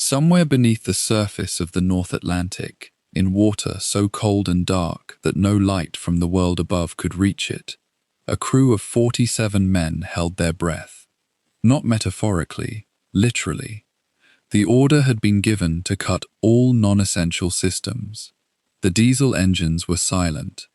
Somewhere beneath the surface of the North Atlantic, in water so cold and dark that no light from the world above could reach it, a crew of 47 men held their breath. Not metaphorically, literally. The order had been given to cut all non-essential systems. The diesel engines were silent.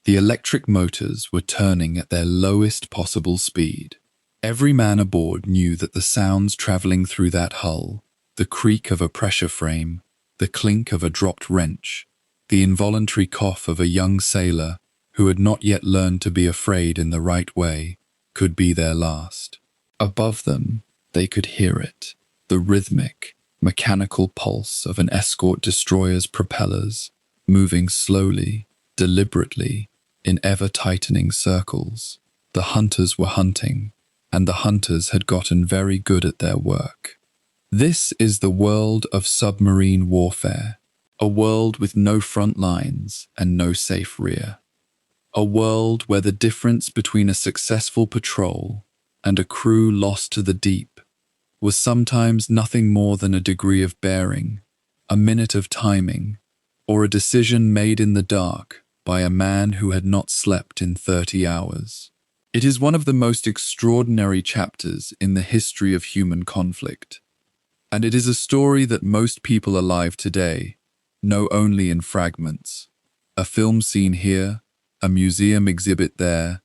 The electric motors were turning at their lowest possible speed. Every man aboard knew that the sounds traveling through that hull, the creak of a pressure frame, the clink of a dropped wrench, the involuntary cough of a young sailor who had not yet learned to be afraid in the right way, could be their last. Above them, they could hear it, the rhythmic, mechanical pulse of an escort destroyer's propellers, moving slowly, deliberately, in ever-tightening circles. The hunters were hunting, and the hunters had gotten very good at their work. This is the world of submarine warfare, a world with no front lines and no safe rear. A world where the difference between a successful patrol and a crew lost to the deep was sometimes nothing more than a degree of bearing, a minute of timing, or a decision made in the dark by a man who had not slept in 30 hours. It is one of the most extraordinary chapters in the history of human conflict, and it is a story that most people alive today know only in fragments. A film scene here, a museum exhibit there,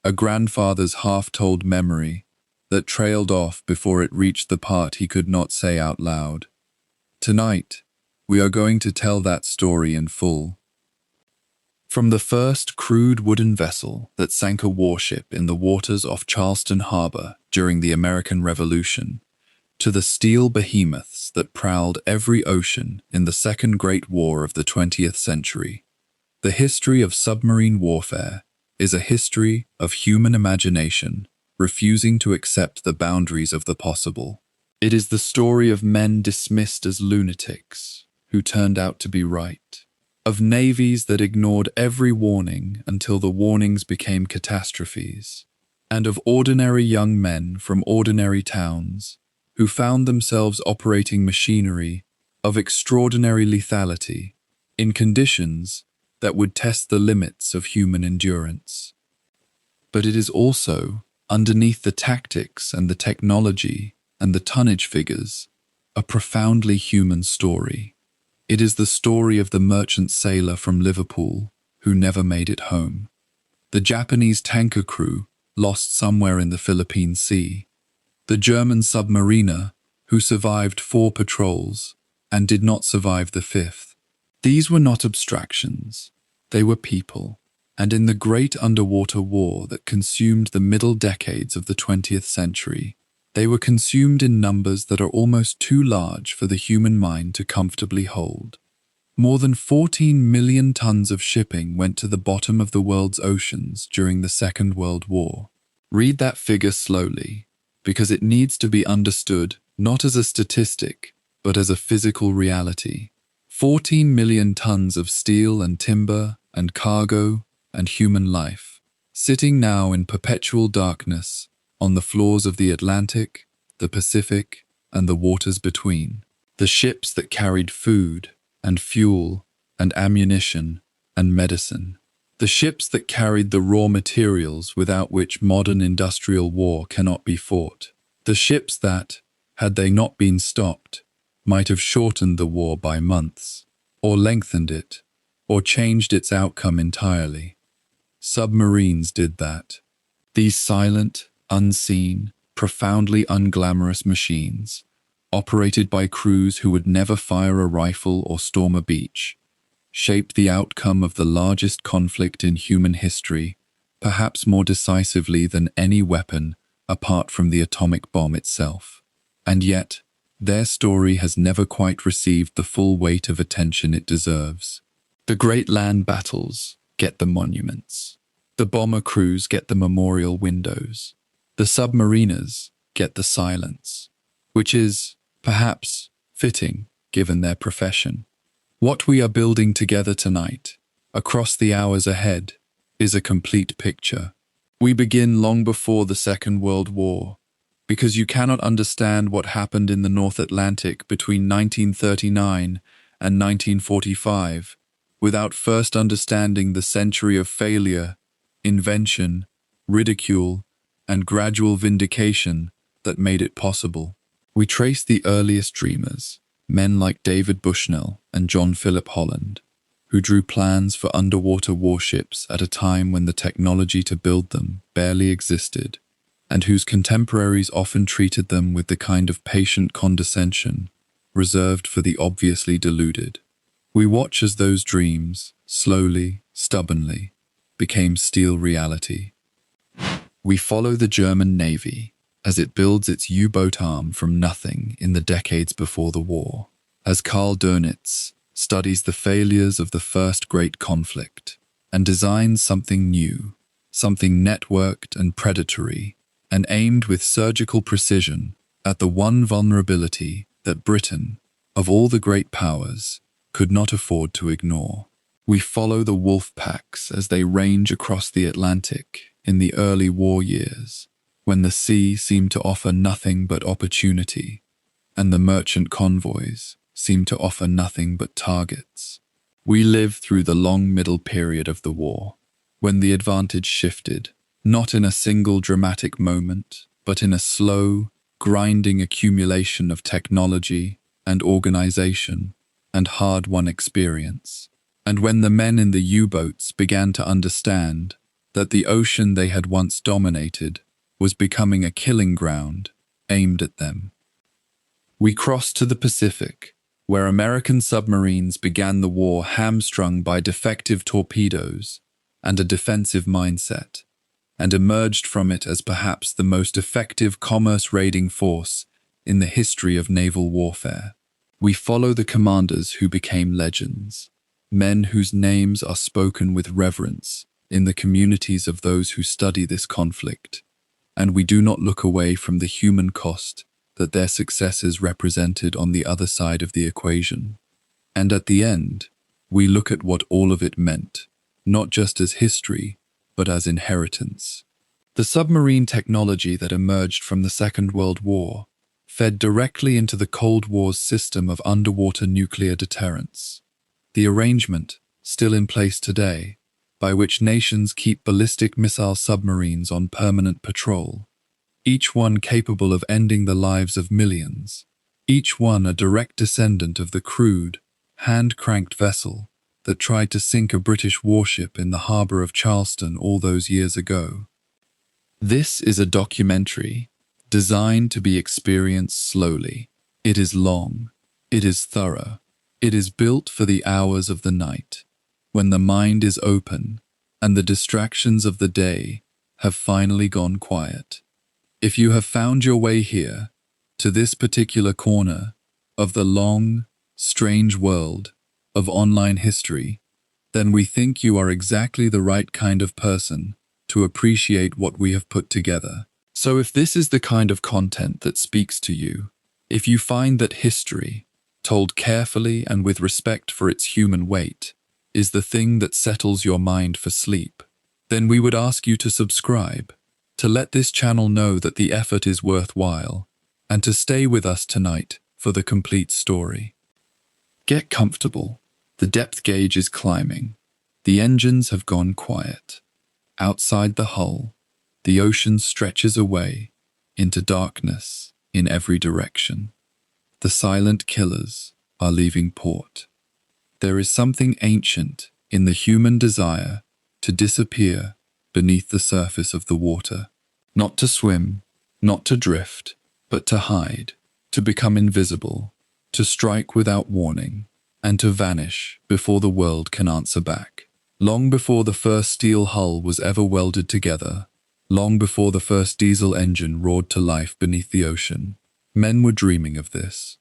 a grandfather's half-told memory that trailed off before it reached the part he could not say out loud. Tonight, we are going to tell that story in full. From the first crude wooden vessel that sank a warship in the waters off Charleston Harbor during the American Revolution, to the steel behemoths that prowled every ocean in the Second Great War of the 20th century, the history of submarine warfare is a history of human imagination refusing to accept the boundaries of the possible. It is the story of men dismissed as lunatics who turned out to be right, of navies that ignored every warning until the warnings became catastrophes, and of ordinary young men from ordinary towns who found themselves operating machinery of extraordinary lethality in conditions that would test the limits of human endurance. But it is also, underneath the tactics and the technology and the tonnage figures, a profoundly human story. It is the story of the merchant sailor from Liverpool who never made it home, the Japanese tanker crew lost somewhere in the Philippine Sea, the German submariner who survived 4 patrols and did not survive the 5th. These were not abstractions, they were people, and in the great underwater war that consumed the middle decades of the 20th century, they were consumed in numbers that are almost too large for the human mind to comfortably hold. More than 14 million tons of shipping went to the bottom of the world's oceans during the Second World War. Read that figure slowly, because it needs to be understood not as a statistic, but as a physical reality. 14 million tons of steel and timber and cargo and human life, sitting now in perpetual darkness on the floors of the Atlantic, the Pacific, and the waters between. The ships that carried food and fuel and ammunition and medicine. The ships that carried the raw materials without which modern industrial war cannot be fought. The ships that, had they not been stopped, might have shortened the war by months, or lengthened it, or changed its outcome entirely. Submarines did that. These silent, unseen, profoundly unglamorous machines, operated by crews who would never fire a rifle or storm a beach, shaped the outcome of the largest conflict in human history, perhaps more decisively than any weapon apart from the atomic bomb itself. And yet, their story has never quite received the full weight of attention it deserves. The great land battles get the monuments. The bomber crews get the memorial windows. The submariners get the silence, which is, perhaps, fitting given their profession. What we are building together tonight, across the hours ahead, is a complete picture. We begin long before the Second World War, because you cannot understand what happened in the North Atlantic between 1939 and 1945 without first understanding the century of failure, invention, ridicule, and gradual vindication that made it possible. We trace the earliest dreamers, men like David Bushnell and John Philip Holland, who drew plans for underwater warships at a time when the technology to build them barely existed, and whose contemporaries often treated them with the kind of patient condescension reserved for the obviously deluded. We watch as those dreams, slowly, stubbornly, became steel reality. We follow the German Navy as it builds its U-boat arm from nothing in the decades before the war, as Karl Dönitz studies the failures of the first great conflict and designs something new, something networked and predatory, and aimed with surgical precision at the one vulnerability that Britain, of all the great powers, could not afford to ignore. We follow the wolf packs as they range across the Atlantic in the early war years, when the sea seemed to offer nothing but opportunity, and the merchant convoys seemed to offer nothing but targets. We live through the long middle period of the war, when the advantage shifted, not in a single dramatic moment, but in a slow, grinding accumulation of technology and organization and hard-won experience. And when the men in the U-boats began to understand that the ocean they had once dominated was becoming a killing ground aimed at them. We crossed to the Pacific, where American submarines began the war hamstrung by defective torpedoes and a defensive mindset, and emerged from it as perhaps the most effective commerce-raiding force in the history of naval warfare. We follow the commanders who became legends, men whose names are spoken with reverence in the communities of those who study this conflict, and we do not look away from the human cost that their successes represented on the other side of the equation. And at the end, we look at what all of it meant, not just as history, but as inheritance. The submarine technology that emerged from the Second World War fed directly into the Cold War's system of underwater nuclear deterrence. The arrangement, still in place today, by which nations keep ballistic missile submarines on permanent patrol, each one capable of ending the lives of millions, each one a direct descendant of the crude, hand-cranked vessel that tried to sink a British warship in the harbour of Charleston all those years ago. This is a documentary designed to be experienced slowly. It is long, it is thorough, it is built for the hours of the night, when the mind is open and the distractions of the day have finally gone quiet. If you have found your way here, to this particular corner of the long, strange world of online history, then we think you are exactly the right kind of person to appreciate what we have put together. So if this is the kind of content that speaks to you, if you find that history, told carefully and with respect for its human weight, is the thing that settles your mind for sleep, then we would ask you to subscribe, to let this channel know that the effort is worthwhile, and to stay with us tonight for the complete story. Get comfortable. The depth gauge is climbing. The engines have gone quiet. Outside the hull, the ocean stretches away into darkness in every direction. The silent killers are leaving port. There is something ancient in the human desire to disappear beneath the surface of the water. Not to swim, not to drift, but to hide, to become invisible, to strike without warning, and to vanish before the world can answer back. Long before the first steel hull was ever welded together, long before the first diesel engine roared to life beneath the ocean, men were dreaming of this.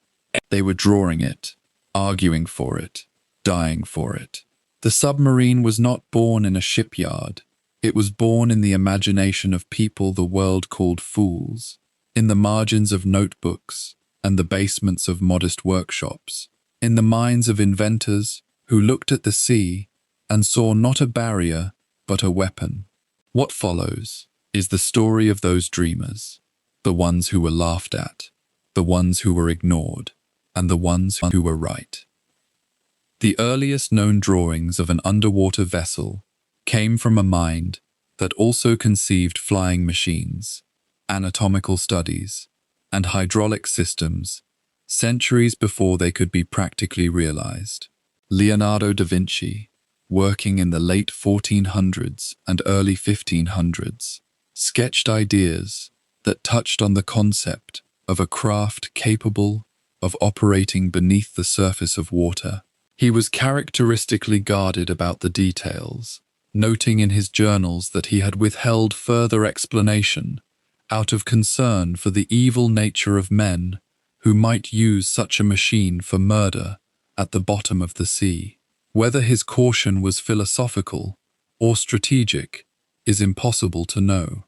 They were drawing it, arguing for it, dying for it. The submarine was not born in a shipyard. It was born in the imagination of people the world called fools, in the margins of notebooks and the basements of modest workshops, in the minds of inventors who looked at the sea and saw not a barrier, but a weapon. What follows is the story of those dreamers, the ones who were laughed at, the ones who were ignored, and the ones who were right. The earliest known drawings of an underwater vessel came from a mind that also conceived flying machines, anatomical studies, and hydraulic systems centuries before they could be practically realized. Leonardo da Vinci, working in the late 1400s and early 1500s, sketched ideas that touched on the concept of a craft capable of operating beneath the surface of water. He was characteristically guarded about the details, noting in his journals that he had withheld further explanation out of concern for the evil nature of men who might use such a machine for murder at the bottom of the sea. Whether his caution was philosophical or strategic is impossible to know.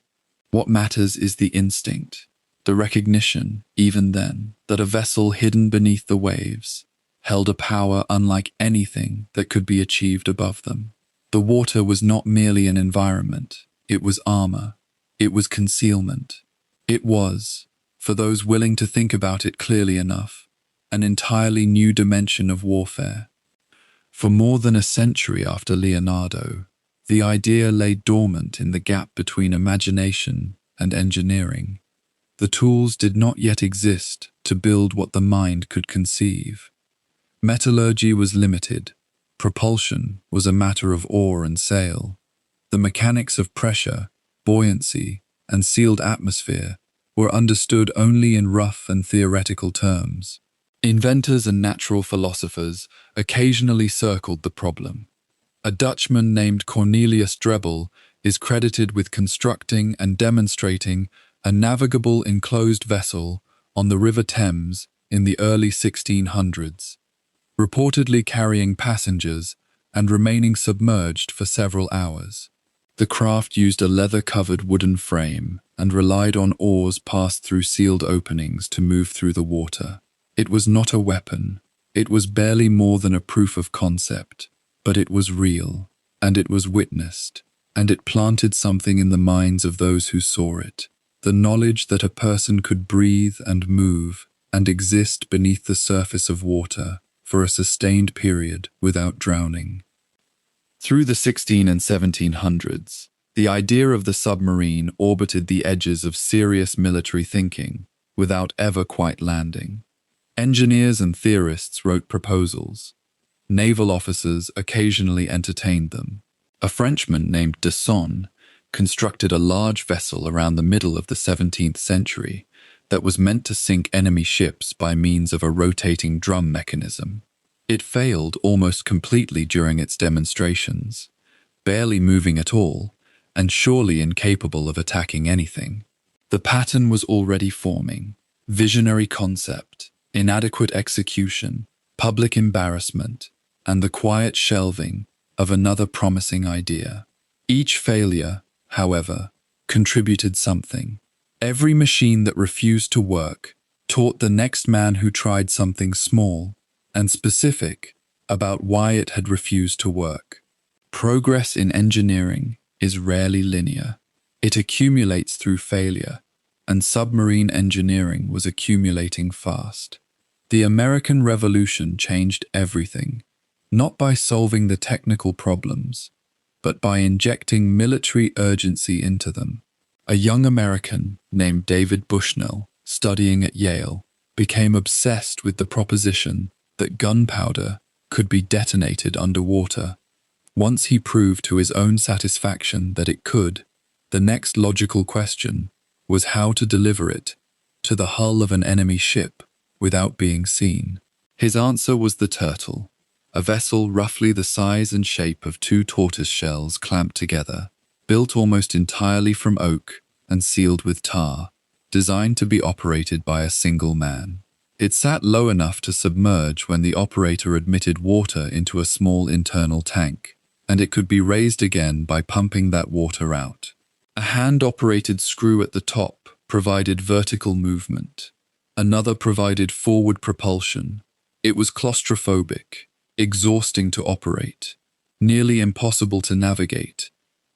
What matters is the instinct, the recognition, even then, that a vessel hidden beneath the waves held a power unlike anything that could be achieved above them. The water was not merely an environment, it was armor, it was concealment. It was, for those willing to think about it clearly enough, an entirely new dimension of warfare. For more than a century after Leonardo, the idea lay dormant in the gap between imagination and engineering. The tools did not yet exist to build what the mind could conceive. Metallurgy was limited. Propulsion was a matter of oar and sail. The mechanics of pressure, buoyancy, and sealed atmosphere were understood only in rough and theoretical terms. Inventors and natural philosophers occasionally circled the problem. A Dutchman named Cornelius Drebbel is credited with constructing and demonstrating a navigable enclosed vessel on the River Thames in the early 1600s, reportedly carrying passengers and remaining submerged for several hours. The craft used a leather-covered wooden frame and relied on oars passed through sealed openings to move through the water. It was not a weapon. It was barely more than a proof of concept, but it was real, and it was witnessed, and it planted something in the minds of those who saw it. The knowledge that a person could breathe and move and exist beneath the surface of water for a sustained period without drowning. Through the 16 and 1700s, the idea of the submarine orbited the edges of serious military thinking without ever quite landing. Engineers and theorists wrote proposals. Naval officers occasionally entertained them. A Frenchman named Desson constructed a large vessel around the middle of the 17th century that was meant to sink enemy ships by means of a rotating drum mechanism. It failed almost completely during its demonstrations, barely moving at all, and surely incapable of attacking anything. The pattern was already forming: visionary concept, inadequate execution, public embarrassment, and the quiet shelving of another promising idea. Each failure, however, contributed something. Every machine that refused to work taught the next man who tried something small and specific about why it had refused to work. Progress in engineering is rarely linear. It accumulates through failure, and submarine engineering was accumulating fast. The American Revolution changed everything, not by solving the technical problems, but by injecting military urgency into them. A young American named David Bushnell, studying at Yale, became obsessed with the proposition that gunpowder could be detonated underwater. Once he proved to his own satisfaction that it could, the next logical question was how to deliver it to the hull of an enemy ship without being seen. His answer was the Turtle, a vessel roughly the size and shape of two tortoise shells clamped together, built almost entirely from oak and sealed with tar, designed to be operated by a single man. It sat low enough to submerge when the operator admitted water into a small internal tank, and it could be raised again by pumping that water out. A hand-operated screw at the top provided vertical movement. Another provided forward propulsion. It was claustrophobic, exhausting to operate, nearly impossible to navigate,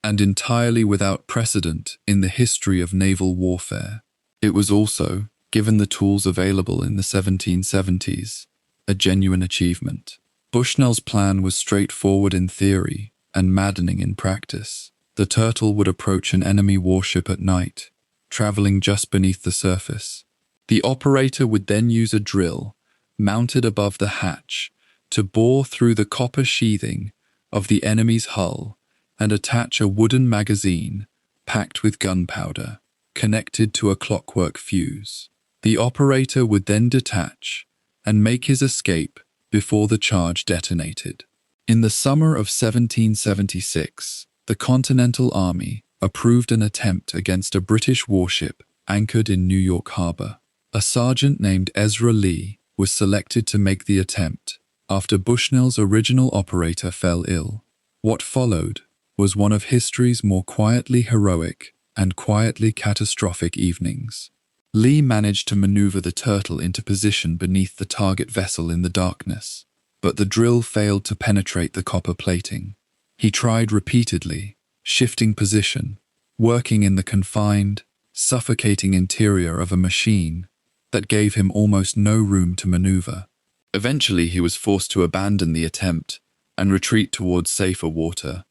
and entirely without precedent in the history of naval warfare. It was also, given the tools available in the 1770s, a genuine achievement. Bushnell's plan was straightforward in theory and maddening in practice. The Turtle would approach an enemy warship at night, traveling just beneath the surface. The operator would then use a drill, mounted above the hatch, to bore through the copper sheathing of the enemy's hull and attach a wooden magazine packed with gunpowder, connected to a clockwork fuse. The operator would then detach and make his escape before the charge detonated. In the summer of 1776, the Continental Army approved an attempt against a British warship anchored in New York Harbor. A sergeant named Ezra Lee was selected to make the attempt after Bushnell's original operator fell ill. What followed was one of history's more quietly heroic and quietly catastrophic evenings. Lee managed to maneuver the Turtle into position beneath the target vessel in the darkness, but the drill failed to penetrate the copper plating. He tried repeatedly, shifting position, working in the confined, suffocating interior of a machine that gave him almost no room to maneuver. Eventually, he was forced to abandon the attempt and retreat towards safer water,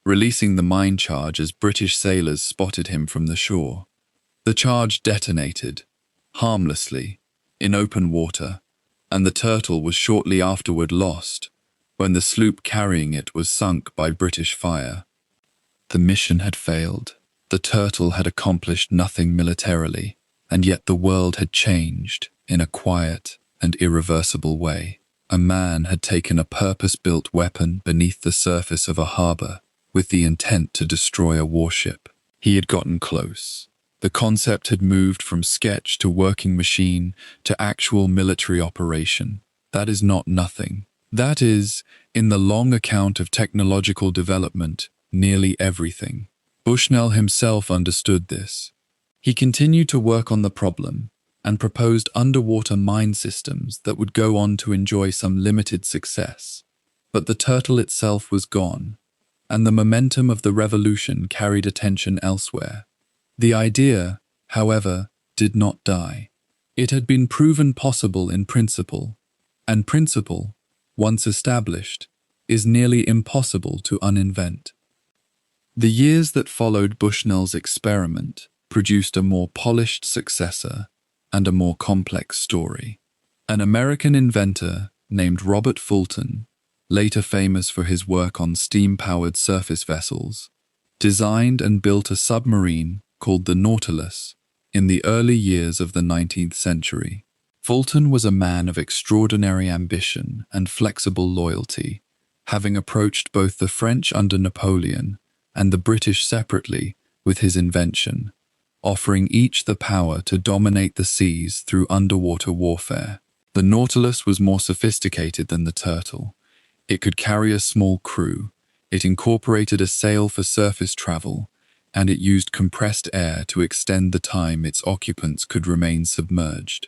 releasing the mine charge as British sailors spotted him from the shore. The charge detonated, harmlessly, in open water, and the Turtle was shortly afterward lost when the sloop carrying it was sunk by British fire. The mission had failed. The Turtle had accomplished nothing militarily, and yet the world had changed in a quiet and irreversible way. A man had taken a purpose-built weapon beneath the surface of a harbor with the intent to destroy a warship. He had gotten close. The concept had moved from sketch to working machine to actual military operation. That is not nothing. That is, in the long account of technological development, nearly everything. Bushnell himself understood this. He continued to work on the problem and proposed underwater mine systems that would go on to enjoy some limited success. But the Turtle itself was gone, and the momentum of the revolution carried attention elsewhere. The idea, however, did not die. It had been proven possible in principle, and principle, once established, is nearly impossible to uninvent. The years that followed Bushnell's experiment produced a more polished successor and a more complex story. An American inventor named Robert Fulton, later famous for his work on steam-powered surface vessels, designed and built a submarine called the Nautilus in the early years of the 19th century. Fulton was a man of extraordinary ambition and flexible loyalty, having approached both the French under Napoleon and the British separately with his invention, offering each the power to dominate the seas through underwater warfare. The Nautilus was more sophisticated than the Turtle. It could carry a small crew, it incorporated a sail for surface travel, and it used compressed air to extend the time its occupants could remain submerged.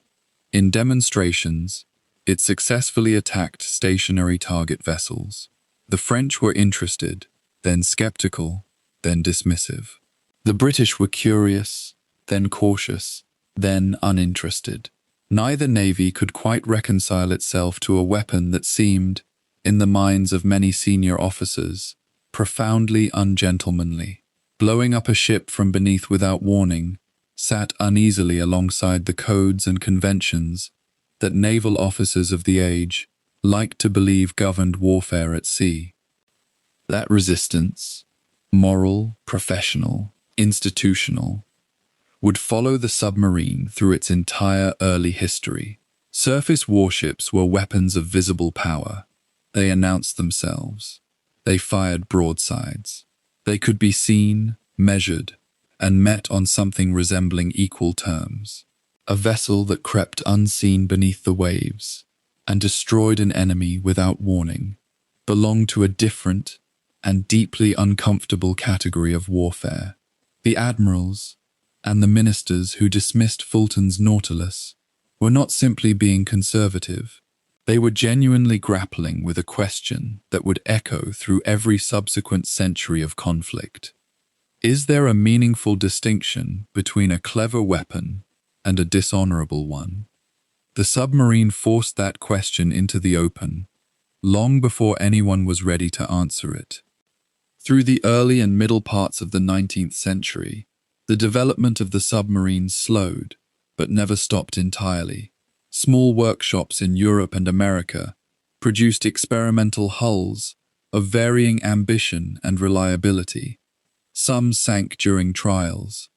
In demonstrations, it successfully attacked stationary target vessels. The French were interested, then skeptical, then dismissive. The British were curious, then cautious, then uninterested. Neither navy could quite reconcile itself to a weapon that seemed, in the minds of many senior officers, profoundly ungentlemanly. Blowing up a ship from beneath without warning sat uneasily alongside the codes and conventions that naval officers of the age liked to believe governed warfare at sea. That resistance, moral, professional, institutional, would follow the submarine through its entire early history. Surface warships were weapons of visible power. They announced themselves. They fired broadsides. They could be seen, measured, and met on something resembling equal terms. A vessel that crept unseen beneath the waves and destroyed an enemy without warning belonged to a different and deeply uncomfortable category of warfare. The admirals and the ministers who dismissed Fulton's Nautilus were not simply being conservative. They were genuinely grappling with a question that would echo through every subsequent century of conflict. Is there a meaningful distinction between a clever weapon and a dishonorable one. The submarine forced that question into the open, long before anyone was ready to answer it. Through the early and middle parts of the 19th century, the development of the submarine slowed, but never stopped entirely. Small workshops in Europe and America produced experimental hulls of varying ambition and reliability. Some sank during trials.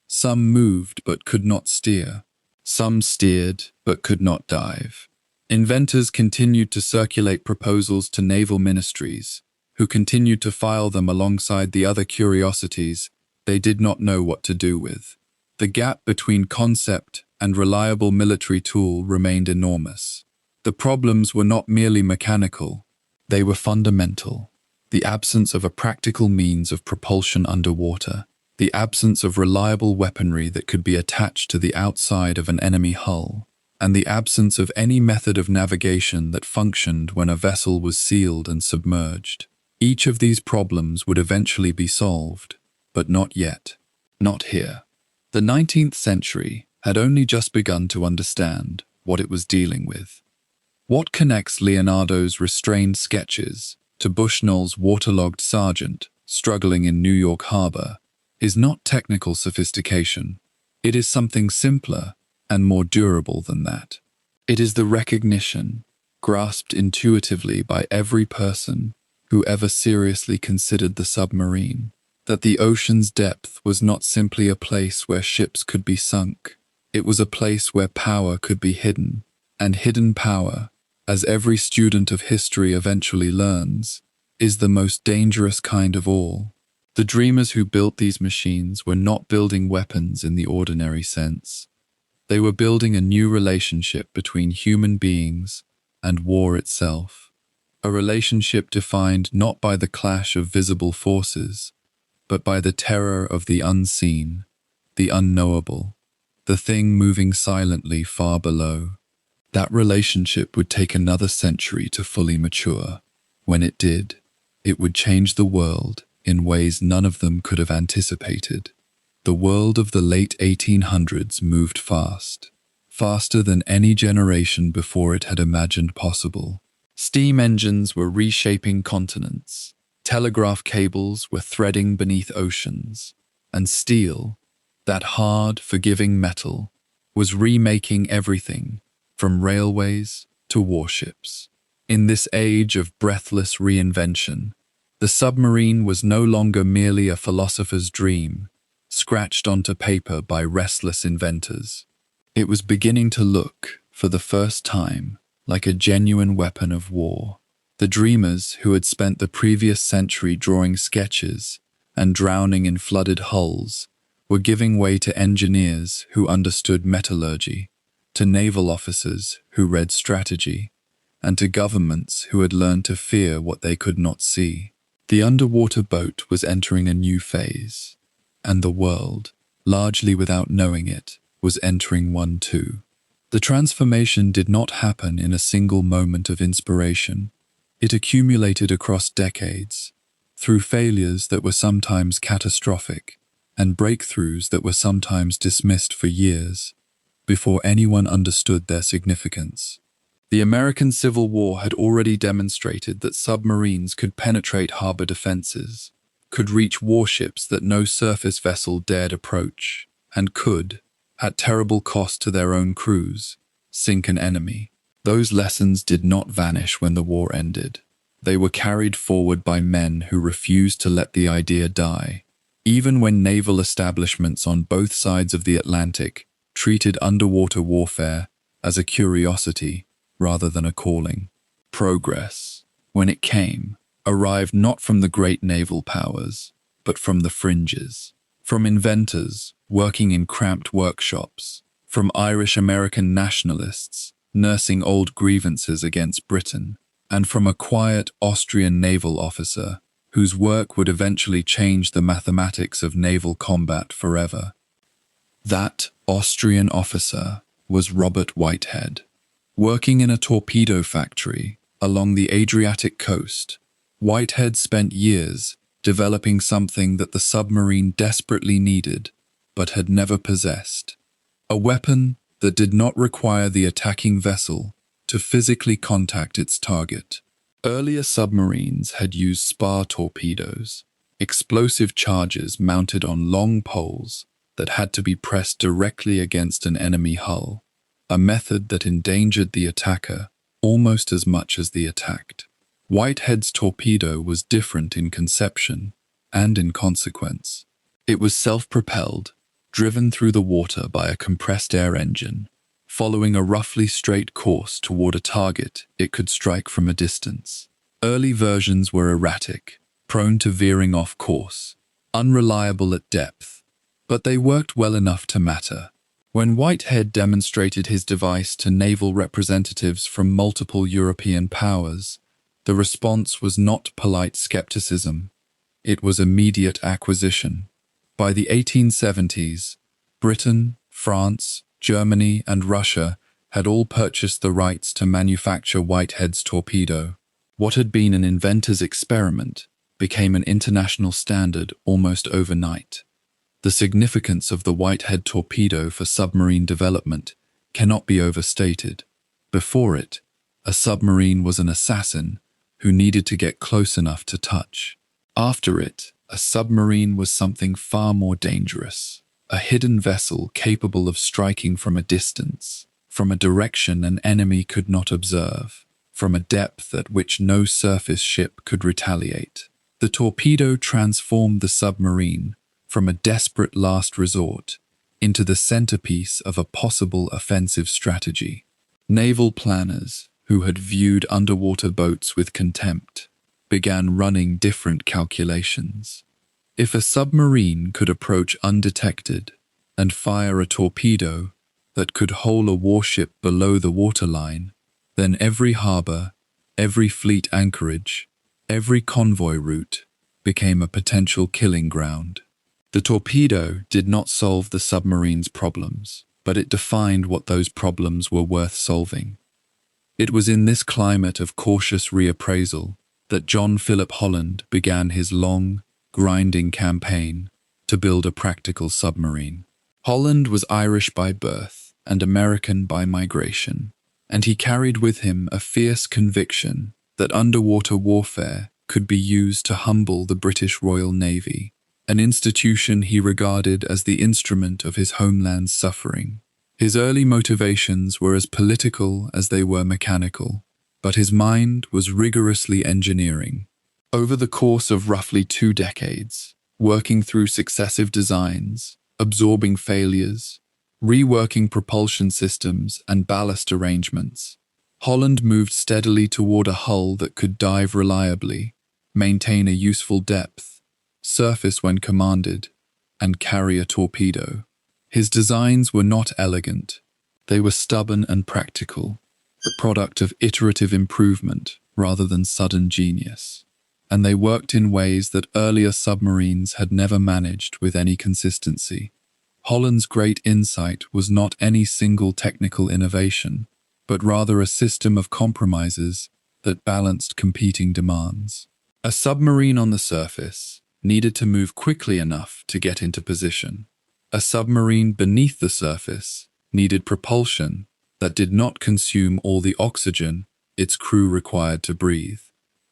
Some moved but could not steer. Some steered but could not dive. Inventors continued to circulate proposals to naval ministries, who continued to file them alongside the other curiosities they did not know what to do with. The gap between concept and reliable military tool remained enormous. The problems were not merely mechanical, they were fundamental. The absence of a practical means of propulsion underwater, the absence of reliable weaponry that could be attached to the outside of an enemy hull, and the absence of any method of navigation that functioned when a vessel was sealed and submerged. Each of these problems would eventually be solved, but not yet. Not here. The 19th century had only just begun to understand what it was dealing with. What connects Leonardo's restrained sketches to Bushnell's waterlogged sergeant struggling in New York Harbor is not technical sophistication. It is something simpler and more durable than that. It is the recognition, grasped intuitively by every person who ever seriously considered the submarine, that the ocean's depth was not simply a place where ships could be sunk. It was a place where power could be hidden, and hidden power, as every student of history eventually learns, is the most dangerous kind of all. The dreamers who built these machines were not building weapons in the ordinary sense. They were building a new relationship between human beings and war itself. A relationship defined not by the clash of visible forces, but by the terror of the unseen, the unknowable, the thing moving silently far below. That relationship would take another century to fully mature. When it did, it would change the world in ways none of them could have anticipated. The world of the late 1800s moved fast, faster than any generation before it had imagined possible. Steam engines were reshaping continents, telegraph cables were threading beneath oceans, and steel, that hard, forgiving metal, was remaking everything from railways to warships. In this age of breathless reinvention, the submarine was no longer merely a philosopher's dream, scratched onto paper by restless inventors. It was beginning to look, for the first time, like a genuine weapon of war. The dreamers who had spent the previous century drawing sketches and drowning in flooded hulls were giving way to engineers who understood metallurgy, to naval officers who read strategy, and to governments who had learned to fear what they could not see. The underwater boat was entering a new phase, and the world, largely without knowing it, was entering one too. The transformation did not happen in a single moment of inspiration. It accumulated across decades, through failures that were sometimes catastrophic and breakthroughs that were sometimes dismissed for years, before anyone understood their significance. The American Civil War had already demonstrated that submarines could penetrate harbor defenses, could reach warships that no surface vessel dared approach, and could, at terrible cost to their own crews, sink an enemy. Those lessons did not vanish when the war ended. They were carried forward by men who refused to let the idea die, even when naval establishments on both sides of the Atlantic treated underwater warfare as a curiosity rather than a calling. Progress, when it came, arrived not from the great naval powers, but from the fringes, from inventors working in cramped workshops, from Irish-American nationalists nursing old grievances against Britain, and from a quiet Austrian naval officer whose work would eventually change the mathematics of naval combat forever. That Austrian officer was Robert Whitehead. Working in a torpedo factory along the Adriatic coast, Whitehead spent years developing something that the submarine desperately needed but had never possessed: a weapon that did not require the attacking vessel to physically contact its target. Earlier submarines had used spar torpedoes, explosive charges mounted on long poles that had to be pressed directly against an enemy hull, a method that endangered the attacker almost as much as the attacked. Whitehead's torpedo was different in conception and in consequence. It was self-propelled, driven through the water by a compressed air engine, following a roughly straight course toward a target it could strike from a distance. Early versions were erratic, prone to veering off course, unreliable at depth, but they worked well enough to matter. When Whitehead demonstrated his device to naval representatives from multiple European powers, the response was not polite skepticism. It was immediate acquisition. By the 1870s, Britain, France, Germany, and Russia had all purchased the rights to manufacture Whitehead's torpedo. What had been an inventor's experiment became an international standard almost overnight. The significance of the Whitehead torpedo for submarine development cannot be overstated. Before it, a submarine was an assassin who needed to get close enough to touch. After it, a submarine was something far more dangerous, a hidden vessel capable of striking from a distance, from a direction an enemy could not observe, from a depth at which no surface ship could retaliate. The torpedo transformed the submarine from a desperate last resort into the centerpiece of a possible offensive strategy. Naval planners, who had viewed underwater boats with contempt, began running different calculations. If a submarine could approach undetected and fire a torpedo that could hole a warship below the waterline, then every harbor, every fleet anchorage, every convoy route became a potential killing ground. The torpedo did not solve the submarine's problems, but it defined what those problems were worth solving. It was in this climate of cautious reappraisal that John Philip Holland began his long, grinding campaign to build a practical submarine. Holland was Irish by birth and American by migration, and he carried with him a fierce conviction that underwater warfare could be used to humble the British Royal Navy, an institution he regarded as the instrument of his homeland's suffering. His early motivations were as political as they were mechanical, but his mind was rigorously engineering. Over the course of roughly 2 decades, working through successive designs, absorbing failures, reworking propulsion systems and ballast arrangements, Holland moved steadily toward a hull that could dive reliably, maintain a useful depth, surface when commanded, and carry a torpedo. His designs were not elegant. They were stubborn and practical, the product of iterative improvement rather than sudden genius. And they worked in ways that earlier submarines had never managed with any consistency. Holland's great insight was not any single technical innovation, but rather a system of compromises that balanced competing demands. A submarine on the surface needed to move quickly enough to get into position. A submarine beneath the surface needed propulsion that did not consume all the oxygen its crew required to breathe.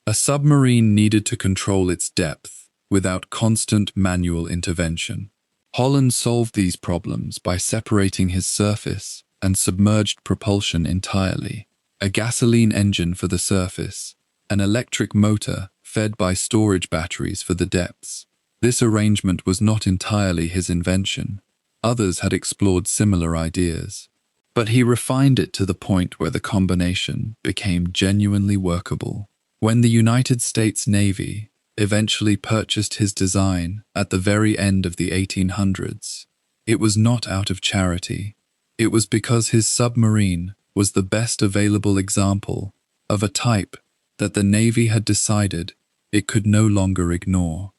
A submarine needed to control its depth without constant manual intervention. Holland solved these problems by separating his surface and submerged propulsion entirely. A gasoline engine for the surface, an electric motor fed by storage batteries for the depths. This arrangement was not entirely his invention. Others had explored similar ideas, but he refined it to the point where the combination became genuinely workable. When the United States Navy eventually purchased his design at the very end of the 1800s, it was not out of charity. It was because his submarine was the best available example of a type that the Navy had decided it could no longer ignore.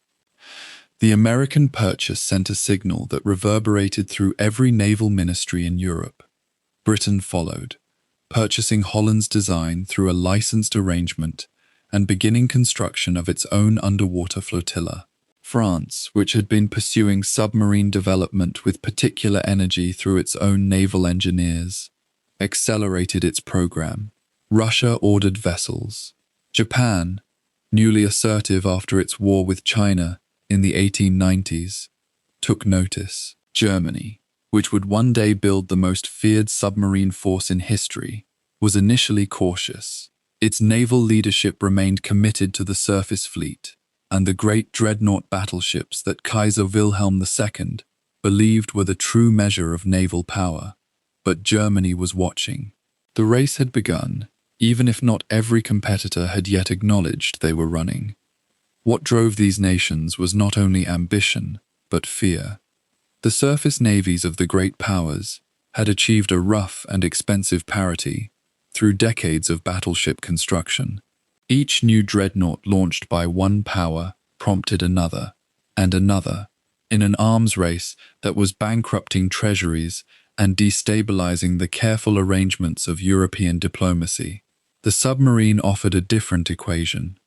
The American purchase sent a signal that reverberated through every naval ministry in Europe. Britain followed, purchasing Holland's design through a licensed arrangement and beginning construction of its own underwater flotilla. France, which had been pursuing submarine development with particular energy through its own naval engineers, accelerated its program. Russia ordered vessels. Japan, newly assertive after its war with China in the 1890s, took notice. Germany, which would one day build the most feared submarine force in history, was initially cautious. Its naval leadership remained committed to the surface fleet and the great dreadnought battleships that Kaiser Wilhelm II believed were the true measure of naval power. But Germany was watching. The race had begun, even if not every competitor had yet acknowledged they were running. What drove these nations was not only ambition, but fear. The surface navies of the great powers had achieved a rough and expensive parity through decades of battleship construction. Each new dreadnought launched by one power prompted another, and another, in an arms race that was bankrupting treasuries and destabilizing the careful arrangements of European diplomacy. The submarine offered a different equation.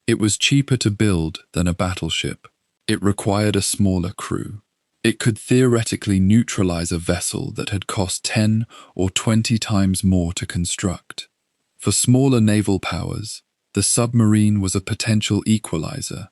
It was cheaper to build than a battleship. It required a smaller crew. It could theoretically neutralize a vessel that had cost 10 or 20 times more to construct. For smaller naval powers, the submarine was a potential equalizer,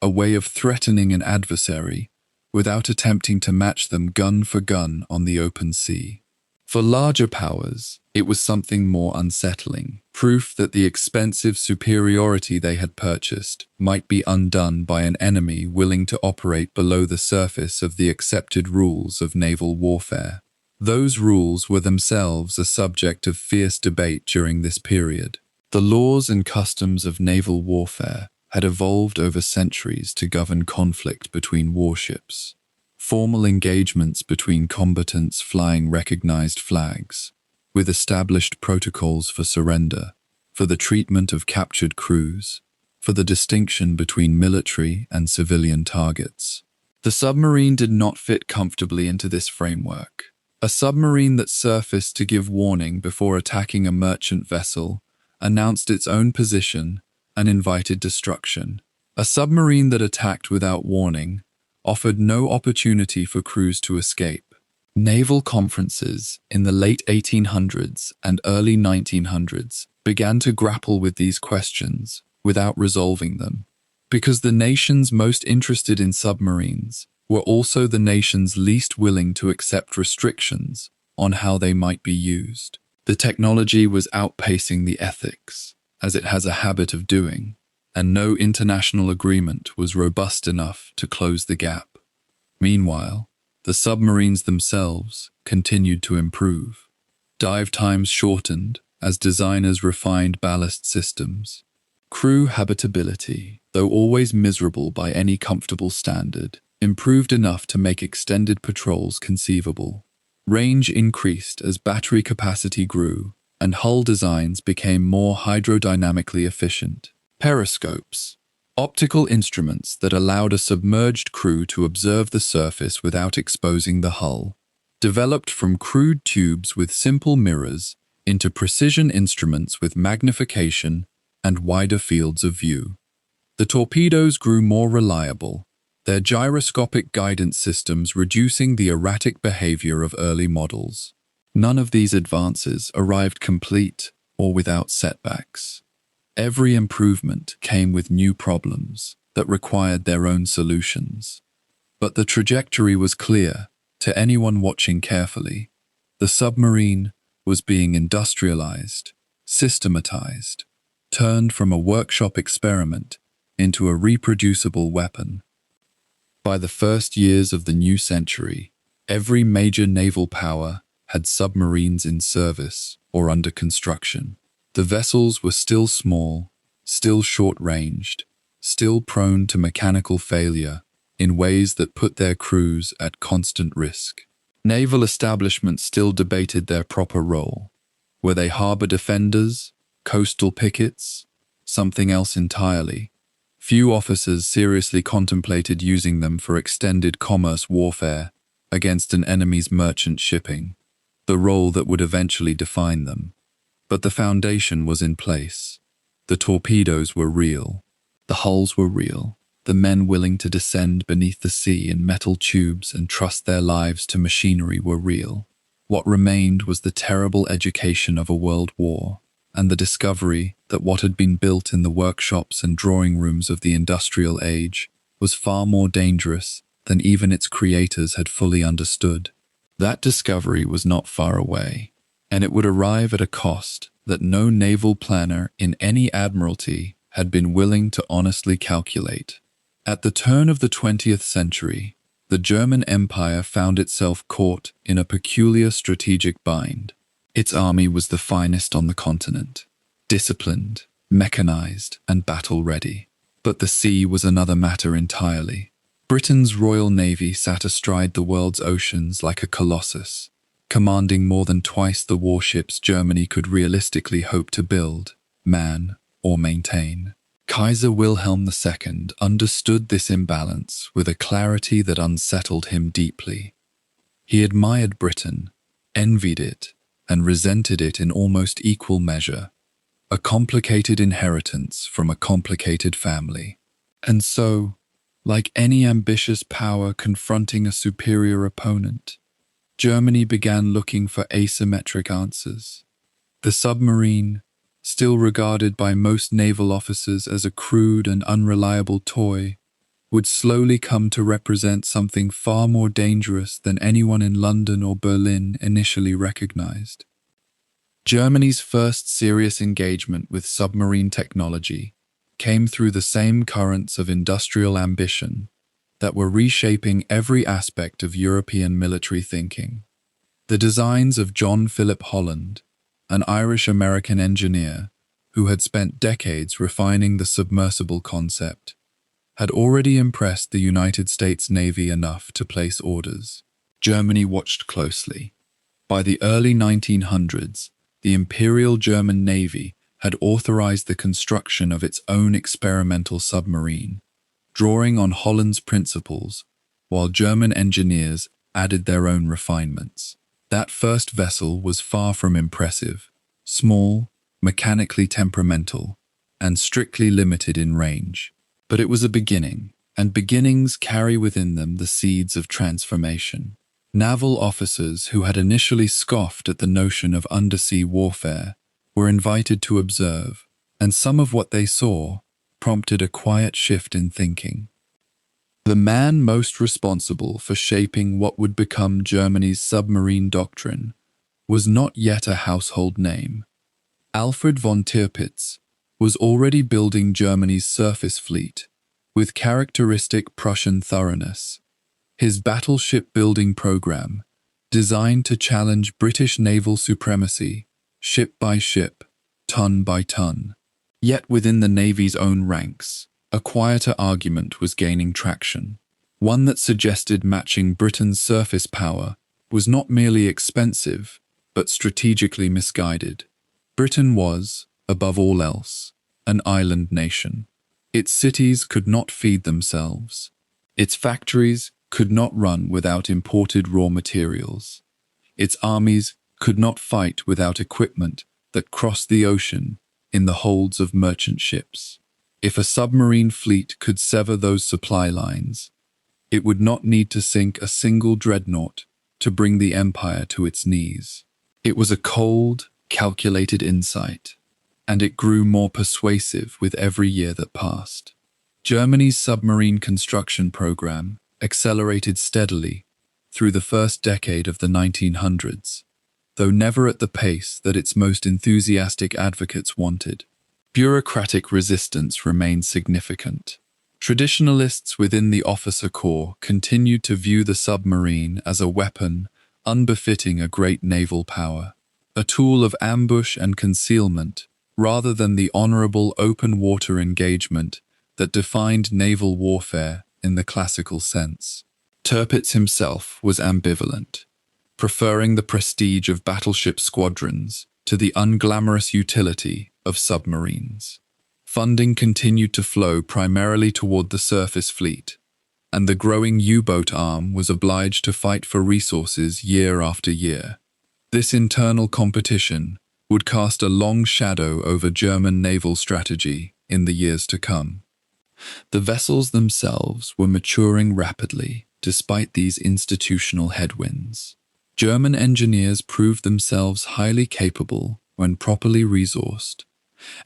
a way of threatening an adversary without attempting to match them gun for gun on the open sea. For larger powers, it was something more unsettling, proof that the expensive superiority they had purchased might be undone by an enemy willing to operate below the surface of the accepted rules of naval warfare. Those rules were themselves a subject of fierce debate during this period. The laws and customs of naval warfare had evolved over centuries to govern conflict between warships. Formal engagements between combatants flying recognized flags, with established protocols for surrender, for the treatment of captured crews, for the distinction between military and civilian targets. The submarine did not fit comfortably into this framework. A submarine that surfaced to give warning before attacking a merchant vessel announced its own position and invited destruction. A submarine that attacked without warning offered no opportunity for crews to escape. Naval conferences in the late 1800s and early 1900s began to grapple with these questions without resolving them, because the nations most interested in submarines were also the nations least willing to accept restrictions on how they might be used. The technology was outpacing the ethics, as it has a habit of doing, and no international agreement was robust enough to close the gap. Meanwhile, the submarines themselves continued to improve. Dive times shortened as designers refined ballast systems. Crew habitability, though always miserable by any comfortable standard, improved enough to make extended patrols conceivable. Range increased as battery capacity grew, and hull designs became more hydrodynamically efficient. Periscopes, optical instruments that allowed a submerged crew to observe the surface without exposing the hull, developed from crude tubes with simple mirrors into precision instruments with magnification and wider fields of view. The torpedoes grew more reliable, their gyroscopic guidance systems reducing the erratic behavior of early models. None of these advances arrived complete or without setbacks. Every improvement came with new problems that required their own solutions. But the trajectory was clear to anyone watching carefully. The submarine was being industrialized, systematized, turned from a workshop experiment into a reproducible weapon. By the first years of the new century, every major naval power had submarines in service or under construction. The vessels were still small, still short-ranged, still prone to mechanical failure in ways that put their crews at constant risk. Naval establishments still debated their proper role. Were they harbor defenders, coastal pickets, something else entirely? Few officers seriously contemplated using them for extended commerce warfare against an enemy's merchant shipping, the role that would eventually define them. But the foundation was in place. The torpedoes were real. The hulls were real. The men willing to descend beneath the sea in metal tubes and trust their lives to machinery were real. What remained was the terrible education of a world war, and the discovery that what had been built in the workshops and drawing rooms of the industrial age was far more dangerous than even its creators had fully understood. That discovery was not far away, and it would arrive at a cost that no naval planner in any admiralty had been willing to honestly calculate. At the turn of the 20th century, the German Empire found itself caught in a peculiar strategic bind. Its army was the finest on the continent, disciplined, mechanized, and battle-ready. But the sea was another matter entirely. Britain's Royal Navy sat astride the world's oceans like a colossus, commanding more than twice the warships Germany could realistically hope to build, man, or maintain. Kaiser Wilhelm II understood this imbalance with a clarity that unsettled him deeply. He admired Britain, envied it, and resented it in almost equal measure, a complicated inheritance from a complicated family. And so, like any ambitious power confronting a superior opponent, Germany began looking for asymmetric answers. The submarine, still regarded by most naval officers as a crude and unreliable toy, would slowly come to represent something far more dangerous than anyone in London or Berlin initially recognized. Germany's first serious engagement with submarine technology came through the same currents of industrial ambition that were reshaping every aspect of European military thinking. The designs of John Philip Holland, an Irish-American engineer who had spent decades refining the submersible concept, had already impressed the United States Navy enough to place orders. Germany watched closely. By the early 1900s, the Imperial German Navy had authorized the construction of its own experimental submarine, drawing on Holland's principles, while German engineers added their own refinements. That first vessel was far from impressive, small, mechanically temperamental, and strictly limited in range. But it was a beginning, and beginnings carry within them the seeds of transformation. Naval officers who had initially scoffed at the notion of undersea warfare were invited to observe, and some of what they saw prompted a quiet shift in thinking. The man most responsible for shaping what would become Germany's submarine doctrine was not yet a household name. Alfred von Tirpitz was already building Germany's surface fleet with characteristic Prussian thoroughness. His battleship building program, designed to challenge British naval supremacy, ship by ship, ton by ton. Yet within the Navy's own ranks, a quieter argument was gaining traction, one that suggested matching Britain's surface power was not merely expensive, but strategically misguided. Britain was, above all else, an island nation. Its cities could not feed themselves. Its factories could not run without imported raw materials. Its armies could not fight without equipment that crossed the ocean in the holds of merchant ships. If a submarine fleet could sever those supply lines, it would not need to sink a single dreadnought to bring the empire to its knees. It was a cold, calculated insight, and it grew more persuasive with every year that passed. Germany's submarine construction program accelerated steadily through the first decade of the 1900s, though never at the pace that its most enthusiastic advocates wanted. Bureaucratic resistance remained significant. Traditionalists within the officer corps continued to view the submarine as a weapon unbefitting a great naval power, a tool of ambush and concealment rather than the honorable open water engagement that defined naval warfare in the classical sense. Tirpitz himself was ambivalent, preferring the prestige of battleship squadrons to the unglamorous utility of submarines. Funding continued to flow primarily toward the surface fleet, and the growing U-boat arm was obliged to fight for resources year after year. This internal competition would cast a long shadow over German naval strategy in the years to come. The vessels themselves were maturing rapidly, despite these institutional headwinds. German engineers proved themselves highly capable when properly resourced,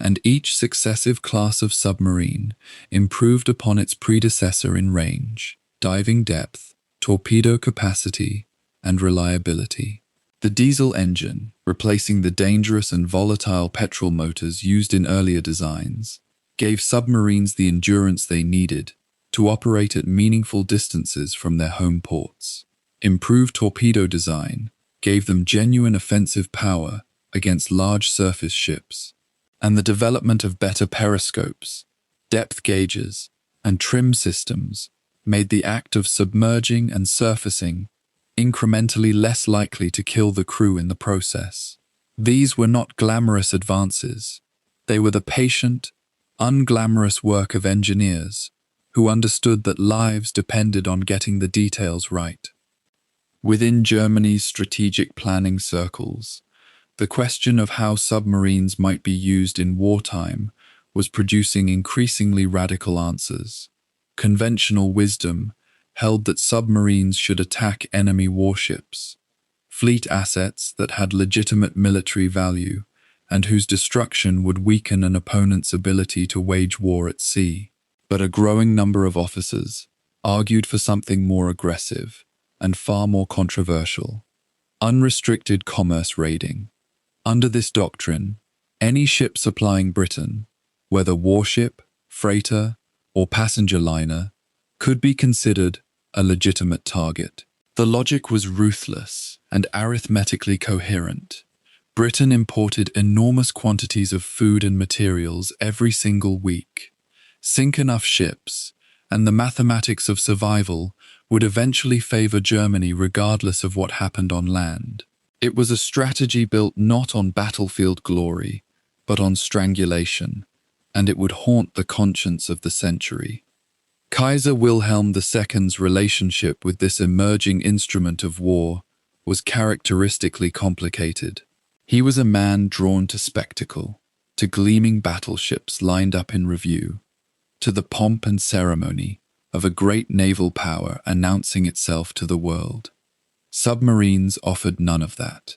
and each successive class of submarine improved upon its predecessor in range, diving depth, torpedo capacity, and reliability. The diesel engine, replacing the dangerous and volatile petrol motors used in earlier designs, gave submarines the endurance they needed to operate at meaningful distances from their home ports. Improved torpedo design gave them genuine offensive power against large surface ships, and the development of better periscopes, depth gauges, and trim systems made the act of submerging and surfacing incrementally less likely to kill the crew in the process. These were not glamorous advances. They were the patient, unglamorous work of engineers who understood that lives depended on getting the details right. Within Germany's strategic planning circles, the question of how submarines might be used in wartime was producing increasingly radical answers. Conventional wisdom held that submarines should attack enemy warships, fleet assets that had legitimate military value and whose destruction would weaken an opponent's ability to wage war at sea. But a growing number of officers argued for something more aggressive and far more controversial: unrestricted commerce raiding. Under this doctrine, any ship supplying Britain, whether warship, freighter, or passenger liner, could be considered a legitimate target. The logic was ruthless and arithmetically coherent. Britain imported enormous quantities of food and materials every single week. Sink enough ships, and the mathematics of survival would eventually favor Germany regardless of what happened on land. It was a strategy built not on battlefield glory, but on strangulation, and it would haunt the conscience of the century. Kaiser Wilhelm II's relationship with this emerging instrument of war was characteristically complicated. He was a man drawn to spectacle, to gleaming battleships lined up in review, to the pomp and ceremony of a great naval power announcing itself to the world. Submarines offered none of that.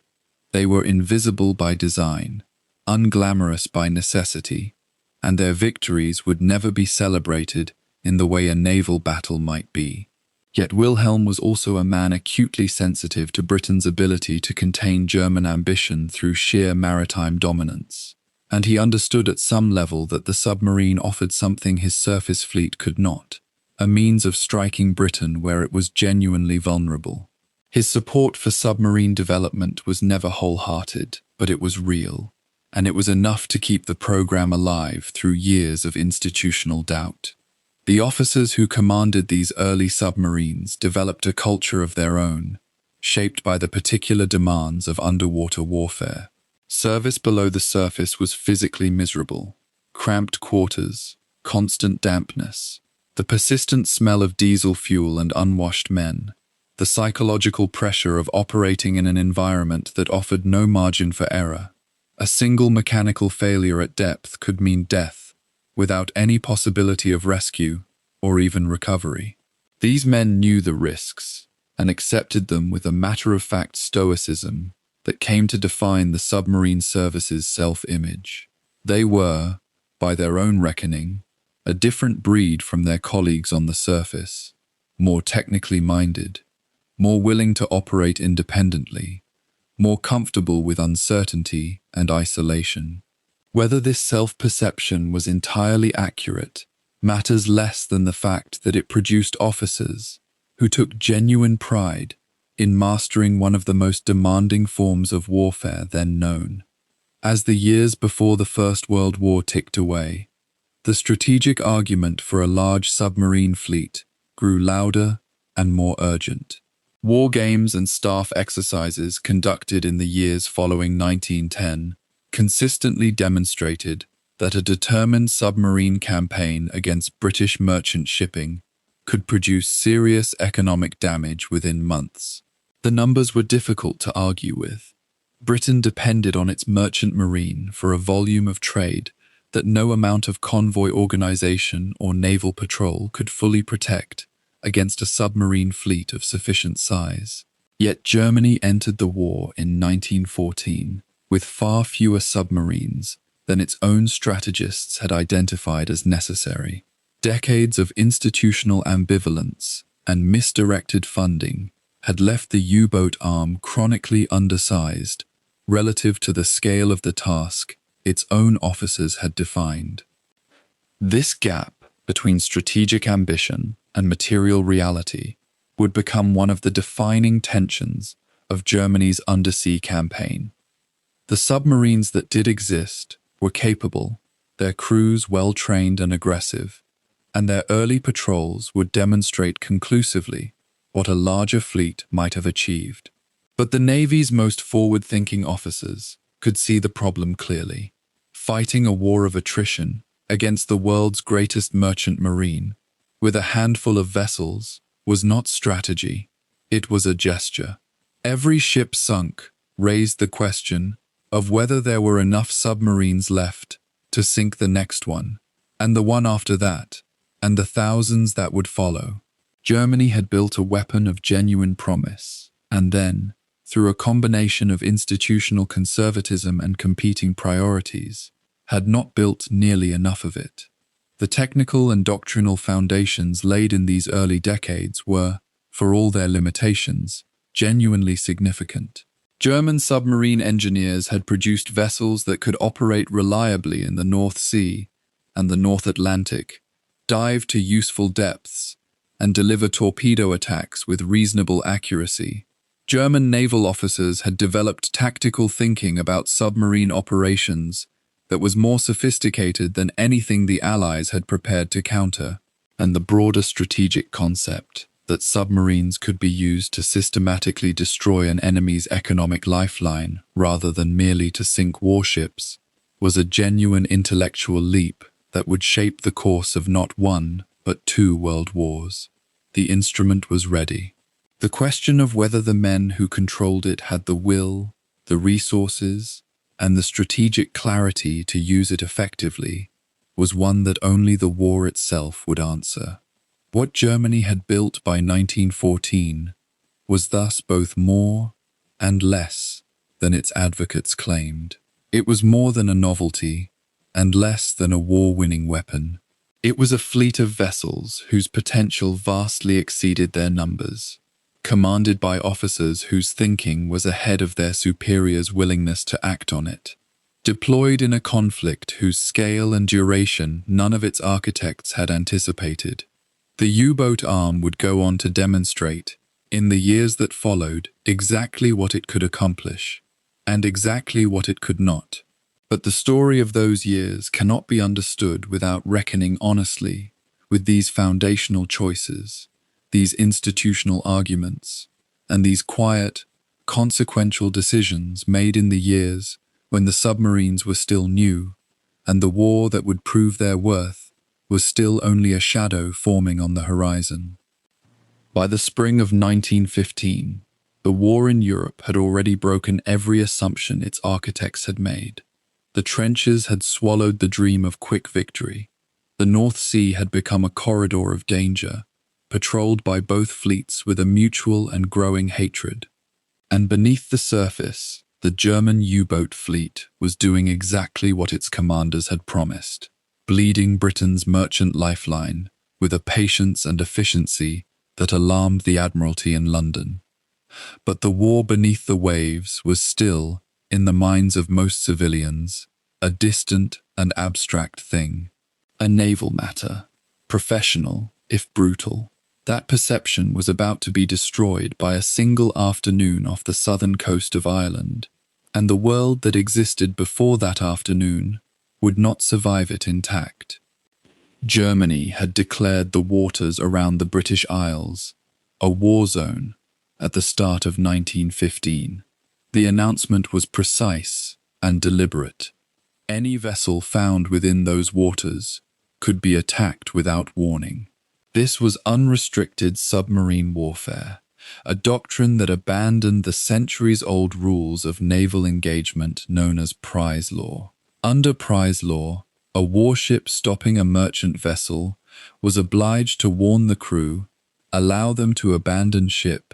They were invisible by design, unglamorous by necessity, and their victories would never be celebrated in the way a naval battle might be. Yet Wilhelm was also a man acutely sensitive to Britain's ability to contain German ambition through sheer maritime dominance, and he understood at some level that the submarine offered something his surface fleet could not: a means of striking Britain where it was genuinely vulnerable. His support for submarine development was never wholehearted, but it was real, and it was enough to keep the program alive through years of institutional doubt. The officers who commanded these early submarines developed a culture of their own, shaped by the particular demands of underwater warfare. Service below the surface was physically miserable: cramped quarters, constant dampness, the persistent smell of diesel fuel and unwashed men, the psychological pressure of operating in an environment that offered no margin for error. A single mechanical failure at depth could mean death, without any possibility of rescue or even recovery. These men knew the risks and accepted them with a matter-of-fact stoicism that came to define the submarine service's self-image. They were, by their own reckoning, a different breed from their colleagues on the surface, more technically minded, more willing to operate independently, more comfortable with uncertainty and isolation. Whether this self-perception was entirely accurate matters less than the fact that it produced officers who took genuine pride in mastering one of the most demanding forms of warfare then known. As the years before the First World War ticked away, the strategic argument for a large submarine fleet grew louder and more urgent. War games and staff exercises conducted in the years following 1910 consistently demonstrated that a determined submarine campaign against British merchant shipping could produce serious economic damage within months. The numbers were difficult to argue with. Britain depended on its merchant marine for a volume of trade that no amount of convoy organization or naval patrol could fully protect against a submarine fleet of sufficient size. Yet Germany entered the war in 1914 with far fewer submarines than its own strategists had identified as necessary. Decades of institutional ambivalence and misdirected funding had left the U-boat arm chronically undersized relative to the scale of the task its own officers had defined. This gap between strategic ambition and material reality would become one of the defining tensions of Germany's undersea campaign. The submarines that did exist were capable, their crews well-trained and aggressive, and their early patrols would demonstrate conclusively what a larger fleet might have achieved. But the Navy's most forward-thinking officers could see the problem clearly. Fighting a war of attrition against the world's greatest merchant marine with a handful of vessels was not strategy, it was a gesture. Every ship sunk raised the question of whether there were enough submarines left to sink the next one, and the one after that, and the thousands that would follow. Germany had built a weapon of genuine promise, and then, through a combination of institutional conservatism and competing priorities, had not built nearly enough of it. The technical and doctrinal foundations laid in these early decades were, for all their limitations, genuinely significant. German submarine engineers had produced vessels that could operate reliably in the North Sea and the North Atlantic, dive to useful depths, and deliver torpedo attacks with reasonable accuracy. German naval officers had developed tactical thinking about submarine operations that was more sophisticated than anything the Allies had prepared to counter, and the broader strategic concept that submarines could be used to systematically destroy an enemy's economic lifeline rather than merely to sink warships was a genuine intellectual leap that would shape the course of not one, but 2 world wars. The instrument was ready. The question of whether the men who controlled it had the will, the resources, and the strategic clarity to use it effectively was one that only the war itself would answer. What Germany had built by 1914 was thus both more and less than its advocates claimed. It was more than a novelty and less than a war-winning weapon. It was a fleet of vessels whose potential vastly exceeded their numbers, commanded by officers whose thinking was ahead of their superiors' willingness to act on it, deployed in a conflict whose scale and duration none of its architects had anticipated. The U-boat arm would go on to demonstrate, in the years that followed, exactly what it could accomplish, and exactly what it could not. But the story of those years cannot be understood without reckoning honestly with these foundational choices, these institutional arguments, and these quiet, consequential decisions made in the years when the submarines were still new, and the war that would prove their worth was still only a shadow forming on the horizon. By the spring of 1915, the war in Europe had already broken every assumption its architects had made. The trenches had swallowed the dream of quick victory. The North Sea had become a corridor of danger, patrolled by both fleets with a mutual and growing hatred. And beneath the surface, the German U-boat fleet was doing exactly what its commanders had promised, bleeding Britain's merchant lifeline with a patience and efficiency that alarmed the Admiralty in London. But the war beneath the waves was still, in the minds of most civilians, a distant and abstract thing, a naval matter, professional, if brutal. That perception was about to be destroyed by a single afternoon off the southern coast of Ireland, and the world that existed before that afternoon would not survive it intact. Germany had declared the waters around the British Isles a war zone at the start of 1915. The announcement was precise and deliberate. Any vessel found within those waters could be attacked without warning. This was unrestricted submarine warfare, a doctrine that abandoned the centuries-old rules of naval engagement known as prize law. Under prize law, A warship stopping a merchant vessel was obliged to warn the crew, allow them to abandon ship,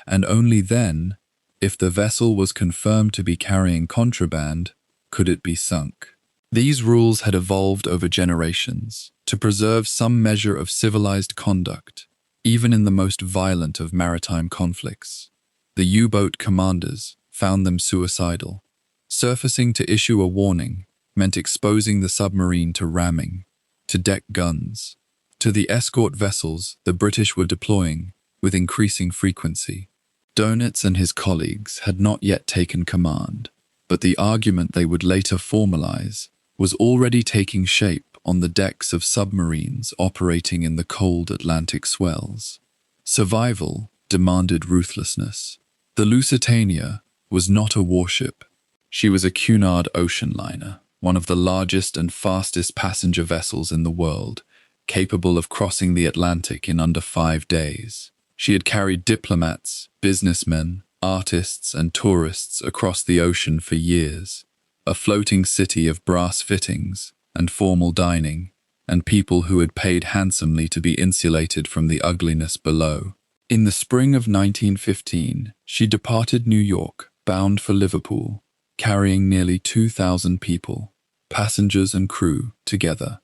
and only then, if the vessel was confirmed to be carrying contraband, could it be sunk. These rules had evolved over generations to preserve some measure of civilized conduct, even in the most violent of maritime conflicts. The U-boat commanders found them suicidal. Surfacing to issue a warning meant exposing the submarine to ramming, to deck guns, to the escort vessels the British were deploying with increasing frequency. Donitz and his colleagues had not yet taken command, but the argument they would later formalize was already taking shape on the decks of submarines operating in the cold Atlantic swells. Survival demanded ruthlessness. The Lusitania was not a warship. She was a Cunard ocean liner, one of the largest and fastest passenger vessels in the world, capable of crossing the Atlantic in under 5 days. She had carried diplomats, businessmen, artists, and tourists across the ocean for years, a floating city of brass fittings and formal dining, and people who had paid handsomely to be insulated from the ugliness below. In the spring of 1915, she departed New York, bound for Liverpool, carrying nearly 2,000 people, passengers and crew, together.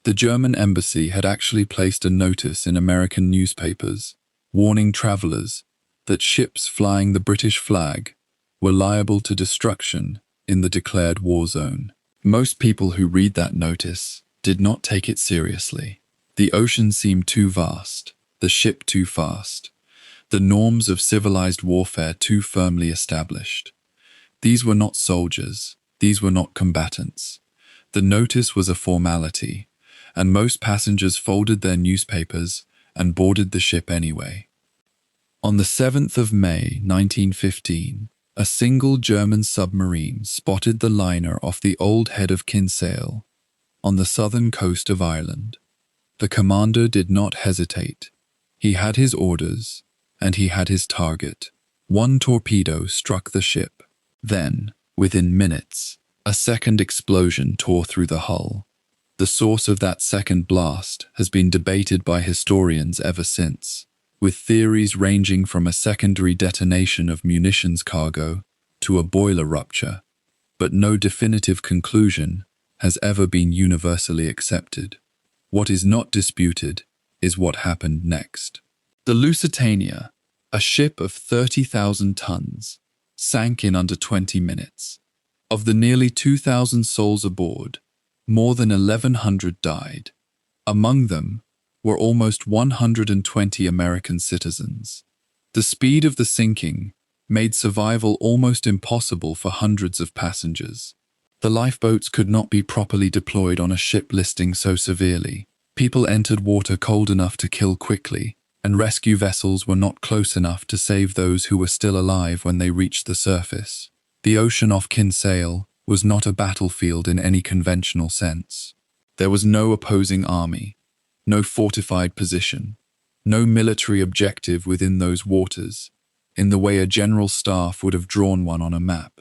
The German embassy had actually placed a notice in American newspapers, warning travelers that ships flying the British flag were liable to destruction in the declared war zone. Most people who read that notice did not take it seriously. The ocean seemed too vast, the ship too fast, the norms of civilized warfare too firmly established. These were not soldiers, these were not combatants. The notice was a formality, and most passengers folded their newspapers and boarded the ship anyway. On the 7th of May 1915, a single German submarine spotted the liner off the old Head of Kinsale on the southern coast of Ireland. The commander did not hesitate. He had his orders, and he had his target. One torpedo struck the ship. Then, within minutes, a second explosion tore through the hull. The source of that second blast has been debated by historians ever since, with theories ranging from a secondary detonation of munitions cargo to a boiler rupture, but no definitive conclusion has ever been universally accepted. What is not disputed is what happened next. The Lusitania, a ship of 30,000 tons, sank in under 20 minutes. Of the nearly 2,000 souls aboard, more than 1,100 died. Among them were almost 120 American citizens. The speed of the sinking made survival almost impossible for hundreds of passengers. The lifeboats could not be properly deployed on a ship listing so severely. People entered water cold enough to kill quickly, and rescue vessels were not close enough to save those who were still alive when they reached the surface. The ocean off Kinsale was not a battlefield in any conventional sense. There was no opposing army, no fortified position, no military objective within those waters, in the way a general staff would have drawn one on a map.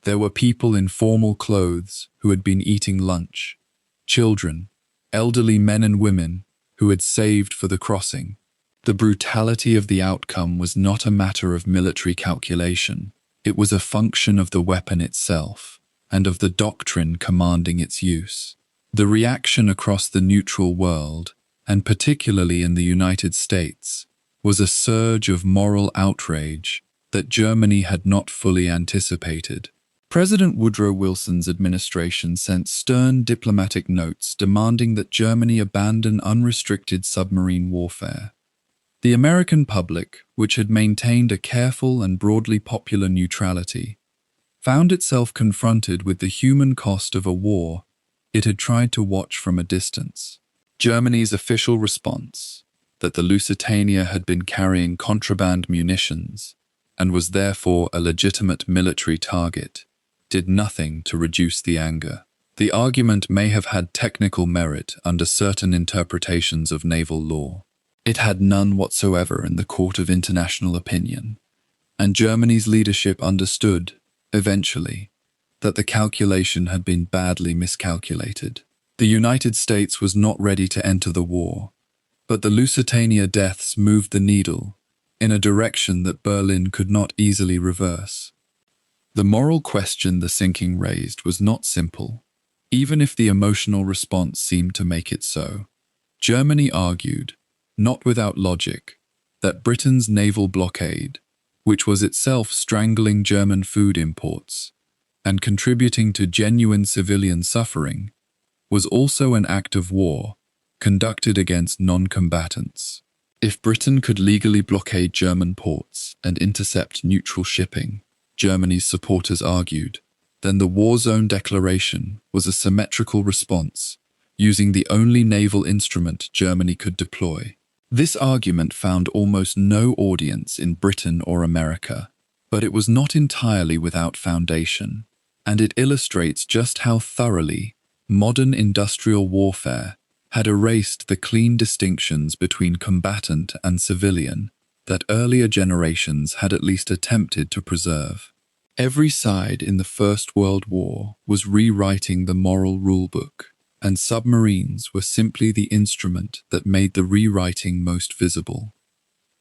There were people in formal clothes who had been eating lunch, children, elderly men and women who had saved for the crossing. The brutality of the outcome was not a matter of military calculation. It was a function of the weapon itself and of the doctrine commanding its use. The reaction across the neutral world, and particularly in the United States, was a surge of moral outrage that Germany had not fully anticipated. President Woodrow Wilson's administration sent stern diplomatic notes demanding that Germany abandon unrestricted submarine warfare. The American public, which had maintained a careful and broadly popular neutrality, found itself confronted with the human cost of a war it had tried to watch from a distance. Germany's official response, that the Lusitania had been carrying contraband munitions and was therefore a legitimate military target, did nothing to reduce the anger. The argument may have had technical merit under certain interpretations of naval law. It had none whatsoever in the court of international opinion, and Germany's leadership understood, eventually, that the calculation had been badly miscalculated. The United States was not ready to enter the war, but the Lusitania deaths moved the needle in a direction that Berlin could not easily reverse. The moral question the sinking raised was not simple, even if the emotional response seemed to make it so. Germany argued, not without logic, that Britain's naval blockade, which was itself strangling German food imports and contributing to genuine civilian suffering, was also an act of war conducted against non-combatants. If Britain could legally blockade German ports and intercept neutral shipping, Germany's supporters argued, then the war zone declaration was a symmetrical response, using the only naval instrument Germany could deploy. This argument found almost no audience in Britain or America, but it was not entirely without foundation, and it illustrates just how thoroughly modern industrial warfare had erased the clean distinctions between combatant and civilian that earlier generations had at least attempted to preserve. Every side in the First World War was rewriting the moral rulebook, and submarines were simply the instrument that made the rewriting most visible.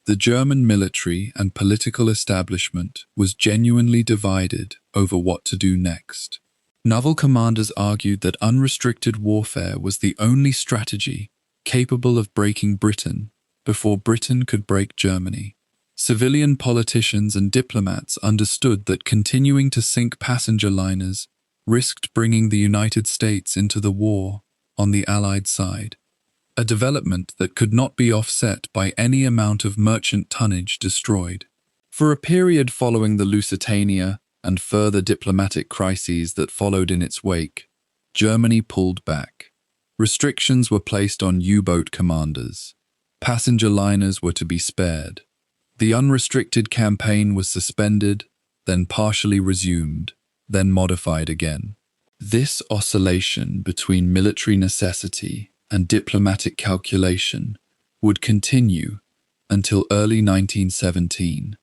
The German military and political establishment was genuinely divided over what to do next. Naval commanders argued that unrestricted warfare was the only strategy capable of breaking Britain before Britain could break Germany. Civilian politicians and diplomats understood that continuing to sink passenger liners risked bringing the United States into the war on the Allied side, a development that could not be offset by any amount of merchant tonnage destroyed. For a period following the Lusitania and further diplomatic crises that followed in its wake, Germany pulled back. Restrictions were placed on U-boat commanders. Passenger liners were to be spared. The unrestricted campaign was suspended, then partially resumed, then modified again. This oscillation between military necessity and diplomatic calculation would continue until early 1917,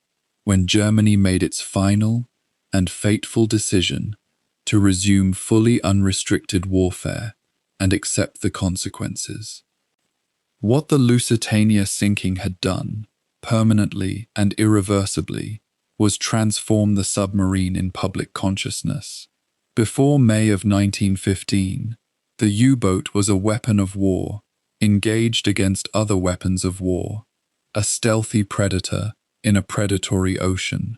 when Germany made its final and fateful decision to resume fully unrestricted warfare and accept the consequences. What the Lusitania sinking had done, permanently and irreversibly, was transform the submarine in public consciousness. Before May of 1915, the U-boat was a weapon of war, engaged against other weapons of war, a stealthy predator in a predatory ocean.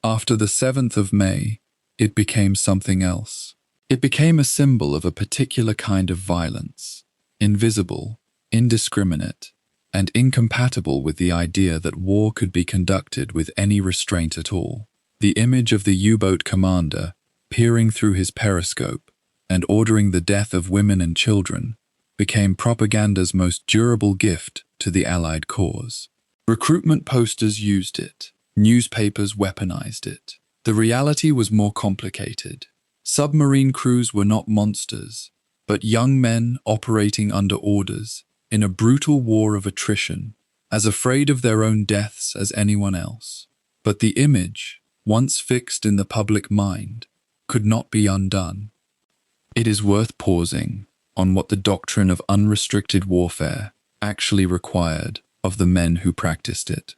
After the 7th of May, it became something else. It became a symbol of a particular kind of violence, invisible, indiscriminate, and incompatible with the idea that war could be conducted with any restraint at all. The image of the U-boat commander peering through his periscope and ordering the death of women and children became propaganda's most durable gift to the Allied cause. Recruitment posters used it. Newspapers weaponized it. The reality was more complicated. Submarine crews were not monsters, but young men operating under orders in a brutal war of attrition, as afraid of their own deaths as anyone else. But the image, once fixed in the public mind, could not be undone. It is worth pausing on what the doctrine of unrestricted warfare actually required of the men who practiced it.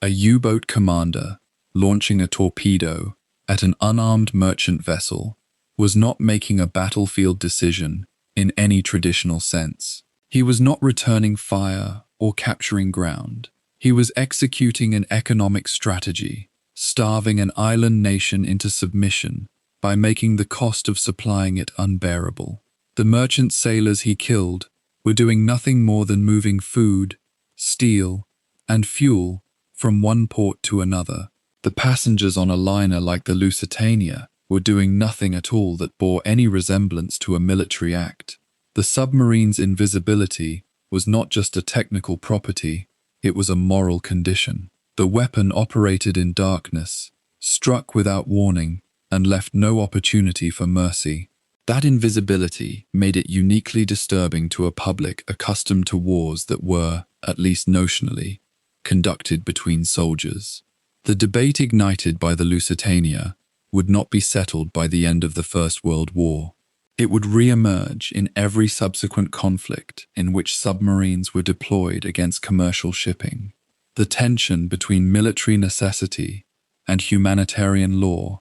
A U-boat commander launching a torpedo at an unarmed merchant vessel was not making a battlefield decision in any traditional sense. He was not returning fire or capturing ground. He was executing an economic strategy, starving an island nation into submission by making the cost of supplying it unbearable. The merchant sailors he killed were doing nothing more than moving food, steel, and fuel from one port to another. The passengers on a liner like the Lusitania were doing nothing at all that bore any resemblance to a military act. The submarine's invisibility was not just a technical property, it was a moral condition. The weapon operated in darkness, struck without warning, and left no opportunity for mercy. That invisibility made it uniquely disturbing to a public accustomed to wars that were, at least notionally, conducted between soldiers. The debate ignited by the Lusitania would not be settled by the end of the First World War. It would re-emerge in every subsequent conflict in which submarines were deployed against commercial shipping. The tension between military necessity and humanitarian law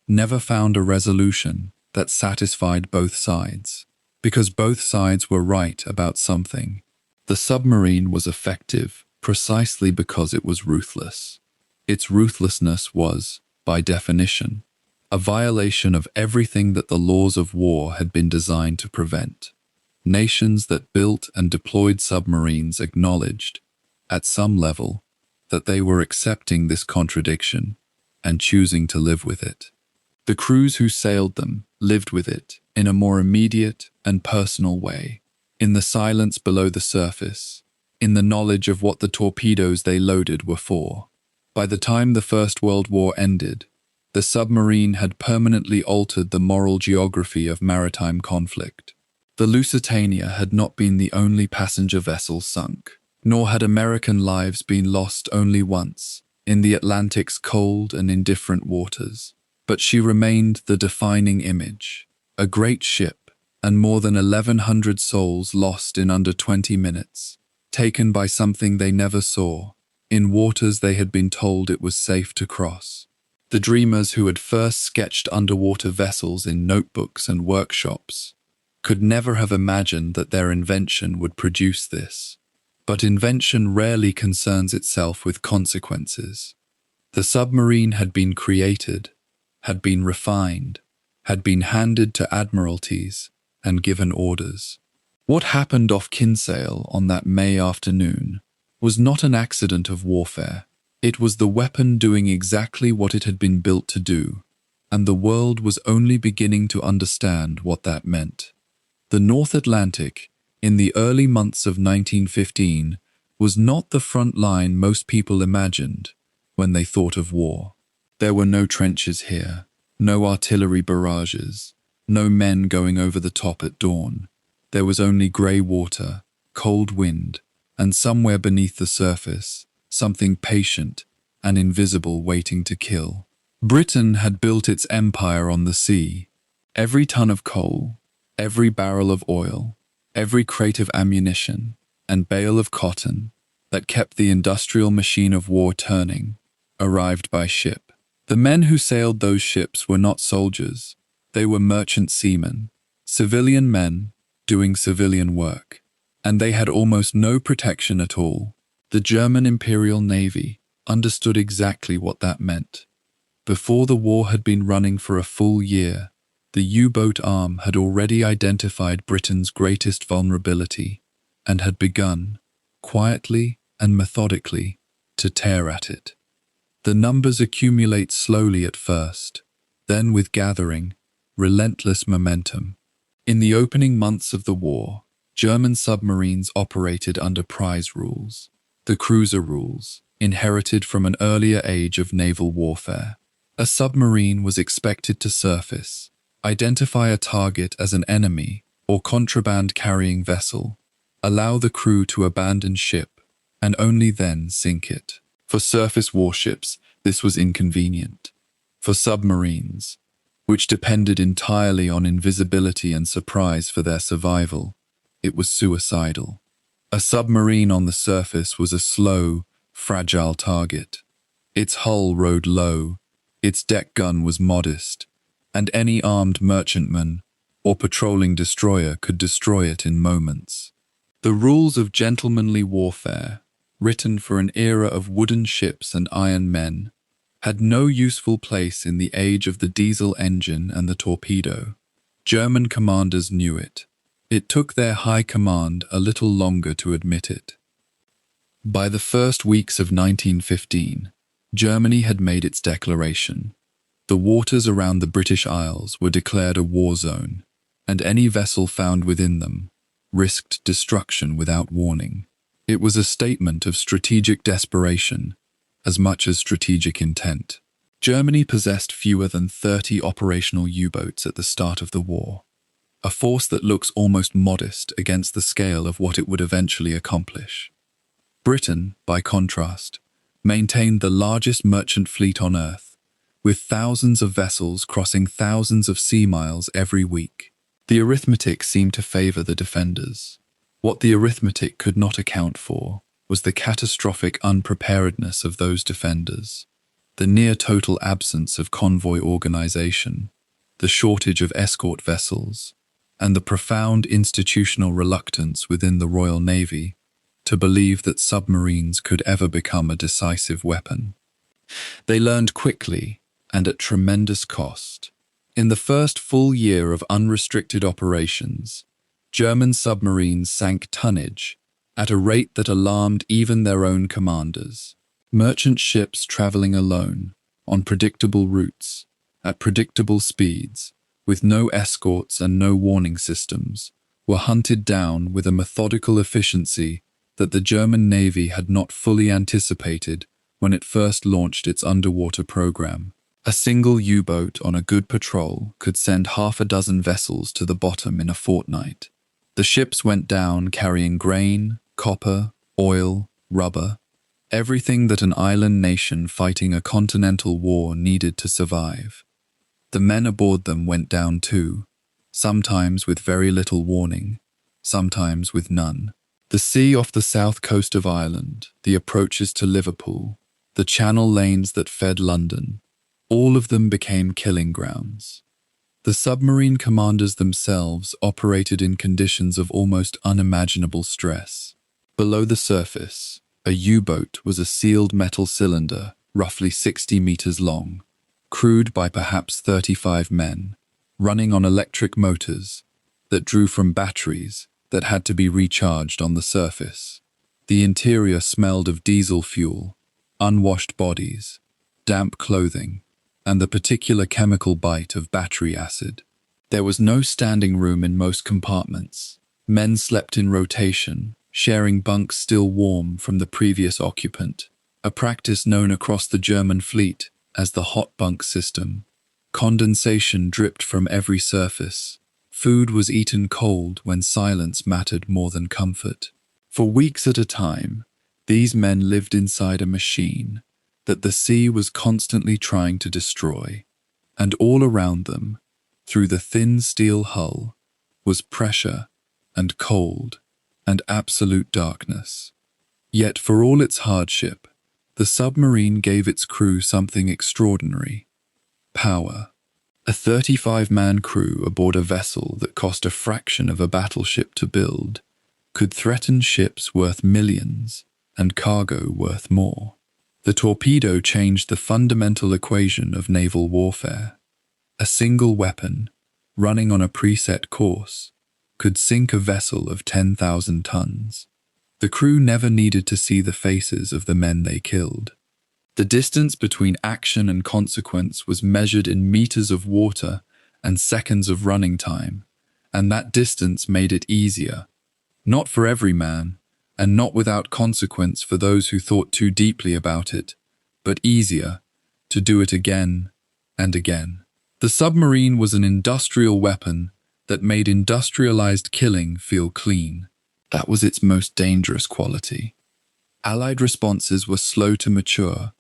never found a resolution that satisfied both sides, because both sides were right about something. The submarine was effective precisely because it was ruthless. Its ruthlessness was, by definition, a violation of everything that the laws of war had been designed to prevent. Nations that built and deployed submarines acknowledged, at some level, that they were accepting this contradiction and choosing to live with it. The crews who sailed them lived with it in a more immediate and personal way, in the silence below the surface, in the knowledge of what the torpedoes they loaded were for. By the time the First World War ended, the submarine had permanently altered the moral geography of maritime conflict. The Lusitania had not been the only passenger vessel sunk, nor had American lives been lost only once, in the Atlantic's cold and indifferent waters. But she remained the defining image, a great ship, and more than 1,100 souls lost in under 20 minutes, taken by something they never saw, in waters they had been told it was safe to cross. The dreamers who had first sketched underwater vessels in notebooks and workshops could never have imagined that their invention would produce this. But invention rarely concerns itself with consequences. The submarine had been created, had been refined, had been handed to admiralties and given orders. What happened off Kinsale on that May afternoon was not an accident of warfare. It was the weapon doing exactly what it had been built to do, and the world was only beginning to understand what that meant. The North Atlantic, in the early months of 1915, was not the front line most people imagined when they thought of war. There were no trenches here, no artillery barrages, no men going over the top at dawn. There was only grey water, cold wind, and somewhere beneath the surface, something patient and invisible waiting to kill. Britain had built its empire on the sea. Every ton of coal, every barrel of oil, every crate of ammunition and bale of cotton that kept the industrial machine of war turning arrived by ship. The men who sailed those ships were not soldiers. They were merchant seamen, civilian men doing civilian work, and they had almost no protection at all. The German Imperial Navy understood exactly what that meant. Before the war had been running for a full year, the U-boat arm had already identified Britain's greatest vulnerability and had begun, quietly and methodically, to tear at it. The numbers accumulate slowly at first, then with gathering, relentless momentum. In the opening months of the war, German submarines operated under prize rules, the cruiser rules, inherited from an earlier age of naval warfare. A submarine was expected to surface, identify a target as an enemy or contraband-carrying vessel, allow the crew to abandon ship, and only then sink it. For surface warships, this was inconvenient. For submarines, which depended entirely on invisibility and surprise for their survival, it was suicidal. A submarine on the surface was a slow, fragile target. Its hull rode low, its deck gun was modest, and any armed merchantman or patrolling destroyer could destroy it in moments. The rules of gentlemanly warfare, written for an era of wooden ships and iron men, had no useful place in the age of the diesel engine and the torpedo. German commanders knew it. It took their high command a little longer to admit it. By the first weeks of 1915, Germany had made its declaration. The waters around the British Isles were declared a war zone, and any vessel found within them risked destruction without warning. It was a statement of strategic desperation, as much as strategic intent. Germany possessed fewer than 30 operational U-boats at the start of the war, a force that looks almost modest against the scale of what it would eventually accomplish. Britain, by contrast, maintained the largest merchant fleet on Earth, with thousands of vessels crossing thousands of sea miles every week. The arithmetic seemed to favor the defenders. What the arithmetic could not account for was the catastrophic unpreparedness of those defenders, the near-total absence of convoy organization, the shortage of escort vessels, and the profound institutional reluctance within the Royal Navy to believe that submarines could ever become a decisive weapon. They learned quickly and at tremendous cost. In the first full year of unrestricted operations, German submarines sank tonnage at a rate that alarmed even their own commanders. Merchant ships traveling alone, on predictable routes, at predictable speeds, with no escorts and no warning systems, were hunted down with a methodical efficiency that the German Navy had not fully anticipated when it first launched its underwater program. A single U-boat on a good patrol could send half a dozen vessels to the bottom in a fortnight. The ships went down carrying grain, copper, oil, rubber, everything that an island nation fighting a continental war needed to survive. The men aboard them went down too, sometimes with very little warning, sometimes with none. The sea off the south coast of Ireland, the approaches to Liverpool, the channel lanes that fed London, all of them became killing grounds. The submarine commanders themselves operated in conditions of almost unimaginable stress. Below the surface, a U-boat was a sealed metal cylinder, roughly 60 meters long, crewed by perhaps 35 men, running on electric motors that drew from batteries that had to be recharged on the surface. The interior smelled of diesel fuel, unwashed bodies, damp clothing, and the particular chemical bite of battery acid. There was no standing room in most compartments. Men slept in rotation, sharing bunks still warm from the previous occupant, a practice known across the German fleet as the hot bunk system. Condensation dripped from every surface. Food was eaten cold when silence mattered more than comfort. For weeks at a time, these men lived inside a machine that the sea was constantly trying to destroy, and all around them, through the thin steel hull, was pressure and cold and absolute darkness. Yet for all its hardship, the submarine gave its crew something extraordinary: power. A 35-man crew aboard a vessel that cost a fraction of a battleship to build could threaten ships worth millions and cargo worth more. The torpedo changed the fundamental equation of naval warfare. A single weapon, running on a preset course, could sink a vessel of 10,000 tons. The crew never needed to see the faces of the men they killed. The distance between action and consequence was measured in meters of water and seconds of running time, and that distance made it easier, not for every man, and not without consequence for those who thought too deeply about it, but easier to do it again and again. The submarine was an industrial weapon that made industrialized killing feel clean. That was its most dangerous quality. Allied responses were slow to mature,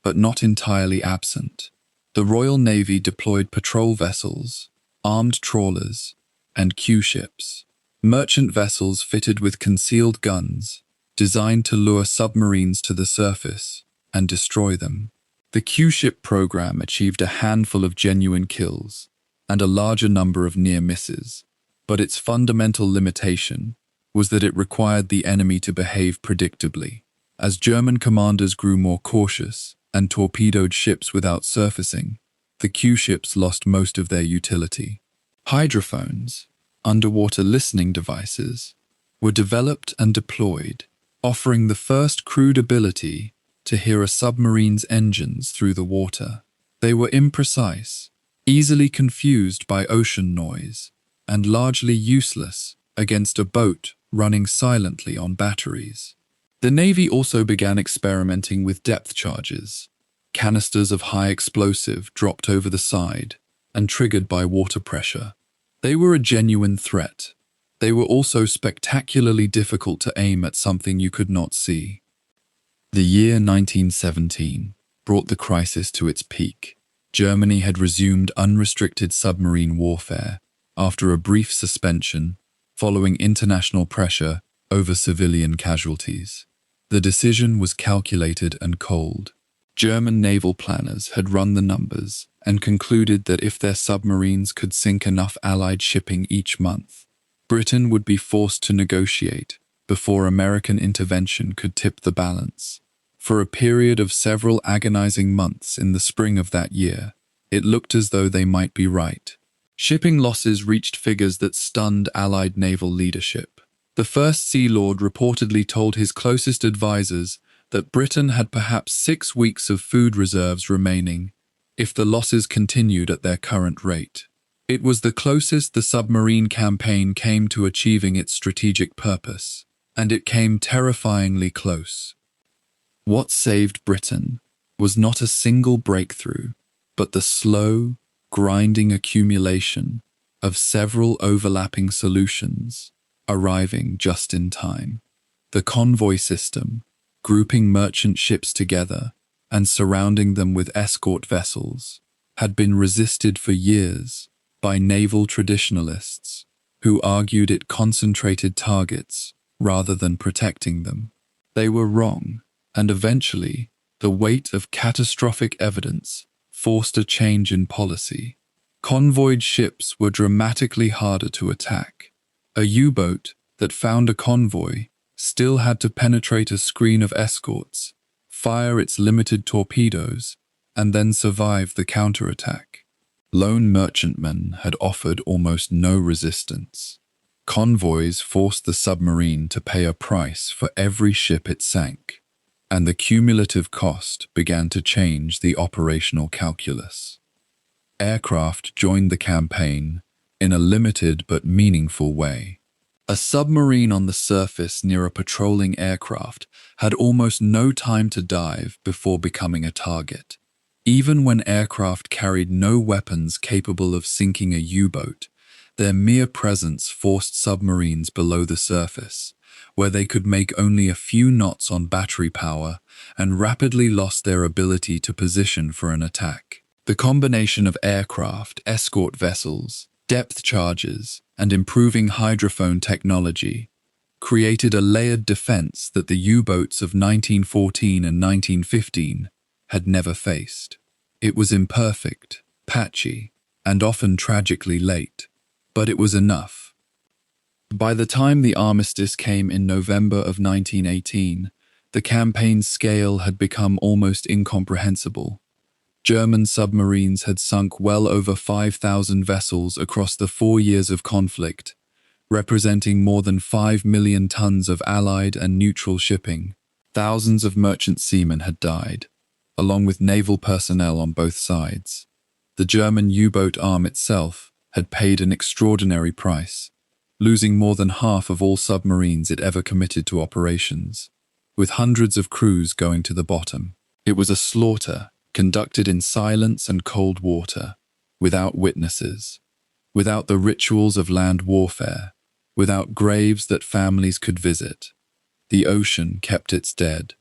but not entirely absent. The Royal Navy deployed patrol vessels, armed trawlers, and Q-ships, merchant vessels fitted with concealed guns, designed to lure submarines to the surface and destroy them. The Q-ship program achieved a handful of genuine kills and a larger number of near misses, but its fundamental limitation was that it required the enemy to behave predictably. As German commanders grew more cautious and torpedoed ships without surfacing, the Q-ships lost most of their utility. Hydrophones, underwater listening devices, were developed and deployed, offering the first crude ability to hear a submarine's engines through the water. They were imprecise, easily confused by ocean noise, and largely useless against a boat running silently on batteries. The Navy also began experimenting with depth charges, canisters of high explosive dropped over the side and triggered by water pressure. They were a genuine threat. They were also spectacularly difficult to aim at something you could not see. The year 1917 brought the crisis to its peak. Germany had resumed unrestricted submarine warfare, after a brief suspension following international pressure over civilian casualties. The decision was calculated and cold. German naval planners had run the numbers and concluded that if their submarines could sink enough Allied shipping each month, Britain would be forced to negotiate before American intervention could tip the balance. For a period of several agonizing months in the spring of that year, it looked as though they might be right. Shipping losses reached figures that stunned Allied naval leadership. The First Sea Lord reportedly told his closest advisors that Britain had perhaps 6 weeks of food reserves remaining if the losses continued at their current rate. It was the closest the submarine campaign came to achieving its strategic purpose, and it came terrifyingly close. What saved Britain was not a single breakthrough, but the slow, grinding accumulation of several overlapping solutions arriving just in time. The convoy system, grouping merchant ships together and surrounding them with escort vessels, had been resisted for years by naval traditionalists who argued it concentrated targets rather than protecting them. They were wrong, and eventually, the weight of catastrophic evidence forced a change in policy. Convoyed ships were dramatically harder to attack. A U-boat that found a convoy still had to penetrate a screen of escorts, fire its limited torpedoes, and then survive the counterattack. Lone merchantmen had offered almost no resistance. Convoys forced the submarine to pay a price for every ship it sank, and the cumulative cost began to change the operational calculus. Aircraft joined the campaign in a limited but meaningful way. A submarine on the surface near a patrolling aircraft had almost no time to dive before becoming a target. Even when aircraft carried no weapons capable of sinking a U-boat, their mere presence forced submarines below the surface, where they could make only a few knots on battery power and rapidly lost their ability to position for an attack. The combination of aircraft, escort vessels, depth charges, and improving hydrophone technology created a layered defense that the U-boats of 1914 and 1915 had never faced. It was imperfect, patchy, and often tragically late, but it was enough. By the time the armistice came in November of 1918, the campaign's scale had become almost incomprehensible. German submarines had sunk well over 5,000 vessels across the 4 years of conflict, representing more than 5 million tons of Allied and neutral shipping. Thousands of merchant seamen had died, along with naval personnel on both sides. The German U-boat arm itself had paid an extraordinary price, losing more than half of all submarines it ever committed to operations, with hundreds of crews going to the bottom. It was a slaughter conducted in silence and cold water, without witnesses, without the rituals of land warfare, without graves that families could visit. The ocean kept its dead.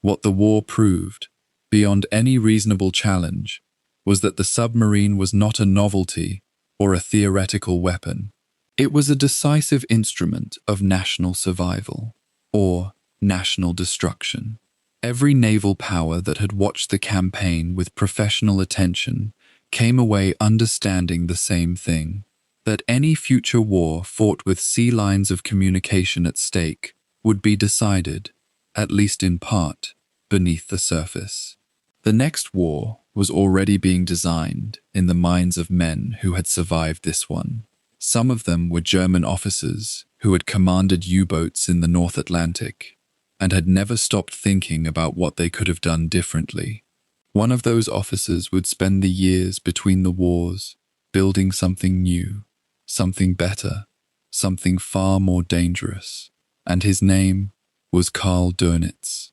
What the war proved, beyond any reasonable challenge, was that the submarine was not a novelty or a theoretical weapon. It was a decisive instrument of national survival, or national destruction. Every naval power that had watched the campaign with professional attention came away understanding the same thing, that any future war fought with sea lines of communication at stake would be decided, at least in part, beneath the surface. The next war was already being designed in the minds of men who had survived this one. Some of them were German officers who had commanded U-boats in the North Atlantic and had never stopped thinking about what they could have done differently. One of those officers would spend the years between the wars building something new, something better, something far more dangerous, and his name was Karl Dönitz.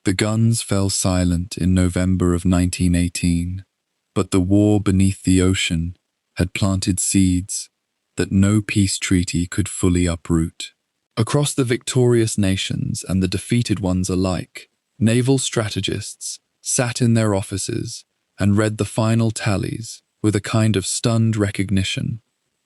The guns fell silent in November of 1918, but the war beneath the ocean had planted seeds that no peace treaty could fully uproot. Across the victorious nations and the defeated ones alike, naval strategists sat in their offices and read the final tallies with a kind of stunned recognition.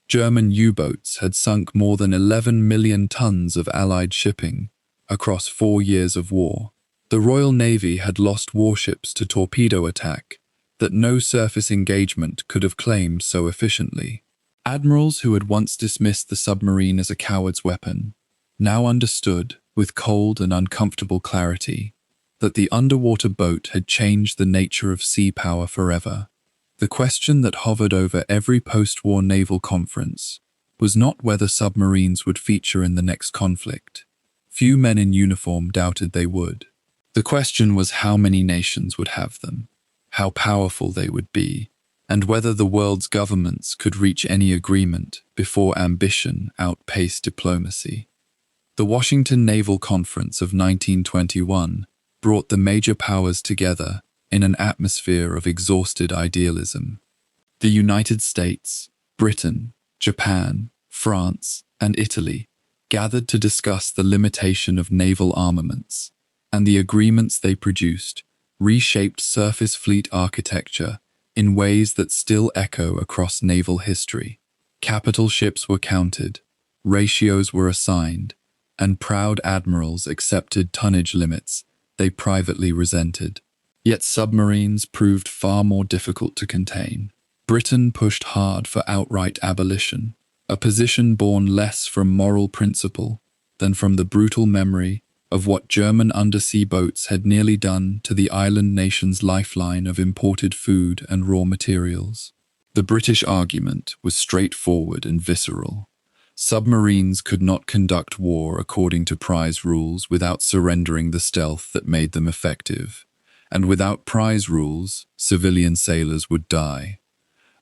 German U-boats had sunk more than 11 million tons of Allied shipping across 4 years of war. The Royal Navy had lost warships to torpedo attack that no surface engagement could have claimed so efficiently. Admirals who had once dismissed the submarine as a coward's weapon now understood, with cold and uncomfortable clarity, that the underwater boat had changed the nature of sea power forever. The question that hovered over every post-war naval conference was not whether submarines would feature in the next conflict. Few men in uniform doubted they would. The question was how many nations would have them, how powerful they would be, and whether the world's governments could reach any agreement before ambition outpaced diplomacy. The Washington Naval Conference of 1921 brought the major powers together in an atmosphere of exhausted idealism. The United States, Britain, Japan, France, and Italy gathered to discuss the limitation of naval armaments, and the agreements they produced reshaped surface fleet architecture in ways that still echo across naval history. Capital ships were counted, ratios were assigned, and proud admirals accepted tonnage limits they privately resented. Yet submarines proved far more difficult to contain. Britain pushed hard for outright abolition, a position born less from moral principle than from the brutal memory of what German undersea boats had nearly done to the island nation's lifeline of imported food and raw materials. The British argument was straightforward and visceral. Submarines could not conduct war according to prize rules without surrendering the stealth that made them effective. And without prize rules, civilian sailors would die.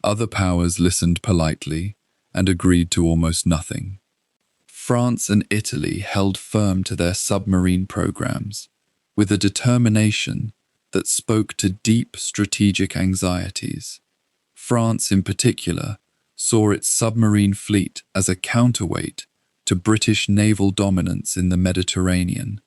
Other powers listened politely and agreed to almost nothing. France and Italy held firm to their submarine programs with a determination that spoke to deep strategic anxieties. France, in particular, saw its submarine fleet as a counterweight to British naval dominance in the Mediterranean,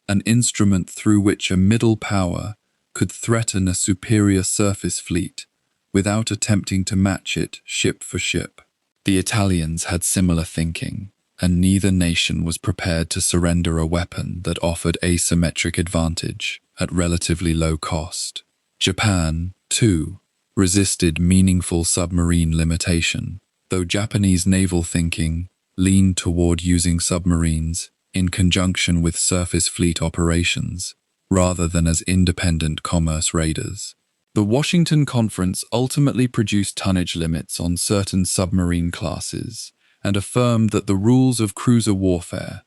an instrument through which a middle power could threaten a superior surface fleet without attempting to match it ship for ship. The Italians had similar thinking, and neither nation was prepared to surrender a weapon that offered asymmetric advantage at relatively low cost. Japan, too, resisted meaningful submarine limitation, though Japanese naval thinking leaned toward using submarines in conjunction with surface fleet operations, rather than as independent commerce raiders. The Washington Conference ultimately produced tonnage limits on certain submarine classes and affirmed that the rules of cruiser warfare,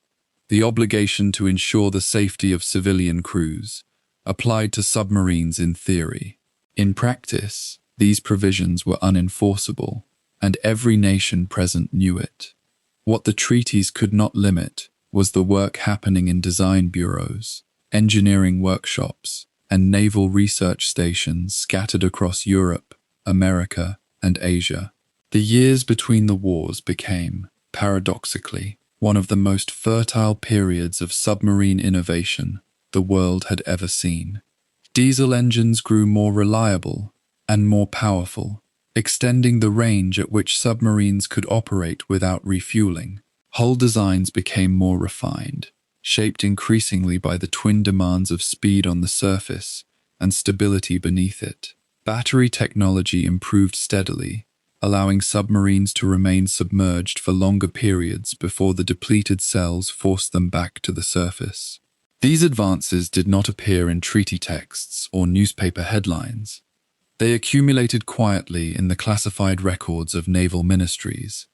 the obligation to ensure the safety of civilian crews, applied to submarines in theory. In practice, these provisions were unenforceable, and every nation present knew it. What the treaties could not limit was the work happening in design bureaus, engineering workshops, and naval research stations scattered across Europe, America, and Asia. The years between the wars became, paradoxically, one of the most fertile periods of submarine innovation the world had ever seen. Diesel engines grew more reliable and more powerful, extending the range at which submarines could operate without refueling. Hull designs became more refined, shaped increasingly by the twin demands of speed on the surface and stability beneath it. Battery technology improved steadily, allowing submarines to remain submerged for longer periods before the depleted cells forced them back to the surface. These advances did not appear in treaty texts or newspaper headlines. They accumulated quietly in the classified records of naval ministries,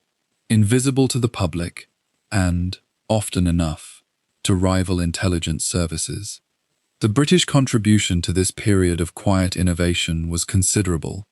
invisible to the public and, often enough, to rival intelligence services. The British contribution to this period of quiet innovation was considerable,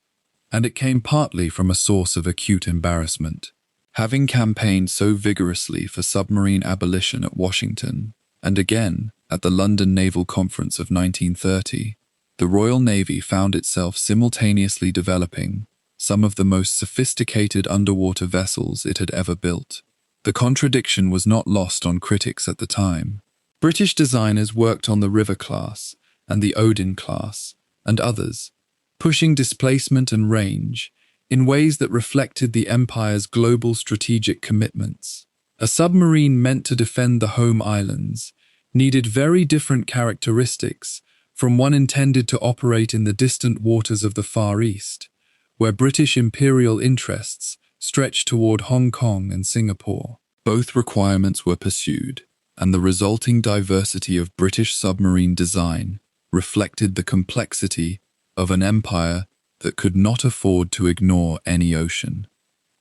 and it came partly from a source of acute embarrassment. Having campaigned so vigorously for submarine abolition at Washington, and again at the London Naval Conference of 1930, the Royal Navy found itself simultaneously developing some of the most sophisticated underwater vessels it had ever built. The contradiction was not lost on critics at the time. British designers worked on the River class and the Odin class and others, pushing displacement and range in ways that reflected the Empire's global strategic commitments. A submarine meant to defend the home islands needed very different characteristics from one intended to operate in the distant waters of the Far East, where British imperial interests stretched toward Hong Kong and Singapore. Both requirements were pursued, and the resulting diversity of British submarine design reflected the complexity of an empire that could not afford to ignore any ocean.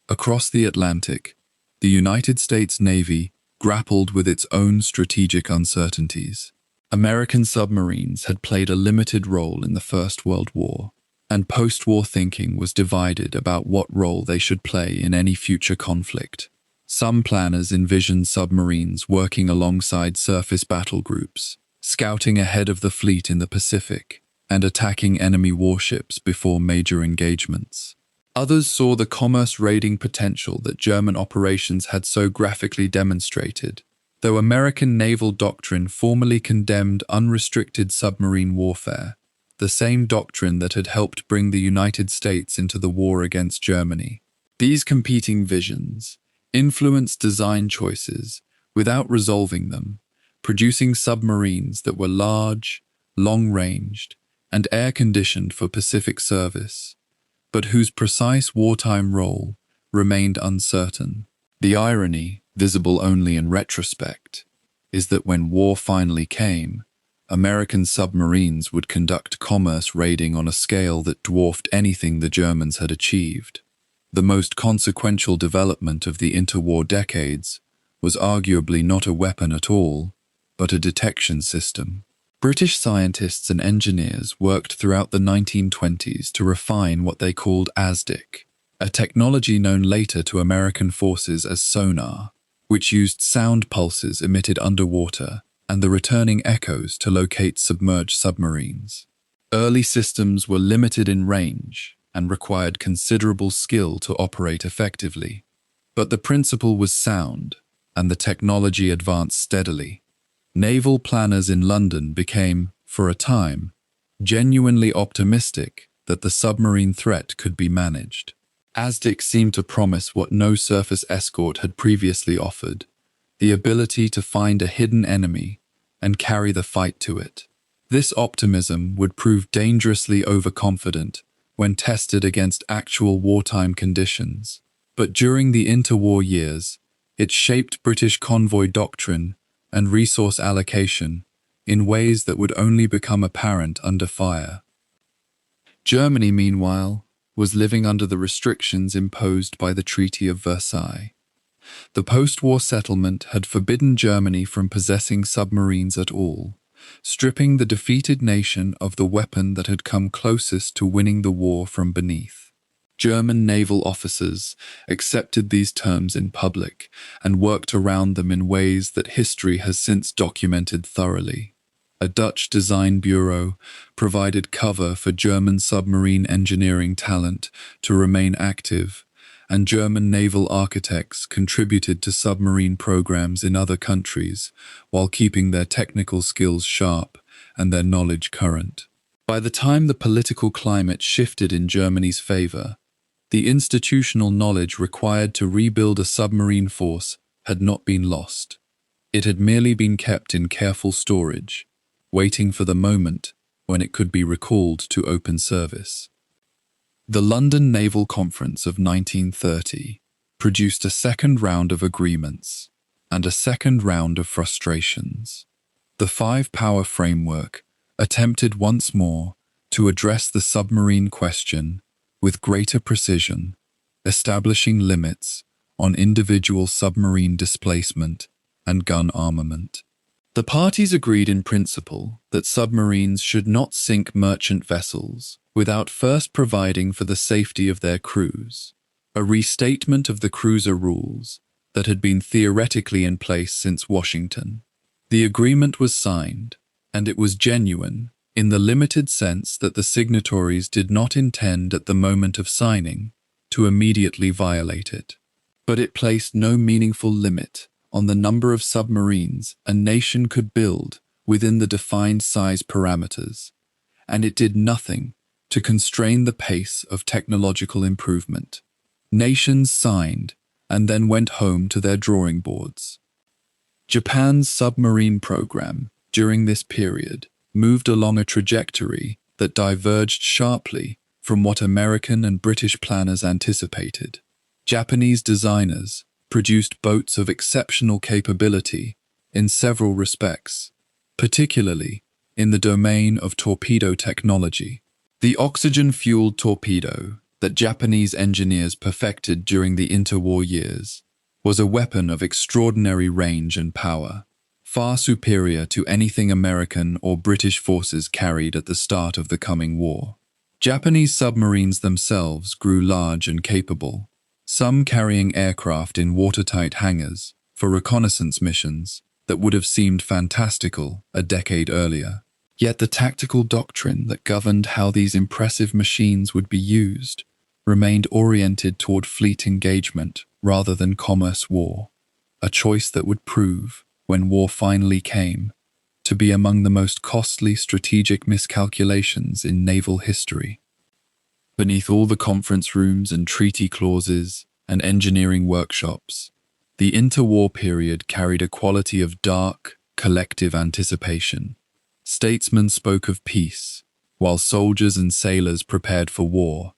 Across the Atlantic, the United States Navy grappled with its own strategic uncertainties. American submarines had played a limited role in the First World War, and post-war thinking was divided about what role they should play in any future conflict. Some planners envisioned submarines working alongside surface battle groups, scouting ahead of the fleet in the Pacific, and attacking enemy warships before major engagements. Others saw the commerce raiding potential that German operations had so graphically demonstrated, though American naval doctrine formally condemned unrestricted submarine warfare, the same doctrine that had helped bring the United States into the war against Germany. These competing visions influenced design choices without resolving them, producing submarines that were large, long-ranged, and air-conditioned for Pacific service, but whose precise wartime role remained uncertain. The irony, visible only in retrospect, is that when war finally came, American submarines would conduct commerce raiding on a scale that dwarfed anything the Germans had achieved. The most consequential development of the interwar decades was arguably not a weapon at all, but a detection system. British scientists and engineers worked throughout the 1920s to refine what they called ASDIC, a technology known later to American forces as sonar, which used sound pulses emitted underwater and the returning echoes to locate submerged submarines. Early systems were limited in range and required considerable skill to operate effectively, but the principle was sound, and the technology advanced steadily. Naval planners in London became, for a time, genuinely optimistic that the submarine threat could be managed. ASDIC seemed to promise what no surface escort had previously offered: the ability to find a hidden enemy and carry the fight to it. This optimism would prove dangerously overconfident when tested against actual wartime conditions, but during the interwar years, it shaped British convoy doctrine and resource allocation in ways that would only become apparent under fire. Germany, meanwhile, was living under the restrictions imposed by the Treaty of Versailles. The post-war settlement had forbidden Germany from possessing submarines at all, stripping the defeated nation of the weapon that had come closest to winning the war from beneath. German naval officers accepted these terms in public and worked around them in ways that history has since documented thoroughly. A Dutch design bureau provided cover for German submarine engineering talent to remain active, and German naval architects contributed to submarine programs in other countries while keeping their technical skills sharp and their knowledge current. By the time the political climate shifted in Germany's favor, the institutional knowledge required to rebuild a submarine force had not been lost. It had merely been kept in careful storage, waiting for the moment when it could be recalled to open service. The London Naval Conference of 1930 produced a second round of agreements and a second round of frustrations. The five-power framework attempted once more to address the submarine question with greater precision, establishing limits on individual submarine displacement and gun armament. The parties agreed in principle that submarines should not sink merchant vessels without first providing for the safety of their crews, a restatement of the cruiser rules that had been theoretically in place since Washington. The agreement was signed, and it was genuine in the limited sense that the signatories did not intend at the moment of signing to immediately violate it. But it placed no meaningful limit on the number of submarines a nation could build within the defined size parameters, and it did nothing to constrain the pace of technological improvement. Nations signed and then went home to their drawing boards. Japan's submarine program, during this period, moved along a trajectory that diverged sharply from what American and British planners anticipated. Japanese designers produced boats of exceptional capability in several respects, particularly in the domain of torpedo technology. The oxygen-fueled torpedo that Japanese engineers perfected during the interwar years was a weapon of extraordinary range and power, far superior to anything American or British forces carried at the start of the coming war. Japanese submarines themselves grew large and capable, some carrying aircraft in watertight hangars for reconnaissance missions that would have seemed fantastical a decade earlier. Yet the tactical doctrine that governed how these impressive machines would be used remained oriented toward fleet engagement rather than commerce war, a choice that would prove, when war finally came, to be among the most costly strategic miscalculations in naval history. Beneath all the conference rooms and treaty clauses and engineering workshops, the interwar period carried a quality of dark, collective anticipation. Statesmen spoke of peace, while soldiers and sailors prepared for war,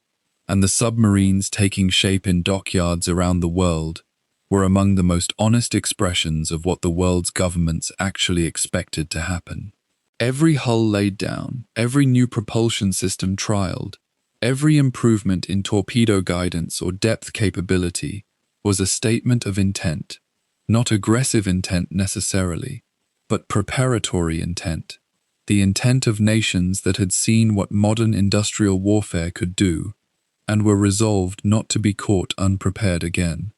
and the submarines taking shape in dockyards around the world were among the most honest expressions of what the world's governments actually expected to happen. Every hull laid down, every new propulsion system trialed, every improvement in torpedo guidance or depth capability was a statement of intent, not aggressive intent necessarily, but preparatory intent, the intent of nations that had seen what modern industrial warfare could do and were resolved not to be caught unprepared again.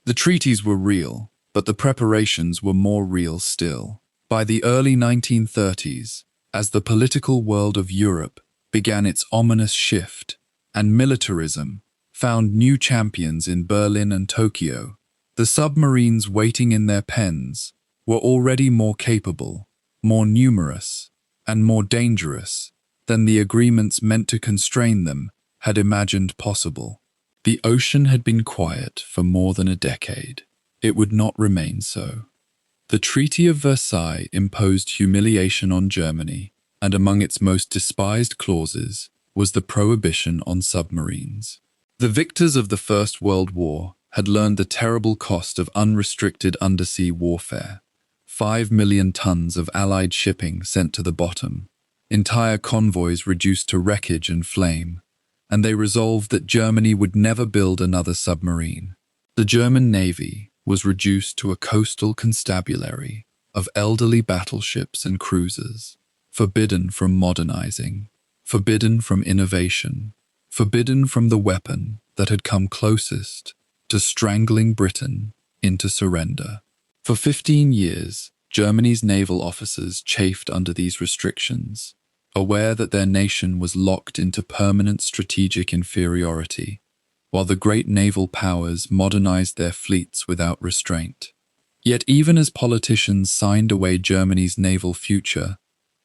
The treaties were real, but the preparations were more real still. By the early 1930s, as the political world of Europe began its ominous shift, and militarism found new champions in Berlin and Tokyo, the submarines waiting in their pens were already more capable, more numerous, and more dangerous than the agreements meant to constrain them had imagined possible. The ocean had been quiet for more than a decade. It would not remain so. The Treaty of Versailles imposed humiliation on Germany, and among its most despised clauses was the prohibition on submarines. The victors of the First World War had learned the terrible cost of unrestricted undersea warfare. 5 million tons of Allied shipping sent to the bottom, entire convoys reduced to wreckage and flame, and they resolved that Germany would never build another submarine. The German Navy was reduced to a coastal constabulary of elderly battleships and cruisers, forbidden from modernizing, forbidden from innovation, forbidden from the weapon that had come closest to strangling Britain into surrender. For 15 years, Germany's naval officers chafed under these restrictions, aware that their nation was locked into permanent strategic inferiority, while the great naval powers modernized their fleets without restraint. Yet even as politicians signed away Germany's naval future,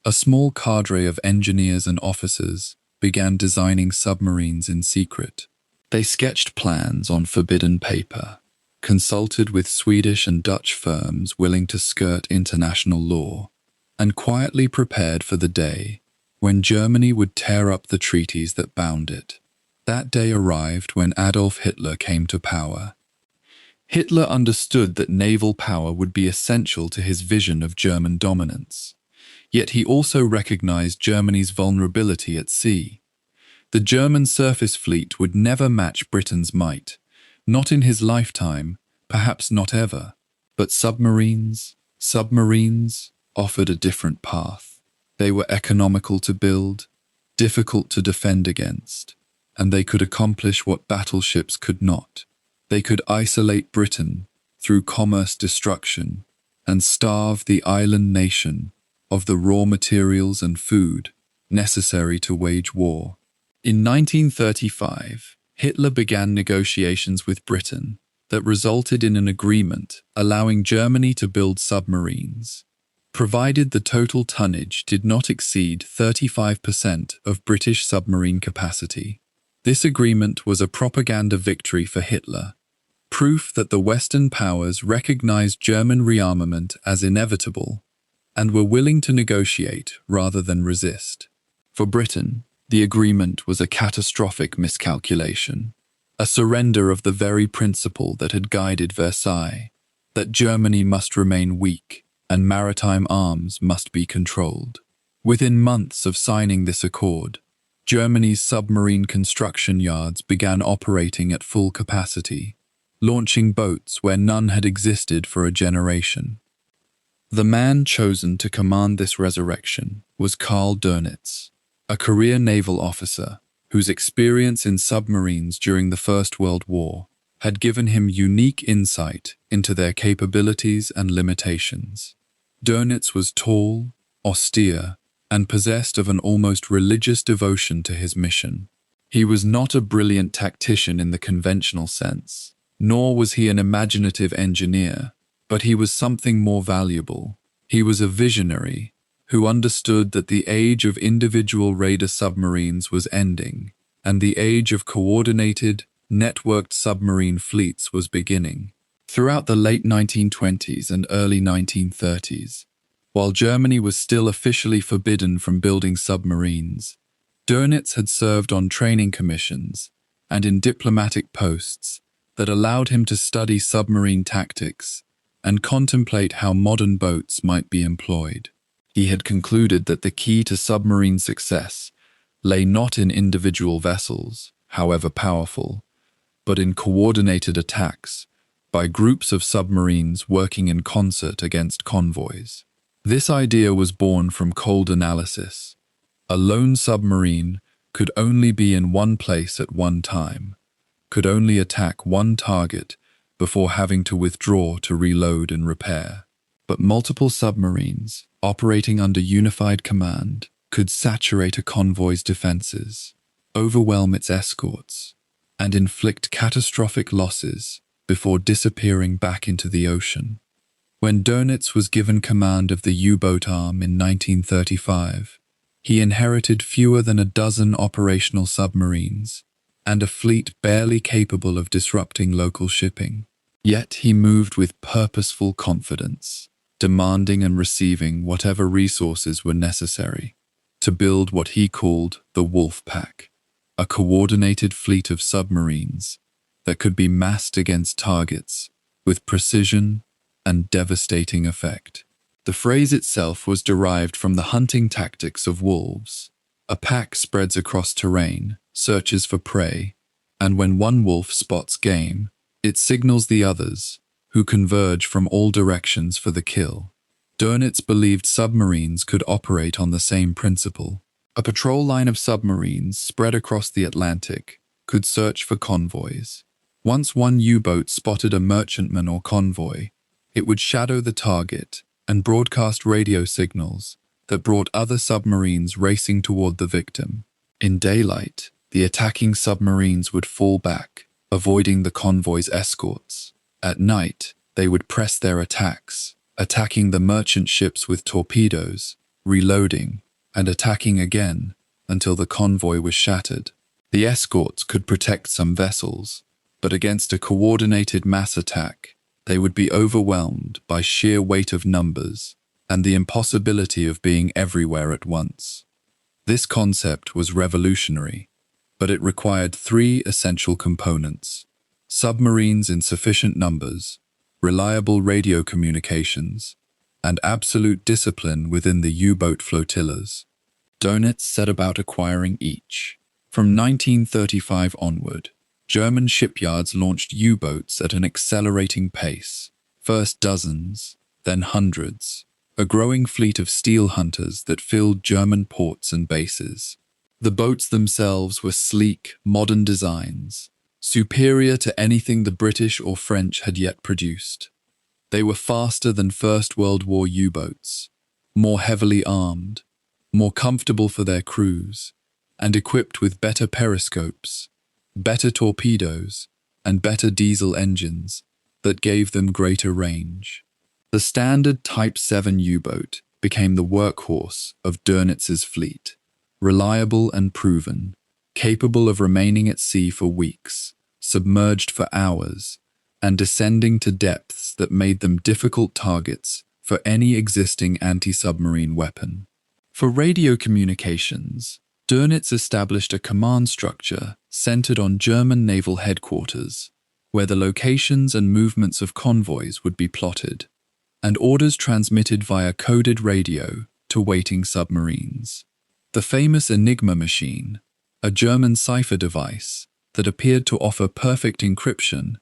a small cadre of engineers and officers began designing submarines in secret. They sketched plans on forbidden paper, consulted with Swedish and Dutch firms willing to skirt international law, and quietly prepared for the day when Germany would tear up the treaties that bound it. That day arrived when Adolf Hitler came to power. Hitler understood that naval power would be essential to his vision of German dominance. Yet he also recognized Germany's vulnerability at sea. The German surface fleet would never match Britain's might, not in his lifetime, perhaps not ever. But submarines offered a different path. They were economical to build, difficult to defend against, and they could accomplish what battleships could not. They could isolate Britain through commerce destruction and starve the island nation of the raw materials and food necessary to wage war. In 1935, Hitler began negotiations with Britain that resulted in an agreement allowing Germany to build submarines. provided the total tonnage did not exceed 35% of British submarine capacity. This agreement was a propaganda victory for Hitler, proof that the Western powers recognized German rearmament as inevitable and were willing to negotiate rather than resist. For Britain, the agreement was a catastrophic miscalculation, a surrender of the very principle that had guided Versailles, that Germany must remain weak and maritime arms must be controlled. Within months of signing this accord, Germany's submarine construction yards began operating at full capacity, launching boats where none had existed for a generation. The man chosen to command this resurrection was Karl Dönitz, a career naval officer whose experience in submarines during the First World War had given him unique insight into their capabilities and limitations. Dönitz was tall, austere, and possessed of an almost religious devotion to his mission. He was not a brilliant tactician in the conventional sense, nor was he an imaginative engineer, but he was something more valuable. He was a visionary who understood that the age of individual raider submarines was ending, and the age of coordinated, networked submarine fleets was beginning. Throughout the late 1920s and early 1930s, while Germany was still officially forbidden from building submarines, Dönitz had served on training commissions and in diplomatic posts that allowed him to study submarine tactics and contemplate how modern boats might be employed. He had concluded that the key to submarine success lay not in individual vessels, however powerful, but in coordinated attacks by groups of submarines working in concert against convoys. This idea was born from cold analysis. A lone submarine could only be in one place at one time, could only attack one target before having to withdraw to reload and repair. But multiple submarines, operating under unified command, could saturate a convoy's defenses, overwhelm its escorts, and inflict catastrophic losses before disappearing back into the ocean. When Dönitz was given command of the U-boat arm in 1935, he inherited fewer than a dozen operational submarines and a fleet barely capable of disrupting local shipping. Yet he moved with purposeful confidence, demanding and receiving whatever resources were necessary to build what he called the Wolf Pack, a coordinated fleet of submarines that could be massed against targets with precision and devastating effect. The phrase itself was derived from the hunting tactics of wolves. A pack spreads across terrain, searches for prey, and when one wolf spots game, it signals the others, who converge from all directions for the kill. Dönitz believed submarines could operate on the same principle. A patrol line of submarines spread across the Atlantic could search for convoys. Once one U-boat spotted a merchantman or convoy, it would shadow the target and broadcast radio signals that brought other submarines racing toward the victim. In daylight, the attacking submarines would fall back, avoiding the convoy's escorts. At night, they would press their attacks, attacking the merchant ships with torpedoes, reloading, and attacking again until the convoy was shattered. The escorts could protect some vessels, but against a coordinated mass attack, they would be overwhelmed by sheer weight of numbers and the impossibility of being everywhere at once. This concept was revolutionary, but it required three essential components: submarines in sufficient numbers, reliable radio communications, and absolute discipline within the U-boat flotillas. Dönitz set about acquiring each. From 1935 onward, German shipyards launched U-boats at an accelerating pace, first dozens, then hundreds, a growing fleet of steel hunters that filled German ports and bases. The boats themselves were sleek, modern designs, superior to anything the British or French had yet produced. They were faster than First World War U-boats, more heavily armed, more comfortable for their crews, and equipped with better periscopes, better torpedoes, and better diesel engines that gave them greater range. The standard Type 7 U-boat became the workhorse of Dönitz's fleet, reliable and proven, capable of remaining at sea for weeks, submerged for hours, and descending to depths that made them difficult targets for any existing anti-submarine weapon. For radio communications, Dönitz established a command structure centered on German naval headquarters, where the locations and movements of convoys would be plotted, and orders transmitted via coded radio to waiting submarines. The famous Enigma machine, a German cipher device that appeared to offer perfect encryption,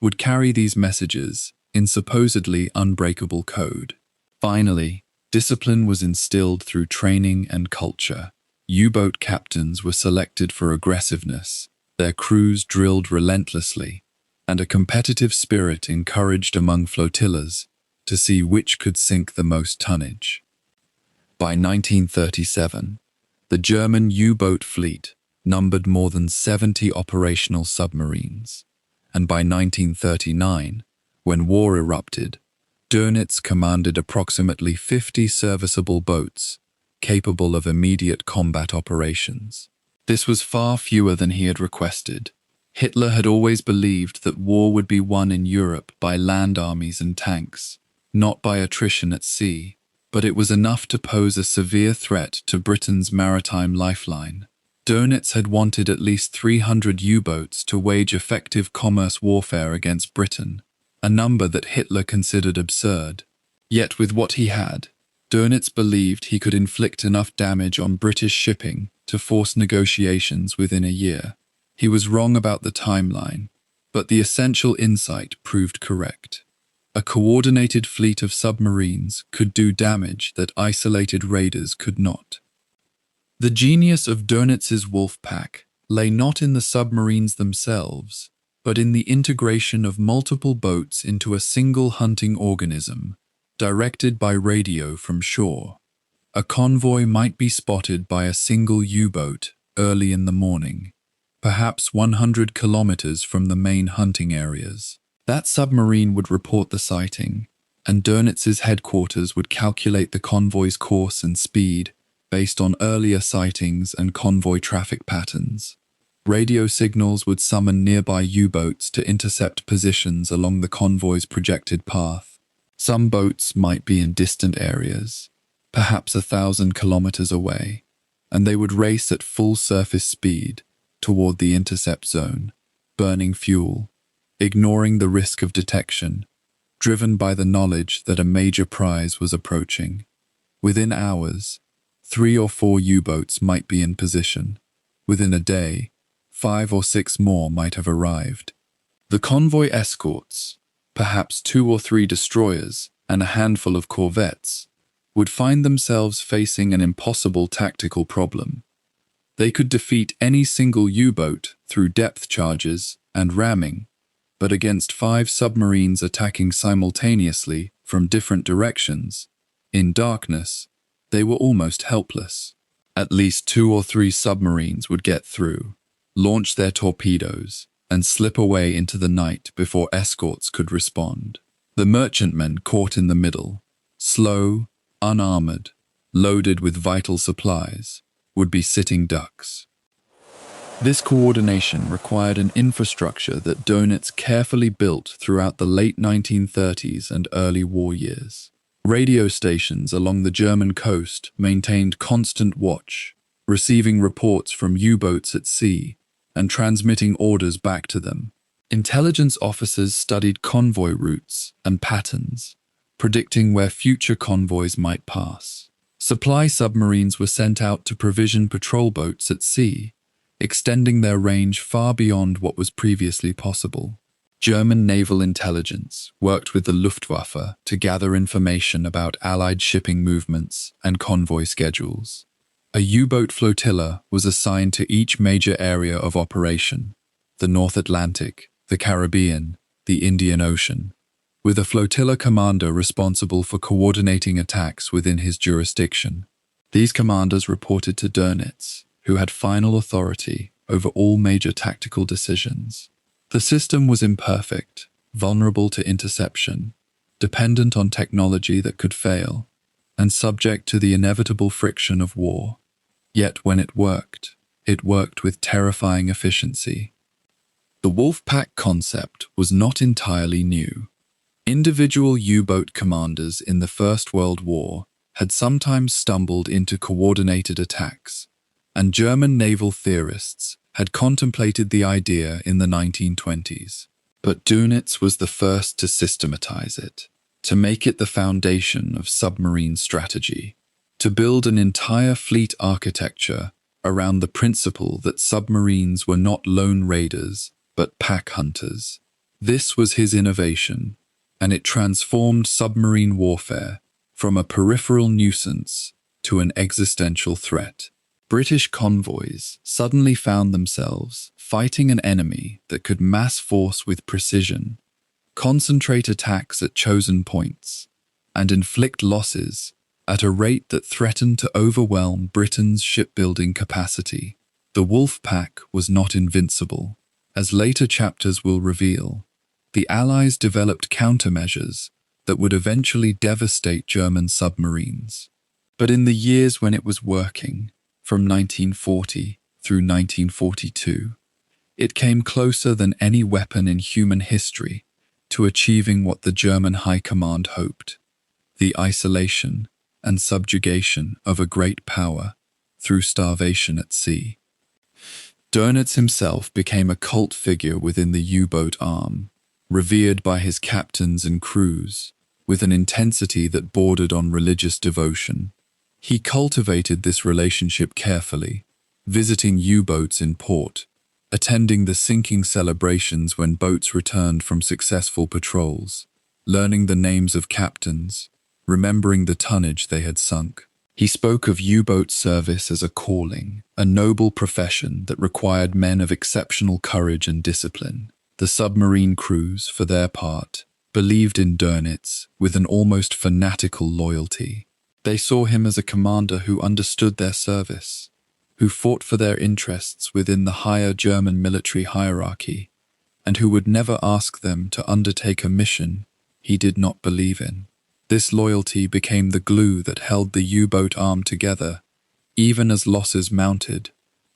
would carry these messages in supposedly unbreakable code. Finally, discipline was instilled through training and culture. U-boat captains were selected for aggressiveness, their crews drilled relentlessly, and a competitive spirit encouraged among flotillas to see which could sink the most tonnage. By 1937, the German U-boat fleet numbered more than 70 operational submarines, and by 1939, when war erupted, Dönitz commanded approximately 50 serviceable boats capable of immediate combat operations. This was far fewer than he had requested. Hitler had always believed that war would be won in Europe by land armies and tanks, not by attrition at sea, but it was enough to pose a severe threat to Britain's maritime lifeline. Dönitz had wanted at least 300 U-boats to wage effective commerce warfare against Britain, a number that Hitler considered absurd. Yet with what he had, Dönitz believed he could inflict enough damage on British shipping to force negotiations within a year. He was wrong about the timeline, but the essential insight proved correct. A coordinated fleet of submarines could do damage that isolated raiders could not. The genius of Dönitz's wolf pack lay not in the submarines themselves, but in the integration of multiple boats into a single hunting organism, directed by radio from shore. A convoy might be spotted by a single U-boat early in the morning, perhaps 100 kilometers from the main hunting areas. That submarine would report the sighting, and Dönitz's headquarters would calculate the convoy's course and speed based on earlier sightings and convoy traffic patterns. Radio signals would summon nearby U-boats to intercept positions along the convoy's projected path. Some boats might be in distant areas, perhaps 1,000 kilometers away, and they would race at full surface speed toward the intercept zone, burning fuel, ignoring the risk of detection, driven by the knowledge that a major prize was approaching. Within hours, 3 or 4 U-boats might be in position. Within a day, 5 or 6 more might have arrived. The convoy escorts, perhaps 2 or 3 destroyers and a handful of corvettes, would find themselves facing an impossible tactical problem. They could defeat any single U-boat through depth charges and ramming, but against 5 submarines attacking simultaneously from different directions, in darkness, they were almost helpless. At least 2 or 3 submarines would get through, launch their torpedoes, and slip away into the night before escorts could respond. The merchantmen caught in the middle, slow, unarmored, loaded with vital supplies, would be sitting ducks. This coordination required an infrastructure that Dönitz carefully built throughout the late 1930s and early war years. Radio stations along the German coast maintained constant watch, receiving reports from U-boats at sea and transmitting orders back to them. Intelligence officers studied convoy routes and patterns, predicting where future convoys might pass. Supply submarines were sent out to provision patrol boats at sea, extending their range far beyond what was previously possible. German naval intelligence worked with the Luftwaffe to gather information about Allied shipping movements and convoy schedules. A U-boat flotilla was assigned to each major area of operation: the North Atlantic, the Caribbean, the Indian Ocean, with a flotilla commander responsible for coordinating attacks within his jurisdiction. These commanders reported to Dönitz, who had final authority over all major tactical decisions. The system was imperfect, vulnerable to interception, dependent on technology that could fail, and subject to the inevitable friction of war. Yet when it worked with terrifying efficiency. The wolf pack concept was not entirely new. Individual U-boat commanders in the First World War had sometimes stumbled into coordinated attacks, and German naval theorists had contemplated the idea in the 1920s. But Dönitz was the first to systematize it, to make it the foundation of submarine strategy, to build an entire fleet architecture around the principle that submarines were not lone raiders, but pack hunters. This was his innovation, and it transformed submarine warfare from a peripheral nuisance to an existential threat. British convoys suddenly found themselves fighting an enemy that could mass force with precision, concentrate attacks at chosen points, and inflict losses at a rate that threatened to overwhelm Britain's shipbuilding capacity. The wolf pack was not invincible. As later chapters will reveal, the Allies developed countermeasures that would eventually devastate German submarines. But in the years when it was working, from 1940 through 1942, it came closer than any weapon in human history to achieving what the German High Command hoped: the isolation and subjugation of a great power through starvation at sea. Dönitz himself became a cult figure within the U-boat arm, revered by his captains and crews, with an intensity that bordered on religious devotion. He cultivated this relationship carefully, visiting U-boats in port, attending the sinking celebrations when boats returned from successful patrols, learning the names of captains, remembering the tonnage they had sunk. He spoke of U-boat service as a calling, a noble profession that required men of exceptional courage and discipline. The submarine crews, for their part, believed in Dönitz with an almost fanatical loyalty. They saw him as a commander who understood their service, who fought for their interests within the higher German military hierarchy, and who would never ask them to undertake a mission he did not believe in. This loyalty became the glue that held the U-boat arm together, even as losses mounted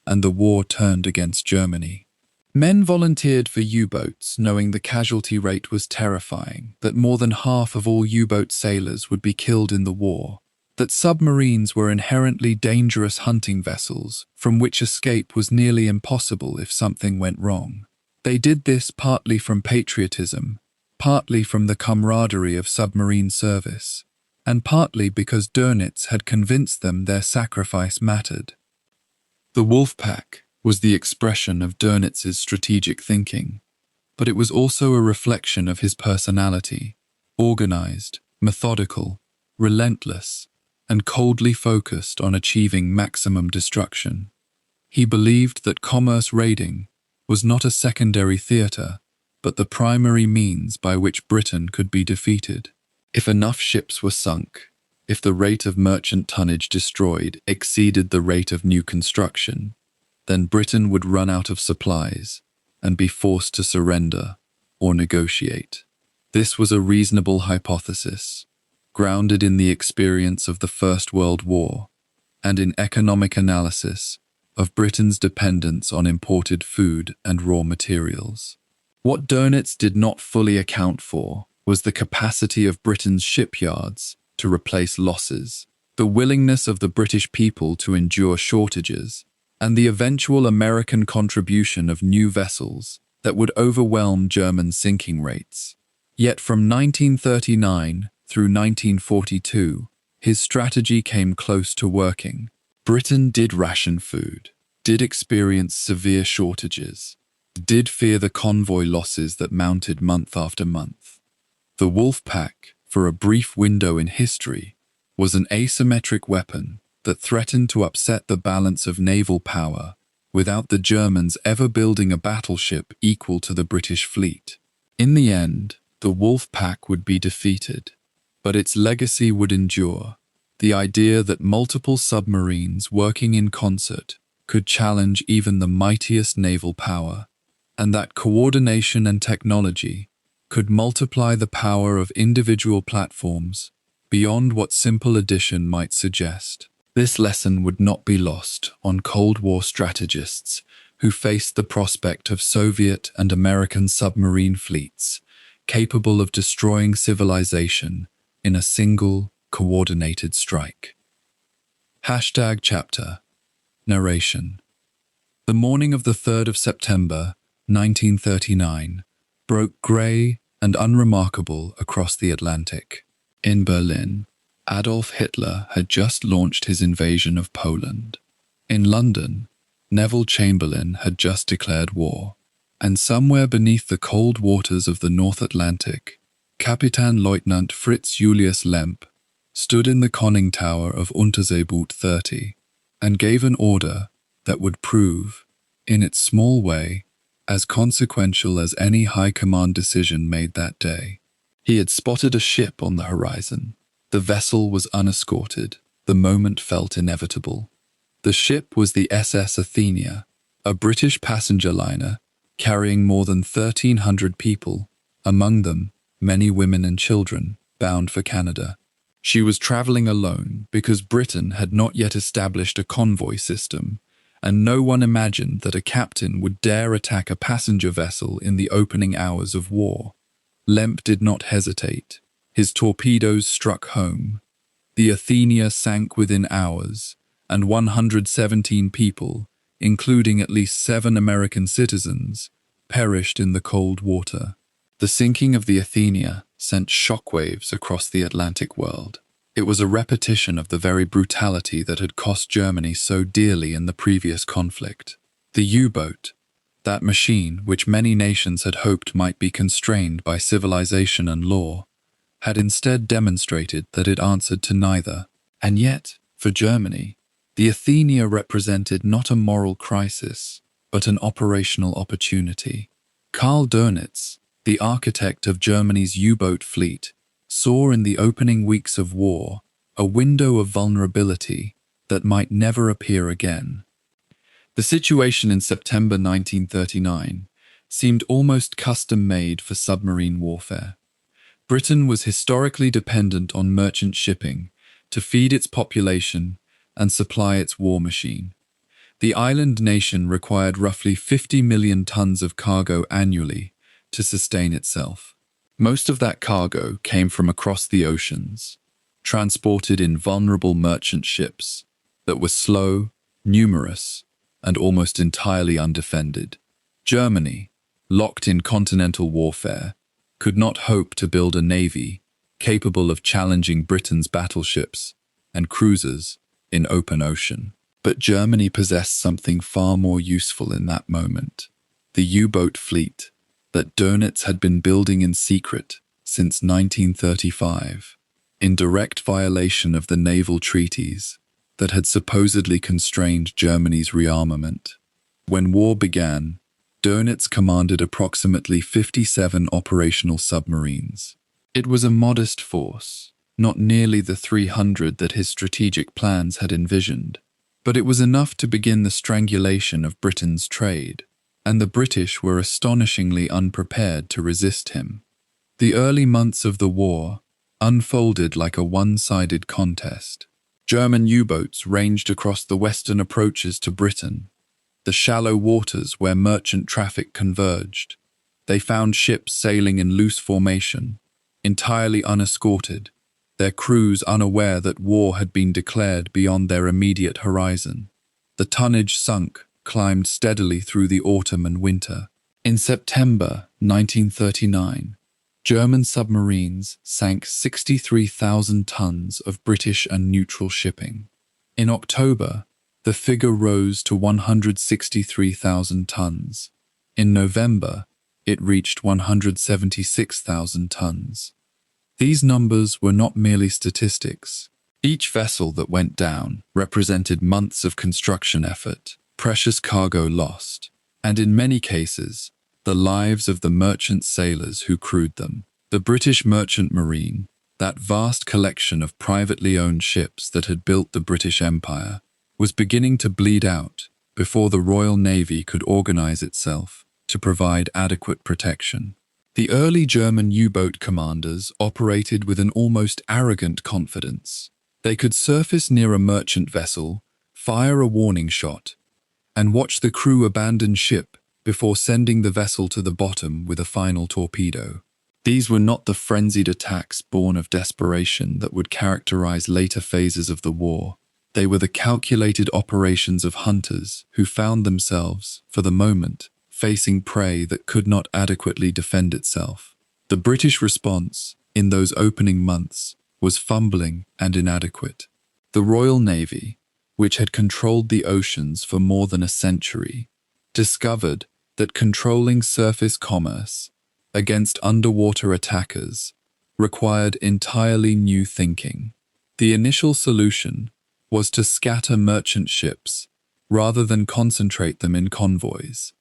and the war turned against Germany. Men volunteered for U-boats, knowing the casualty rate was terrifying, that more than half of all U-boat sailors would be killed in the war, that submarines were inherently dangerous hunting vessels from which escape was nearly impossible if something went wrong. They did this partly from patriotism, partly from the camaraderie of submarine service, and partly because Dönitz had convinced them their sacrifice mattered. The wolf pack was the expression of Dönitz's strategic thinking, but it was also a reflection of his personality: organized, methodical, relentless, and coldly focused on achieving maximum destruction. He believed that commerce raiding was not a secondary theater, but the primary means by which Britain could be defeated. If enough ships were sunk, if the rate of merchant tonnage destroyed exceeded the rate of new construction, then Britain would run out of supplies and be forced to surrender or negotiate. This was a reasonable hypothesis, grounded in the experience of the First World War and in economic analysis of Britain's dependence on imported food and raw materials. What Dönitz did not fully account for was the capacity of Britain's shipyards to replace losses, the willingness of the British people to endure shortages, and the eventual American contribution of new vessels that would overwhelm German sinking rates. Yet from 1939 through 1942, his strategy came close to working. Britain did ration food, did experience severe shortages, did fear the convoy losses that mounted month after month. The wolf pack, for a brief window in history, was an asymmetric weapon that threatened to upset the balance of naval power without the Germans ever building a battleship equal to the British fleet. In the end, the wolf pack would be defeated, but its legacy would endure: the idea that multiple submarines working in concert could challenge even the mightiest naval power, and that coordination and technology could multiply the power of individual platforms beyond what simple addition might suggest. This lesson would not be lost on Cold War strategists who faced the prospect of Soviet and American submarine fleets capable of destroying civilization in a single, coordinated strike. #Chapter Narration. The morning of the 3rd of September, 1939, broke grey and unremarkable across the Atlantic. In Berlin, Adolf Hitler had just launched his invasion of Poland. In London, Neville Chamberlain had just declared war. And somewhere beneath the cold waters of the North Atlantic, Kapitänleutnant Fritz Julius Lemp stood in the conning tower of Unterseeboot 30 and gave an order that would prove, in its small way, as consequential as any high command decision made that day. He had spotted a ship on the horizon. The vessel was unescorted. The moment felt inevitable. The ship was the SS Athenia, a British passenger liner carrying more than 1,300 people, among them many women and children, bound for Canada. She was traveling alone because Britain had not yet established a convoy system, and no one imagined that a captain would dare attack a passenger vessel in the opening hours of war. Lemp did not hesitate. His torpedoes struck home. The Athenia sank within hours, and 117 people, including at least 7 American citizens, perished in the cold water. The sinking of the Athenia sent shockwaves across the Atlantic world. It was a repetition of the very brutality that had cost Germany so dearly in the previous conflict. The U-boat, that machine which many nations had hoped might be constrained by civilization and law, had instead demonstrated that it answered to neither. And yet, for Germany, the Athenia represented not a moral crisis, but an operational opportunity. Karl Dönitz, the architect of Germany's U-boat fleet, saw in the opening weeks of war a window of vulnerability that might never appear again. The situation in September 1939 seemed almost custom-made for submarine warfare. Britain was historically dependent on merchant shipping to feed its population and supply its war machine. The island nation required roughly 50 million tons of cargo annually to sustain itself. Most of that cargo came from across the oceans, transported in vulnerable merchant ships that were slow, numerous, and almost entirely undefended. Germany, locked in continental warfare, could not hope to build a navy capable of challenging Britain's battleships and cruisers in open ocean. But Germany possessed something far more useful in that moment: the U-boat fleet that Dönitz had been building in secret since 1935, in direct violation of the naval treaties that had supposedly constrained Germany's rearmament. When war began, Dönitz commanded approximately 57 operational submarines. It was a modest force, not nearly the 300 that his strategic plans had envisioned, but it was enough to begin the strangulation of Britain's trade, and the British were astonishingly unprepared to resist him. The early months of the war unfolded like a one-sided contest. German U-boats ranged across the western approaches to Britain, the shallow waters where merchant traffic converged. They found ships sailing in loose formation, entirely unescorted, their crews unaware that war had been declared beyond their immediate horizon. The tonnage sunk, climbed steadily through the autumn and winter. In September 1939, German submarines sank 63,000 tons of British and neutral shipping. In October, the figure rose to 163,000 tons. In November, it reached 176,000 tons. These numbers were not merely statistics. Each vessel that went down represented months of construction effort, precious cargo lost, and in many cases, the lives of the merchant sailors who crewed them. The British Merchant Marine, that vast collection of privately owned ships that had built the British Empire, was beginning to bleed out before the Royal Navy could organize itself to provide adequate protection. The early German U-boat commanders operated with an almost arrogant confidence. They could surface near a merchant vessel, fire a warning shot, and watch the crew abandon ship before sending the vessel to the bottom with a final torpedo. These were not the frenzied attacks born of desperation that would characterize later phases of the war. They were the calculated operations of hunters who found themselves, for the moment, facing prey that could not adequately defend itself. The British response, in those opening months, was fumbling and inadequate. The Royal Navy, which had controlled the oceans for more than a century, discovered that controlling surface commerce against underwater attackers required entirely new thinking. The initial solution was to scatter merchant ships rather than concentrate them in convoys,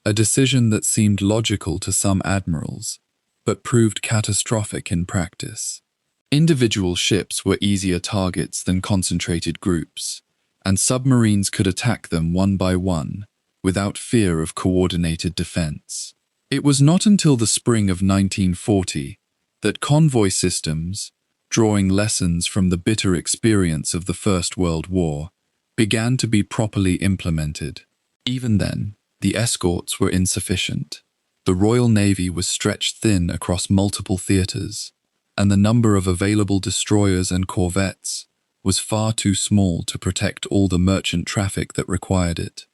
a decision that seemed logical to some admirals, but proved catastrophic in practice. Individual ships were easier targets than concentrated groups, and submarines could attack them one by one without fear of coordinated defense. It was not until the spring of 1940 that convoy systems, drawing lessons from the bitter experience of the First World War, began to be properly implemented. Even then, the escorts were insufficient. The Royal Navy was stretched thin across multiple theaters, and the number of available destroyers and corvettes was far too small to protect all the merchant traffic that required it.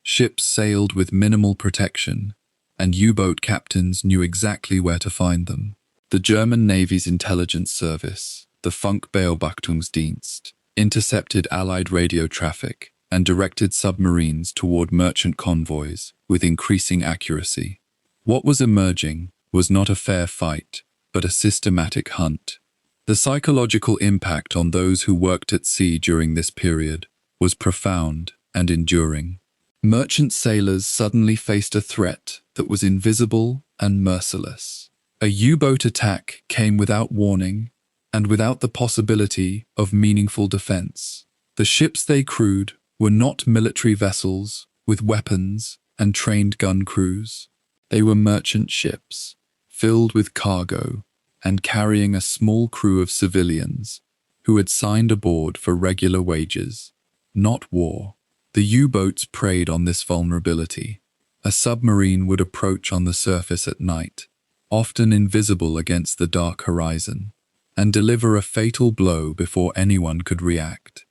Ships sailed with minimal protection, and U-boat captains knew exactly where to find them. The German Navy's intelligence service, the Funkbeobachtungsdienst, intercepted Allied radio traffic and directed submarines toward merchant convoys with increasing accuracy. What was emerging was not a fair fight, but a systematic hunt. The psychological impact on those who worked at sea during this period was profound and enduring. Merchant sailors suddenly faced a threat that was invisible and merciless. A U-boat attack came without warning and without the possibility of meaningful defense. The ships they crewed were not military vessels with weapons and trained gun crews. They were merchant ships, filled with cargo and carrying a small crew of civilians who had signed aboard for regular wages, not war. The U-boats preyed on this vulnerability. A submarine would approach on the surface at night, often invisible against the dark horizon, and deliver a fatal blow before anyone could react.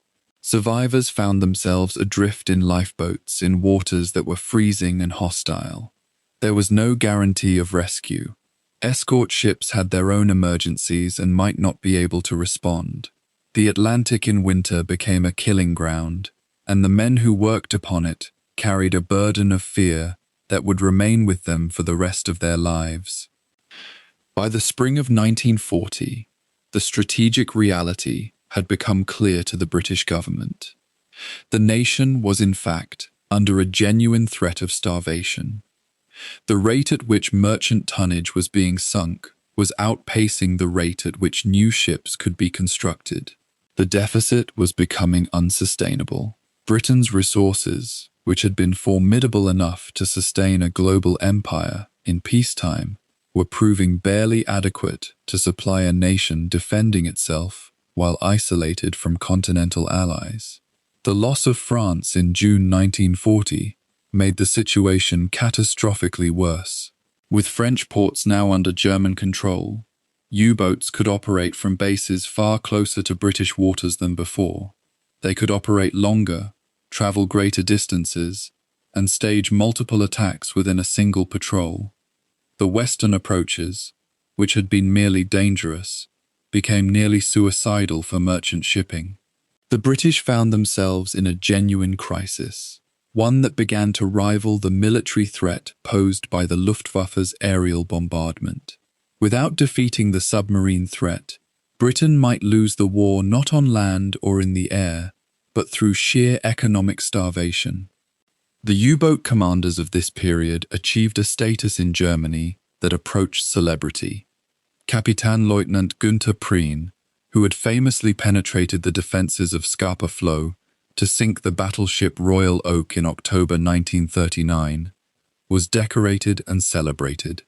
Survivors found themselves adrift in lifeboats in waters that were freezing and hostile. There was no guarantee of rescue. Escort ships had their own emergencies and might not be able to respond. The Atlantic in winter became a killing ground, and the men who worked upon it carried a burden of fear that would remain with them for the rest of their lives. By the spring of 1940, the strategic reality had become clear to the British government. The nation was, in fact, under a genuine threat of starvation. The rate at which merchant tonnage was being sunk was outpacing the rate at which new ships could be constructed. The deficit was becoming unsustainable. Britain's resources, which had been formidable enough to sustain a global empire in peacetime, were proving barely adequate to supply a nation defending itself while isolated from continental allies. The loss of France in June 1940 made the situation catastrophically worse. With French ports now under German control, U-boats could operate from bases far closer to British waters than before. They could operate longer, travel greater distances, and stage multiple attacks within a single patrol. The western approaches, which had been merely dangerous, became nearly suicidal for merchant shipping. The British found themselves in a genuine crisis, one that began to rival the military threat posed by the Luftwaffe's aerial bombardment. Without defeating the submarine threat, Britain might lose the war not on land or in the air, but through sheer economic starvation. The U-boat commanders of this period achieved a status in Germany that approached celebrity. Kapitänleutnant Günther Prien, who had famously penetrated the defences of Scapa Flow to sink the battleship Royal Oak in October 1939, was decorated and celebrated.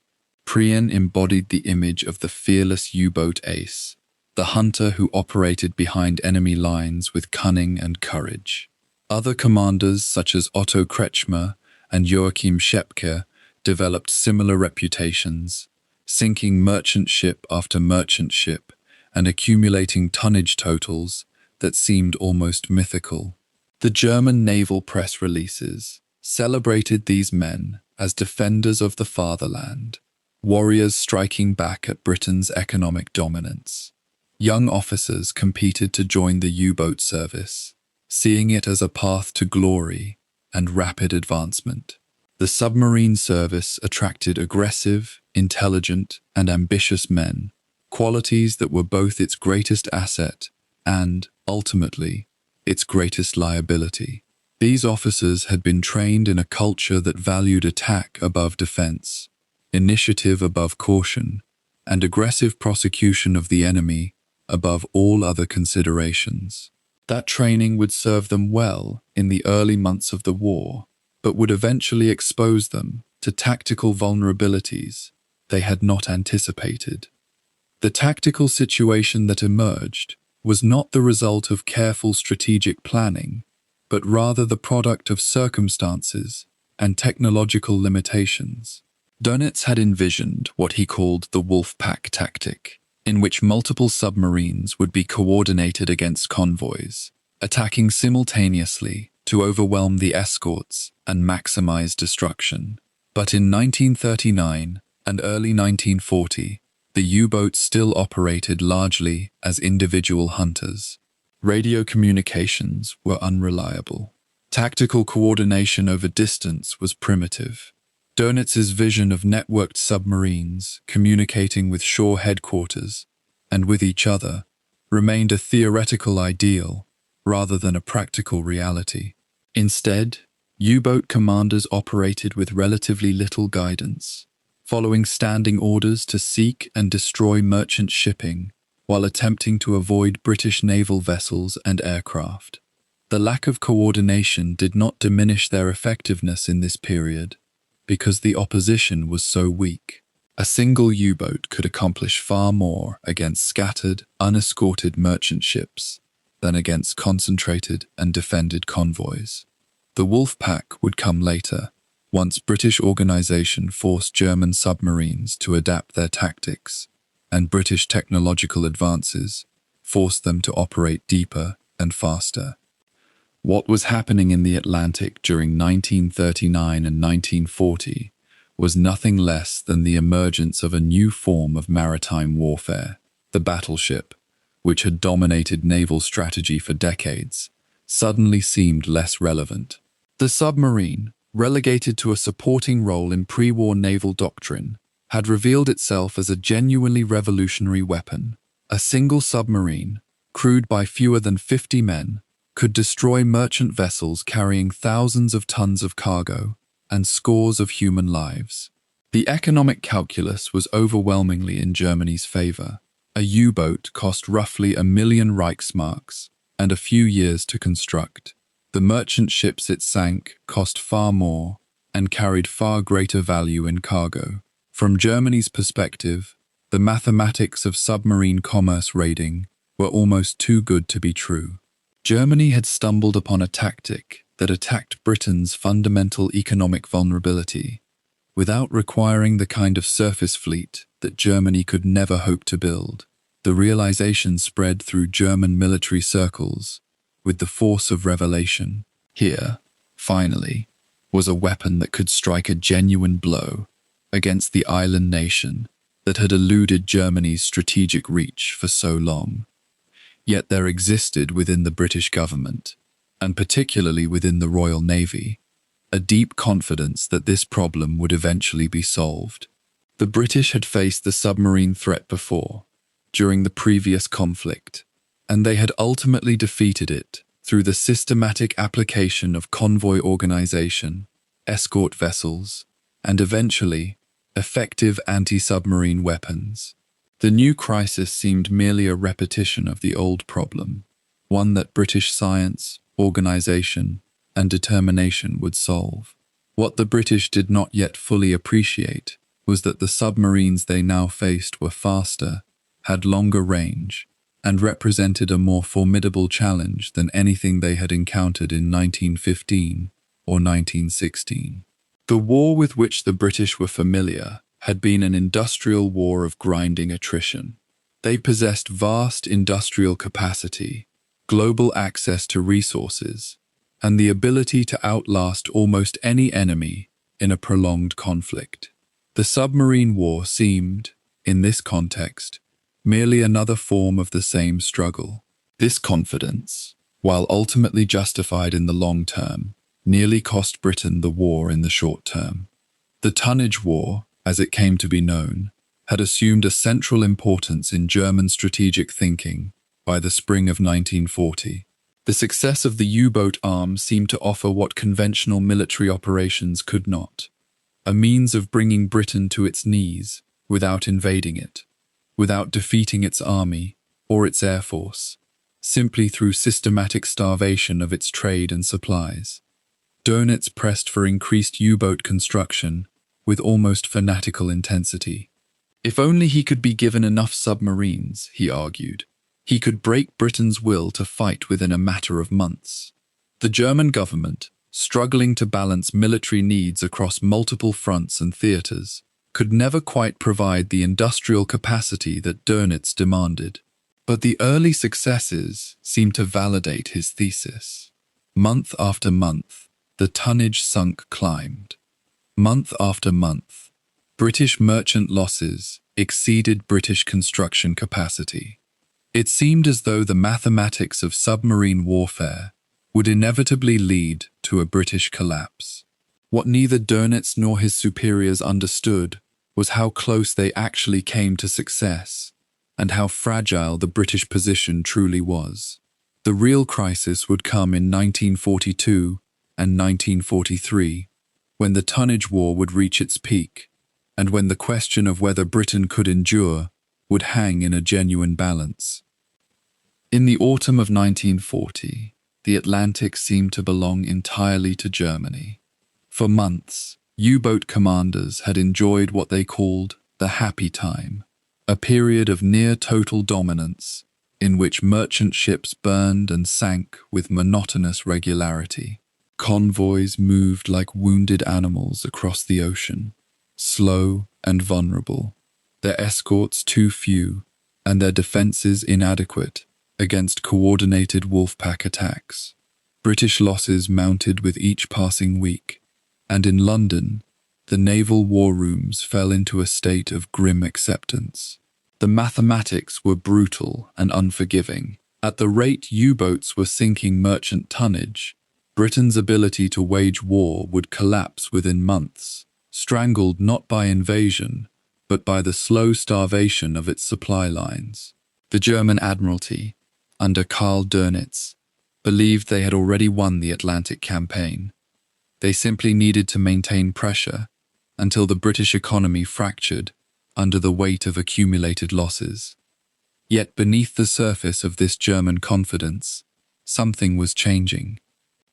Priyan embodied the image of the fearless U-boat ace, the hunter who operated behind enemy lines with cunning and courage. Other commanders such as Otto Kretschmer and Joachim Schepke developed similar reputations, sinking merchant ship after merchant ship and accumulating tonnage totals that seemed almost mythical. The German naval press releases celebrated these men as defenders of the fatherland, warriors striking back at Britain's economic dominance. Young officers competed to join the U-boat service, seeing it as a path to glory and rapid advancement. The submarine service attracted aggressive, intelligent, and ambitious men, qualities that were both its greatest asset and, ultimately, its greatest liability. These officers had been trained in a culture that valued attack above defense, initiative above caution, and aggressive prosecution of the enemy above all other considerations. That training would serve them well in the early months of the war, but would eventually expose them to tactical vulnerabilities they had not anticipated. The tactical situation that emerged was not the result of careful strategic planning, but rather the product of circumstances and technological limitations. Dönitz had envisioned what he called the wolf pack tactic, in which multiple submarines would be coordinated against convoys, attacking simultaneously to overwhelm the escorts and maximize destruction. But in 1939 and early 1940, the U-boats still operated largely as individual hunters. Radio communications were unreliable. Tactical coordination over distance was primitive. Dönitz's vision of networked submarines communicating with shore headquarters and with each other remained a theoretical ideal rather than a practical reality. Instead, U-boat commanders operated with relatively little guidance, following standing orders to seek and destroy merchant shipping while attempting to avoid British naval vessels and aircraft. The lack of coordination did not diminish their effectiveness in this period, because the opposition was so weak. A single U-boat could accomplish far more against scattered, unescorted merchant ships than against concentrated and defended convoys. The wolf pack would come later, once British organisation forced German submarines to adapt their tactics, and British technological advances forced them to operate deeper and faster. What was happening in the Atlantic during 1939 and 1940 was nothing less than the emergence of a new form of maritime warfare. The battleship, which had dominated naval strategy for decades, suddenly seemed less relevant. The submarine, relegated to a supporting role in pre-war naval doctrine, had revealed itself as a genuinely revolutionary weapon. A single submarine, crewed by fewer than 50 men, could destroy merchant vessels carrying thousands of tons of cargo and scores of human lives. The economic calculus was overwhelmingly in Germany's favor. A U-boat cost roughly 1 million Reichsmarks and a few years to construct. The merchant ships it sank cost far more and carried far greater value in cargo. From Germany's perspective, the mathematics of submarine commerce raiding were almost too good to be true. Germany had stumbled upon a tactic that attacked Britain's fundamental economic vulnerability without requiring the kind of surface fleet that Germany could never hope to build. The realization spread through German military circles with the force of revelation. Here, finally, was a weapon that could strike a genuine blow against the island nation that had eluded Germany's strategic reach for so long. Yet there existed within the British government, and particularly within the Royal Navy, a deep confidence that this problem would eventually be solved. The British had faced the submarine threat before, during the previous conflict, and they had ultimately defeated it through the systematic application of convoy organization, escort vessels, and eventually, effective anti-submarine weapons. The new crisis seemed merely a repetition of the old problem, one that British science, organization, and determination would solve. What the British did not yet fully appreciate was that the submarines they now faced were faster, had longer range, and represented a more formidable challenge than anything they had encountered in 1915 or 1916. The war with which the British were familiar had been an industrial war of grinding attrition. They possessed vast industrial capacity, global access to resources, and the ability to outlast almost any enemy in a prolonged conflict. The submarine war seemed, in this context, merely another form of the same struggle. This confidence, while ultimately justified in the long term, nearly cost Britain the war in the short term. The tonnage war, as it came to be known, had assumed a central importance in German strategic thinking by the spring of 1940. The success of the U-boat arm seemed to offer what conventional military operations could not: a means of bringing Britain to its knees without invading it, without defeating its army or its air force, simply through systematic starvation of its trade and supplies. Dönitz pressed for increased U-boat construction with almost fanatical intensity. If only he could be given enough submarines, he argued, he could break Britain's will to fight within a matter of months. The German government, struggling to balance military needs across multiple fronts and theatres, could never quite provide the industrial capacity that Dönitz demanded. But the early successes seemed to validate his thesis. Month after month, the tonnage climbed. Month after month, British merchant losses exceeded British construction capacity. It seemed as though the mathematics of submarine warfare would inevitably lead to a British collapse. What neither Dönitz nor his superiors understood was how close they actually came to success, and how fragile the British position truly was. The real crisis would come in 1942 and 1943, when the tonnage war would reach its peak, and when the question of whether Britain could endure would hang in a genuine balance. In the autumn of 1940, the Atlantic seemed to belong entirely to Germany. For months, U-boat commanders had enjoyed what they called the happy time, a period of near-total dominance in which merchant ships burned and sank with monotonous regularity. Convoys moved like wounded animals across the ocean, slow and vulnerable, their escorts too few and their defences inadequate against coordinated wolf-pack attacks. British losses mounted with each passing week, and in London, the naval war rooms fell into a state of grim acceptance. The mathematics were brutal and unforgiving. At the rate U-boats were sinking merchant tonnage, Britain's ability to wage war would collapse within months, strangled not by invasion, but by the slow starvation of its supply lines. The German Admiralty, under Karl Dönitz, believed they had already won the Atlantic campaign. They simply needed to maintain pressure until the British economy fractured under the weight of accumulated losses. Yet beneath the surface of this German confidence, something was changing.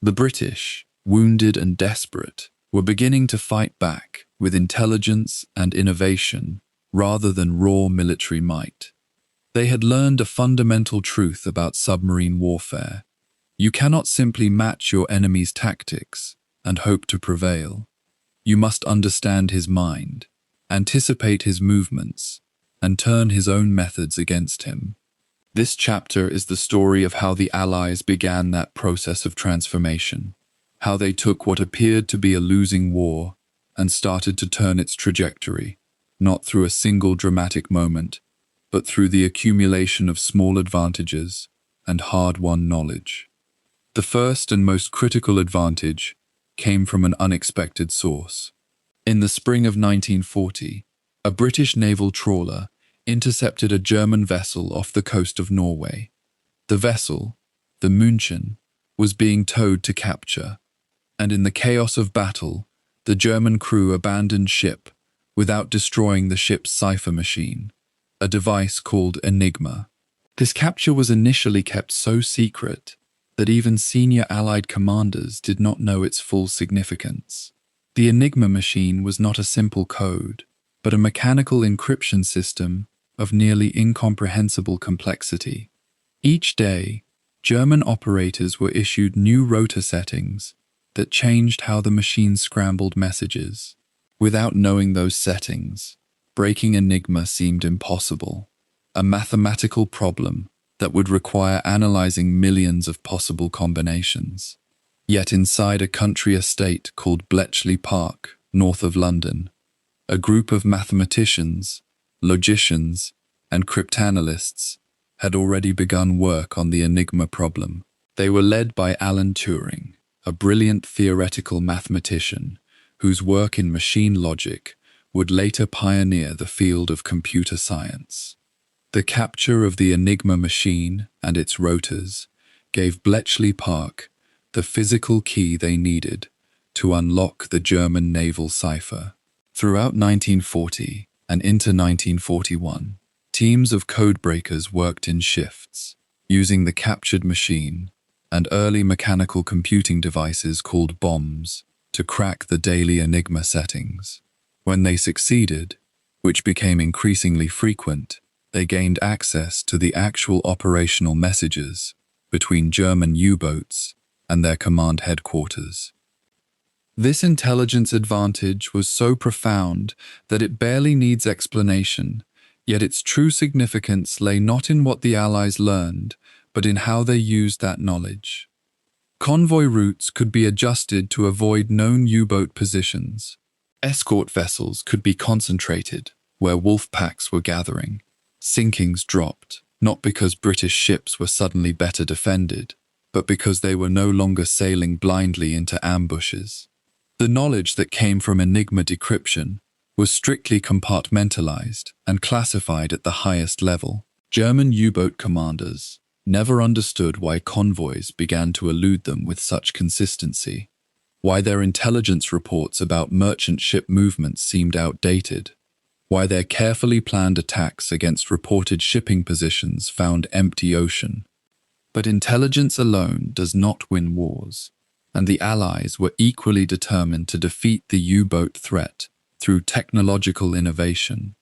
The British, wounded and desperate, were beginning to fight back with intelligence and innovation rather than raw military might. They had learned a fundamental truth about submarine warfare. You cannot simply match your enemy's tactics and hope to prevail. You must understand his mind, anticipate his movements, and turn his own methods against him. This chapter is the story of how the Allies began that process of transformation, how they took what appeared to be a losing war and started to turn its trajectory, not through a single dramatic moment, but through the accumulation of small advantages and hard-won knowledge. The first and most critical advantage came from an unexpected source. In the spring of 1940, a British naval trawler intercepted a German vessel off the coast of Norway. The vessel, the München, was being towed to capture, and in the chaos of battle, the German crew abandoned ship without destroying the ship's cipher machine, a device called Enigma. This capture was initially kept so secret that even senior Allied commanders did not know its full significance. The Enigma machine was not a simple code, but a mechanical encryption system of nearly incomprehensible complexity. Each day, German operators were issued new rotor settings that changed how the machine scrambled messages. Without knowing those settings, breaking Enigma seemed impossible, a mathematical problem that would require analyzing millions of possible combinations. Yet inside a country estate called Bletchley Park, north of London, a group of mathematicians, logicians, and cryptanalysts had already begun work on the Enigma problem. They were led by Alan Turing, a brilliant theoretical mathematician whose work in machine logic would later pioneer the field of computer science. The capture of the Enigma machine and its rotors gave Bletchley Park the physical key they needed to unlock the German naval cipher. Throughout 1940 and into 1941, teams of codebreakers worked in shifts, using the captured machine and early mechanical computing devices called bombs to crack the daily Enigma settings. When they succeeded, which became increasingly frequent, they gained access to the actual operational messages between German U-boats and their command headquarters. This intelligence advantage was so profound that it barely needs explanation, yet its true significance lay not in what the Allies learned, but in how they used that knowledge. Convoy routes could be adjusted to avoid known U-boat positions. Escort vessels could be concentrated where wolf packs were gathering. Sinkings dropped, not because British ships were suddenly better defended, but because they were no longer sailing blindly into ambushes. The knowledge that came from Enigma decryption was strictly compartmentalized and classified at the highest level. German U-boat commanders never understood why convoys began to elude them with such consistency, why their intelligence reports about merchant ship movements seemed outdated, why their carefully planned attacks against reported shipping positions found empty ocean. But intelligence alone does not win wars, and the Allies were equally determined to defeat the U-boat threat through technological innovation.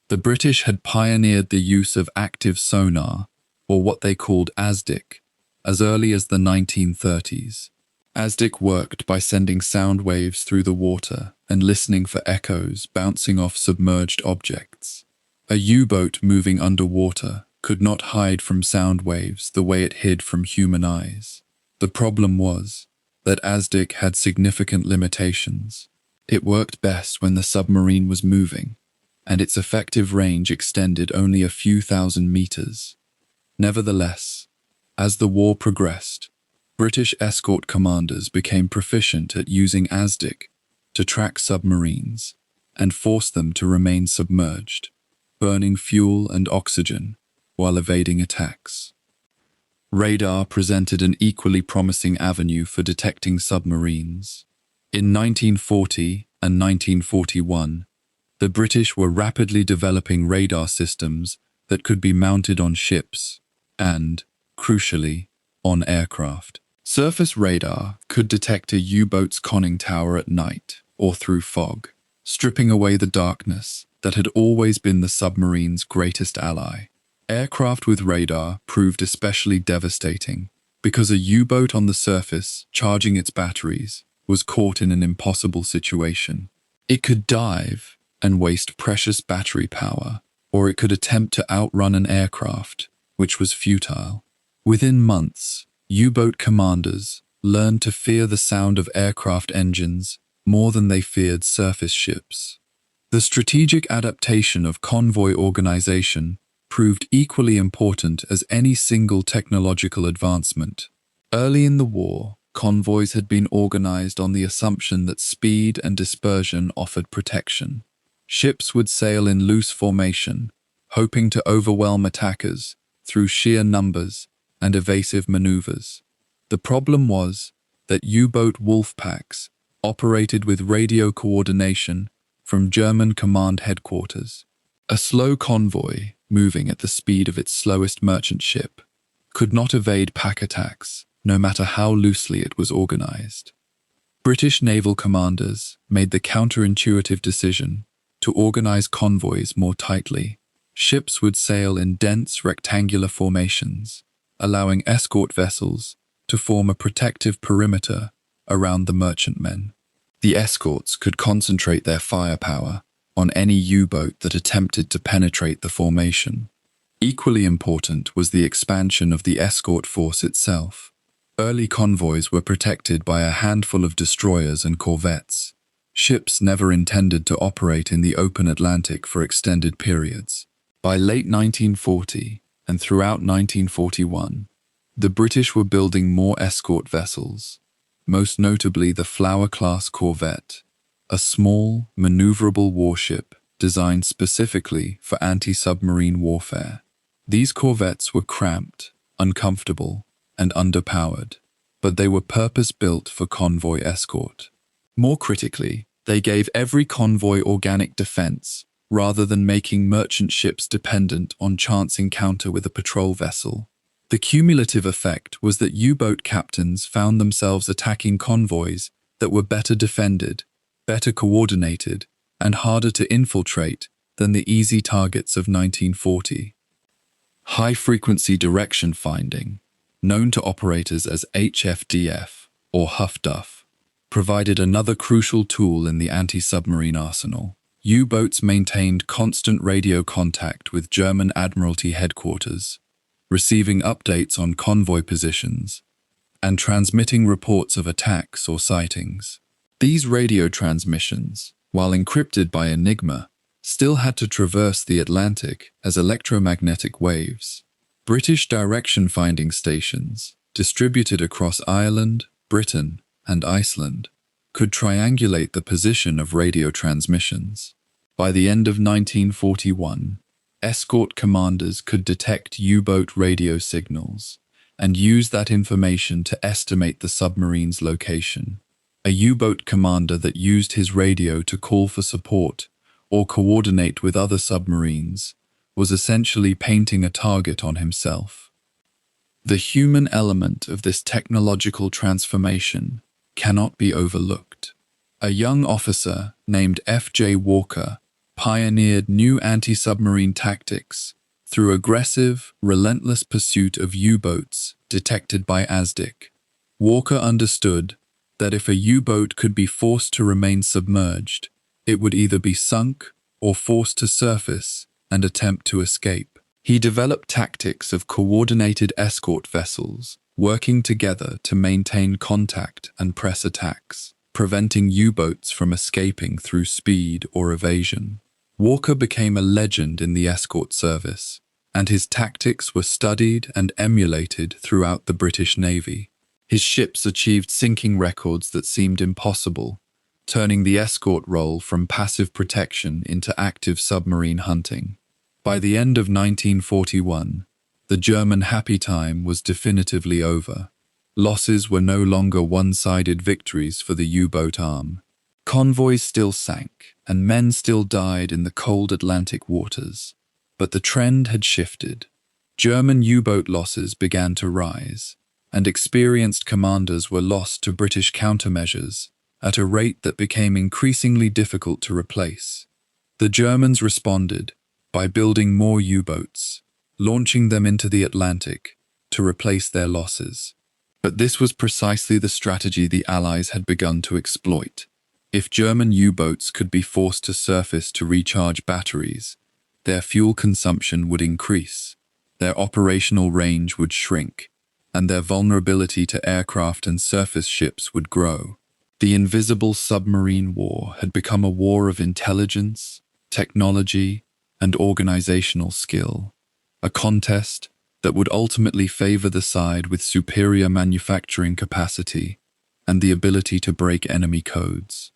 The British had pioneered the use of active sonar, or what they called ASDIC, as early as the 1930s. ASDIC worked by sending sound waves through the water and listening for echoes bouncing off submerged objects. A U-boat moving underwater could not hide from sound waves the way it hid from human eyes. The problem was that ASDIC had significant limitations. It worked best when the submarine was moving, and its effective range extended only a few thousand meters. Nevertheless, as the war progressed, British escort commanders became proficient at using ASDIC to track submarines and force them to remain submerged, burning fuel and oxygen while evading attacks. Radar presented an equally promising avenue for detecting submarines. In 1940 and 1941, the British were rapidly developing radar systems that could be mounted on ships and, crucially, on aircraft. Surface radar could detect a U-boat's conning tower at night or through fog, stripping away the darkness that had always been the submarine's greatest ally. Aircraft with radar proved especially devastating because a U-boat on the surface, charging its batteries, was caught in an impossible situation. It could dive and waste precious battery power, or it could attempt to outrun an aircraft, which was futile. Within months, U-boat commanders learned to fear the sound of aircraft engines more than they feared surface ships. The strategic adaptation of convoy organization proved equally important as any single technological advancement. Early in the war, convoys had been organized on the assumption that speed and dispersion offered protection. Ships would sail in loose formation, hoping to overwhelm attackers through sheer numbers and evasive maneuvers. The problem was that U-boat wolf packs operated with radio coordination from German command headquarters. A slow convoy, moving at the speed of its slowest merchant ship, could not evade pack attacks, no matter how loosely it was organized. British naval commanders made the counterintuitive decision to organize convoys more tightly. Ships would sail in dense rectangular formations, allowing escort vessels to form a protective perimeter around the merchantmen. The escorts could concentrate their firepower on any U-boat that attempted to penetrate the formation. Equally important was the expansion of the escort force itself. Early convoys were protected by a handful of destroyers and corvettes, ships never intended to operate in the open Atlantic for extended periods. By late 1940 and throughout 1941, the British were building more escort vessels, most notably the Flower-class corvette, a small, maneuverable warship designed specifically for anti-submarine warfare. These corvettes were cramped, uncomfortable, and underpowered, but they were purpose-built for convoy escort. More critically, they gave every convoy organic defense, rather than making merchant ships dependent on chance encounter with a patrol vessel. The cumulative effect was that U-boat captains found themselves attacking convoys that were better defended, better coordinated, and harder to infiltrate than the easy targets of 1940. High-frequency direction finding, known to operators as HFDF or HFDUF, provided another crucial tool in the anti-submarine arsenal. U-boats maintained constant radio contact with German Admiralty headquarters, receiving updates on convoy positions and transmitting reports of attacks or sightings. These radio transmissions, while encrypted by Enigma, still had to traverse the Atlantic as electromagnetic waves. British direction-finding stations, distributed across Ireland, Britain, and Iceland, could triangulate the position of radio transmissions. By the end of 1941, escort commanders could detect U-boat radio signals and use that information to estimate the submarine's location. A U-boat commander that used his radio to call for support or coordinate with other submarines was essentially painting a target on himself. The human element of this technological transformation cannot be overlooked. A young officer named F.J. Walker pioneered new anti-submarine tactics through aggressive, relentless pursuit of U-boats detected by ASDIC. Walker understood that if a U-boat could be forced to remain submerged, it would either be sunk or forced to surface and attempt to escape. He developed tactics of coordinated escort vessels, working together to maintain contact and press attacks, preventing U-boats from escaping through speed or evasion. Walker became a legend in the escort service, and his tactics were studied and emulated throughout the British Navy. His ships achieved sinking records that seemed impossible, turning the escort role from passive protection into active submarine hunting. By the end of 1941, the German happy time was definitively over. Losses were no longer one-sided victories for the U-boat arm. Convoys still sank, and men still died in the cold Atlantic waters. But the trend had shifted. German U-boat losses began to rise, and experienced commanders were lost to British countermeasures at a rate that became increasingly difficult to replace. The Germans responded by building more U-boats, launching them into the Atlantic to replace their losses. But this was precisely the strategy the Allies had begun to exploit. If German U-boats could be forced to surface to recharge batteries, their fuel consumption would increase, their operational range would shrink, and their vulnerability to aircraft and surface ships would grow. The invisible submarine war had become a war of intelligence, technology, and organizational skill, a contest that would ultimately favor the side with superior manufacturing capacity and the ability to break enemy codes.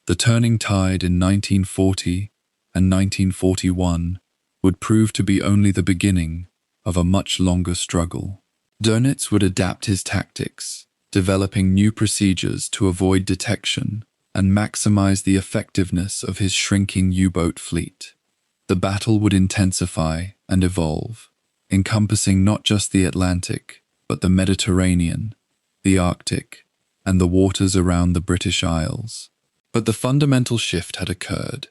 The turning tide in 1940 and 1941 would prove to be only the beginning of a much longer struggle. Dönitz would adapt his tactics, developing new procedures to avoid detection and maximize the effectiveness of his shrinking U-boat fleet. The battle would intensify and evolve, encompassing not just the Atlantic, but the Mediterranean, the Arctic, and the waters around the British Isles. But the fundamental shift had occurred.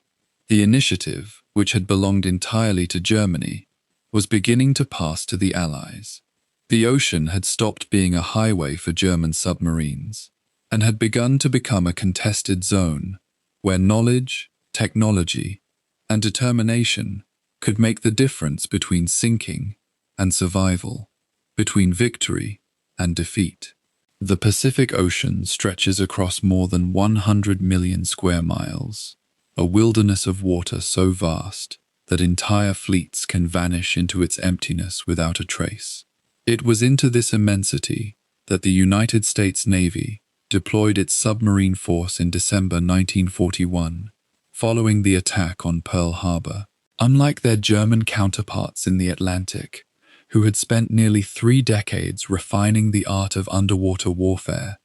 The initiative, which had belonged entirely to Germany, was beginning to pass to the Allies. The ocean had stopped being a highway for German submarines and had begun to become a contested zone where knowledge, technology, and determination could make the difference between sinking and survival, between victory and defeat. The Pacific Ocean stretches across more than 100 million square miles, a wilderness of water so vast that entire fleets can vanish into its emptiness without a trace. It was into this immensity that the United States Navy deployed its submarine force in December 1941, following the attack on Pearl Harbor. Unlike their German counterparts in the Atlantic, who had spent nearly 3 decades refining the art of underwater warfare,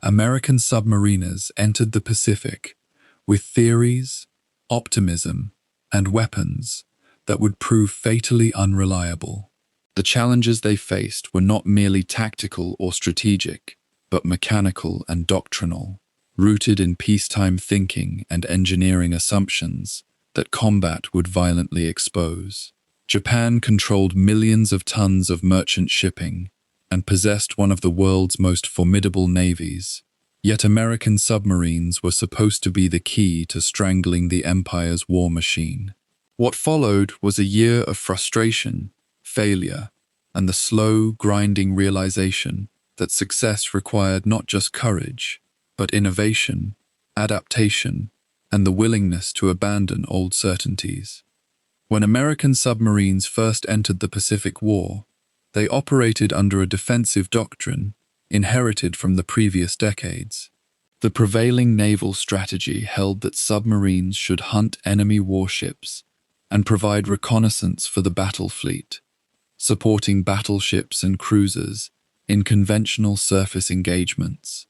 American submariners entered the Pacific with theories, optimism, and weapons that would prove fatally unreliable. The challenges they faced were not merely tactical or strategic, but mechanical and doctrinal, rooted in peacetime thinking and engineering assumptions that combat would violently expose. Japan controlled millions of tons of merchant shipping and possessed one of the world's most formidable navies. Yet American submarines were supposed to be the key to strangling the empire's war machine. What followed was a year of frustration, failure, and the slow, grinding realization that success required not just courage, but innovation, adaptation, and the willingness to abandon old certainties. When American submarines first entered the Pacific War, they operated under a defensive doctrine inherited from the previous decades. The prevailing naval strategy held that submarines should hunt enemy warships and provide reconnaissance for the battle fleet, supporting battleships and cruisers in conventional surface engagements.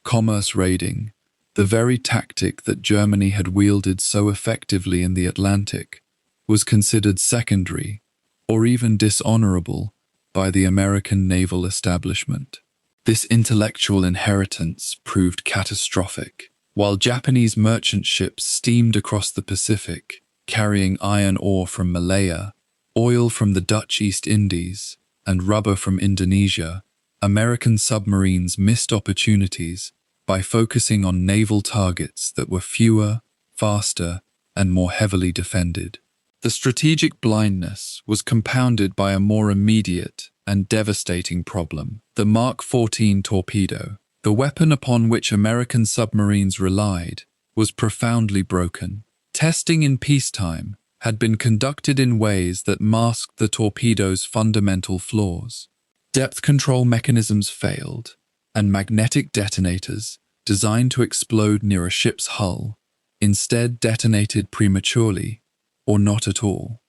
Commerce raiding, the very tactic that Germany had wielded so effectively in the Atlantic, was considered secondary or even dishonorable by the American naval establishment. This intellectual inheritance proved catastrophic. While Japanese merchant ships steamed across the Pacific, carrying iron ore from Malaya, oil from the Dutch East Indies, and rubber from Indonesia, American submarines missed opportunities by focusing on naval targets that were fewer, faster, and more heavily defended. The strategic blindness was compounded by a more immediate and devastating problem: the Mark 14 torpedo. The weapon upon which American submarines relied was profoundly broken. Testing in peacetime had been conducted in ways that masked the torpedo's fundamental flaws. Depth control mechanisms failed, and magnetic detonators, designed to explode near a ship's hull, instead detonated prematurely, or not at all,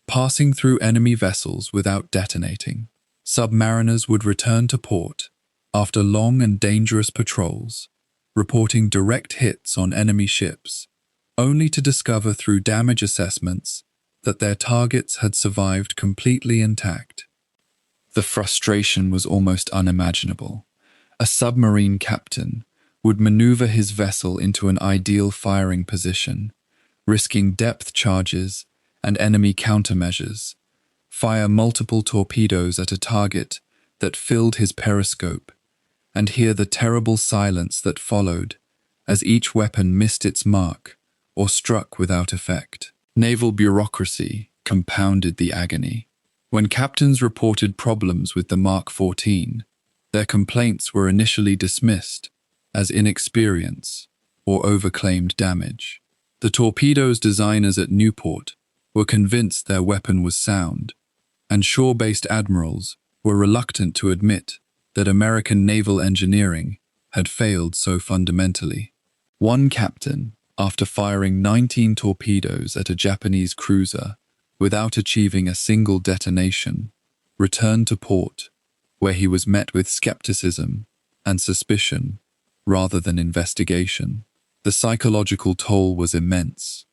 passing through enemy vessels without detonating. Submariners would return to port after long and dangerous patrols, reporting direct hits on enemy ships, only to discover through damage assessments that their targets had survived completely intact. The frustration was almost unimaginable. A submarine captain would maneuver his vessel into an ideal firing position, risking depth charges and enemy countermeasures, fire multiple torpedoes at a target that filled his periscope, and hear the terrible silence that followed as each weapon missed its mark or struck without effect. Naval bureaucracy compounded the agony. When captains reported problems with the Mark 14, their complaints were initially dismissed as inexperience or overclaimed damage. The torpedo's designers at Newport were convinced their weapon was sound, and shore-based admirals were reluctant to admit that American naval engineering had failed so fundamentally. One captain, after firing 19 torpedoes at a Japanese cruiser without achieving a single detonation, returned to port, where he was met with skepticism and suspicion rather than investigation. The psychological toll was immense.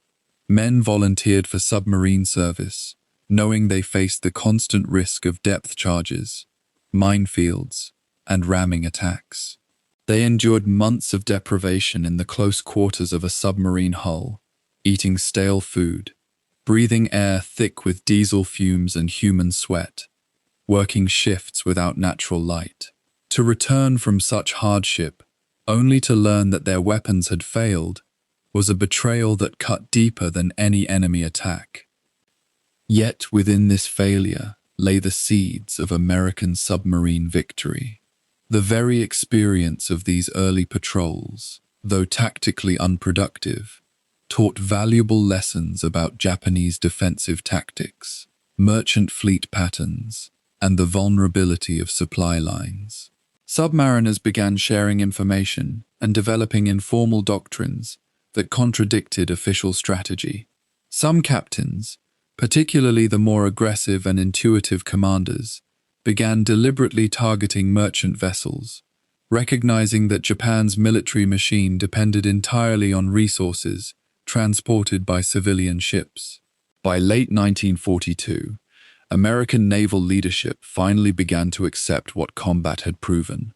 Men volunteered for submarine service, knowing they faced the constant risk of depth charges, minefields, and ramming attacks. They endured months of deprivation in the close quarters of a submarine hull, eating stale food, breathing air thick with diesel fumes and human sweat, working shifts without natural light. To return from such hardship, only to learn that their weapons had failed, was a betrayal that cut deeper than any enemy attack. Yet within this failure lay the seeds of American submarine victory. The very experience of these early patrols, though tactically unproductive, taught valuable lessons about Japanese defensive tactics, merchant fleet patterns, and the vulnerability of supply lines. Submariners began sharing information and developing informal doctrines that contradicted official strategy. Some captains, particularly the more aggressive and intuitive commanders, began deliberately targeting merchant vessels, recognizing that Japan's military machine depended entirely on resources transported by civilian ships. By late 1942, American naval leadership finally began to accept what combat had proven.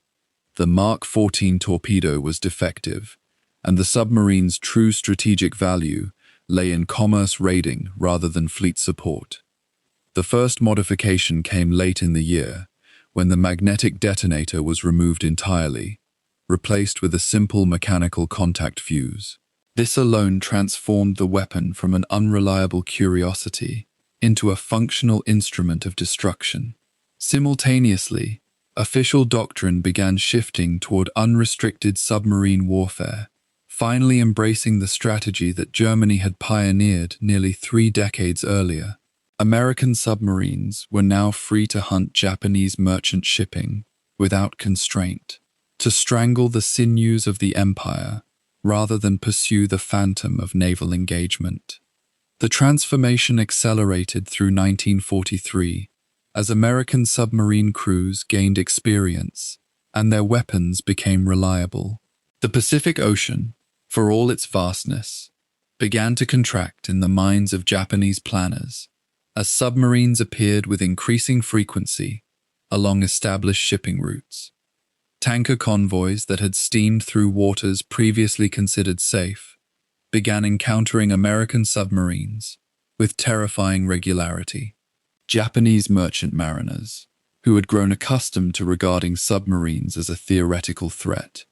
The Mark 14 torpedo was defective, and the submarine's true strategic value lay in commerce raiding rather than fleet support. The first modification came late in the year, when the magnetic detonator was removed entirely, replaced with a simple mechanical contact fuse. This alone transformed the weapon from an unreliable curiosity into a functional instrument of destruction. Simultaneously, official doctrine began shifting toward unrestricted submarine warfare, finally embracing the strategy that Germany had pioneered nearly 3 decades earlier. American submarines were now free to hunt Japanese merchant shipping without constraint, to strangle the sinews of the empire rather than pursue the phantom of naval engagement. The transformation accelerated through 1943 as American submarine crews gained experience and their weapons became reliable. The Pacific Ocean, for all its vastness, began to contract in the minds of Japanese planners as submarines appeared with increasing frequency along established shipping routes. Tanker convoys that had steamed through waters previously considered safe began encountering American submarines with terrifying regularity. Japanese merchant mariners, who had grown accustomed to regarding submarines as a theoretical threat,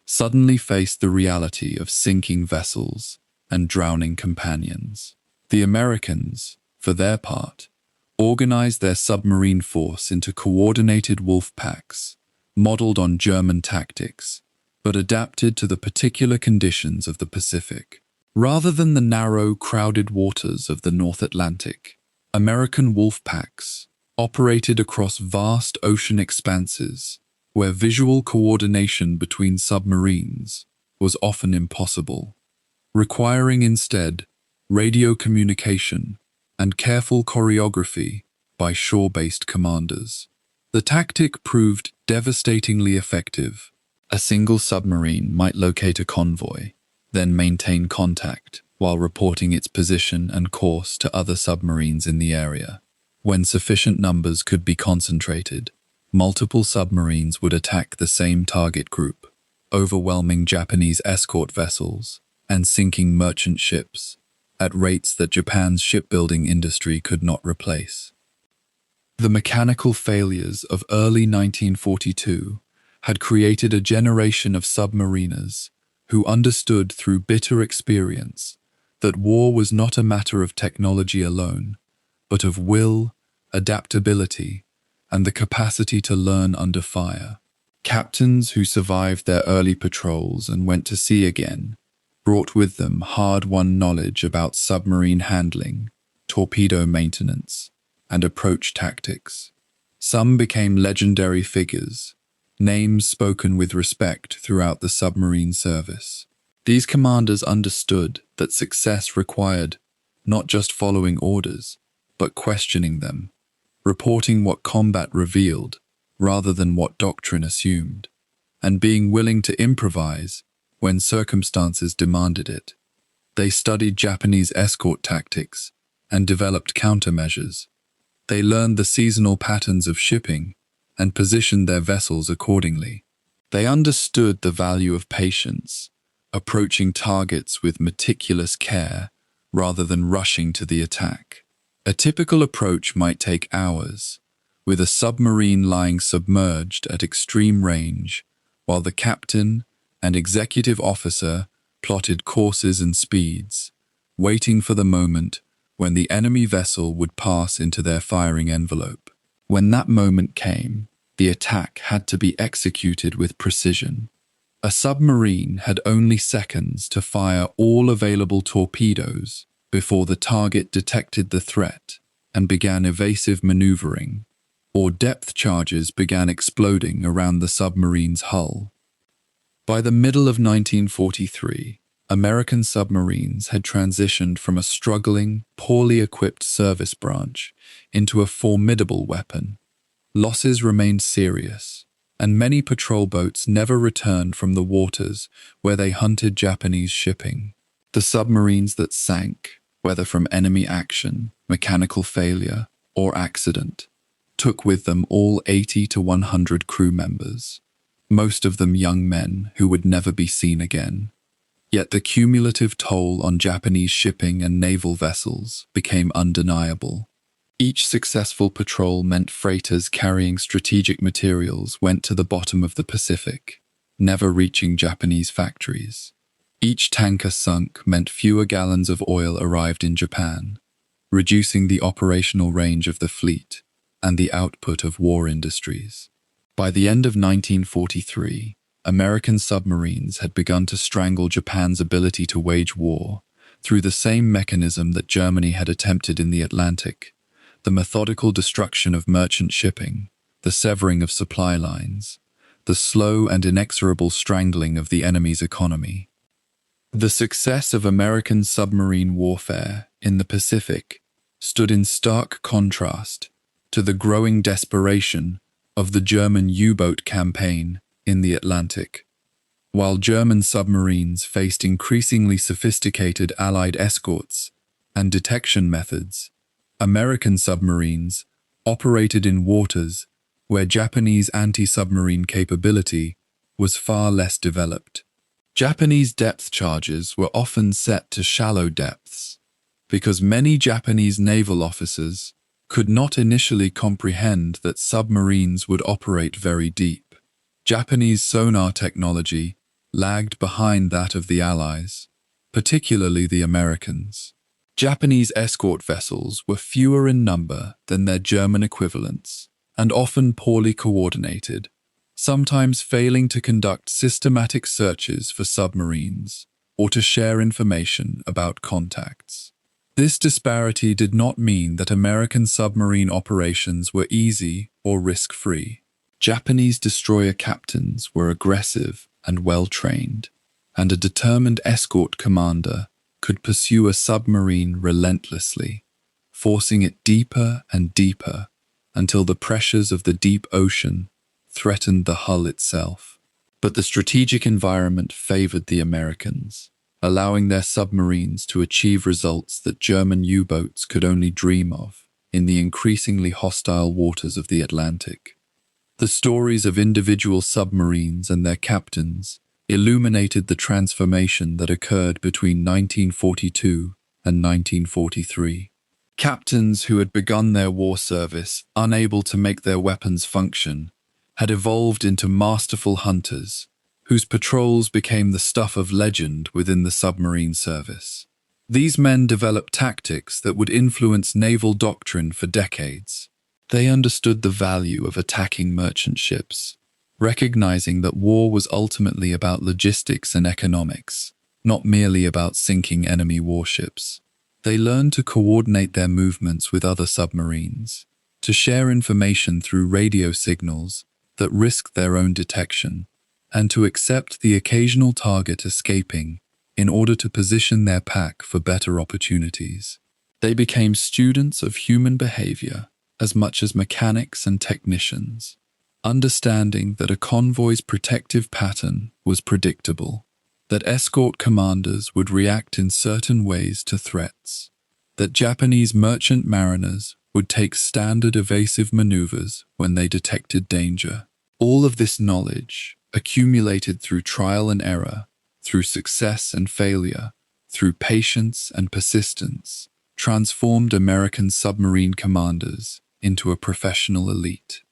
suddenly faced the reality of sinking vessels and drowning companions. The Americans, for their part, organized their submarine force into coordinated wolf packs, modeled on German tactics, but adapted to the particular conditions of the Pacific. Rather than the narrow, crowded waters of the North Atlantic, American wolf packs operated across vast ocean expanses where visual coordination between submarines was often impossible, requiring instead radio communication and careful choreography by shore-based commanders. The tactic proved devastatingly effective. A single submarine might locate a convoy, then maintain contact while reporting its position and course to other submarines in the area. When sufficient numbers could be concentrated, multiple submarines would attack the same target group, overwhelming Japanese escort vessels and sinking merchant ships at rates that Japan's shipbuilding industry could not replace. The mechanical failures of early 1942 had created a generation of submariners who understood through bitter experience that war was not a matter of technology alone, but of will, adaptability, and the capacity to learn under fire. Captains who survived their early patrols and went to sea again brought with them hard-won knowledge about submarine handling, torpedo maintenance, and approach tactics. Some became legendary figures, names spoken with respect throughout the submarine service. These commanders understood that success required not just following orders, but questioning them, reporting what combat revealed rather than what doctrine assumed, and being willing to improvise when circumstances demanded it. They studied Japanese escort tactics and developed countermeasures. They learned the seasonal patterns of shipping and positioned their vessels accordingly. They understood the value of patience, approaching targets with meticulous care rather than rushing to the attack. A typical approach might take hours, with a submarine lying submerged at extreme range, while the captain and executive officer plotted courses and speeds, waiting for the moment when the enemy vessel would pass into their firing envelope. When that moment came, the attack had to be executed with precision. A submarine had only seconds to fire all available torpedoes before the target detected the threat and began evasive maneuvering, or depth charges began exploding around the submarine's hull. By the middle of 1943, American submarines had transitioned from a struggling, poorly equipped service branch into a formidable weapon. Losses remained serious, and many patrol boats never returned from the waters where they hunted Japanese shipping. The submarines that sank, whether from enemy action, mechanical failure, or accident, took with them all 80 to 100 crew members, most of them young men who would never be seen again. Yet the cumulative toll on Japanese shipping and naval vessels became undeniable. Each successful patrol meant freighters carrying strategic materials went to the bottom of the Pacific, never reaching Japanese factories. Each tanker sunk meant fewer gallons of oil arrived in Japan, reducing the operational range of the fleet and the output of war industries. By the end of 1943, American submarines had begun to strangle Japan's ability to wage war through the same mechanism that Germany had attempted in the Atlantic: the methodical destruction of merchant shipping, the severing of supply lines, the slow and inexorable strangling of the enemy's economy. The success of American submarine warfare in the Pacific stood in stark contrast to the growing desperation of the German U-boat campaign in the Atlantic. While German submarines faced increasingly sophisticated Allied escorts and detection methods, American submarines operated in waters where Japanese anti-submarine capability was far less developed. Japanese depth charges were often set to shallow depths because many Japanese naval officers could not initially comprehend that submarines would operate very deep. Japanese sonar technology lagged behind that of the Allies, particularly the Americans. Japanese escort vessels were fewer in number than their German equivalents and often poorly coordinated, sometimes failing to conduct systematic searches for submarines or to share information about contacts. This disparity did not mean that American submarine operations were easy or risk-free. Japanese destroyer captains were aggressive and well-trained, and a determined escort commander could pursue a submarine relentlessly, forcing it deeper and deeper until the pressures of the deep ocean threatened the hull itself. But the strategic environment favored the Americans, allowing their submarines to achieve results that German U-boats could only dream of in the increasingly hostile waters of the Atlantic. The stories of individual submarines and their captains illuminated the transformation that occurred between 1942 and 1943. Captains who had begun their war service unable to make their weapons function had evolved into masterful hunters, whose patrols became the stuff of legend within the submarine service. These men developed tactics that would influence naval doctrine for decades. They understood the value of attacking merchant ships, recognizing that war was ultimately about logistics and economics, not merely about sinking enemy warships. They learned to coordinate their movements with other submarines, to share information through radio signals that risked their own detection, and to accept the occasional target escaping in order to position their pack for better opportunities. They became students of human behavior as much as mechanics and technicians, understanding that a convoy's protective pattern was predictable, that escort commanders would react in certain ways to threats, that Japanese merchant mariners would take standard evasive maneuvers when they detected danger. All of this knowledge, accumulated through trial and error, through success and failure, through patience and persistence, transformed American submarine commanders into a professional elite.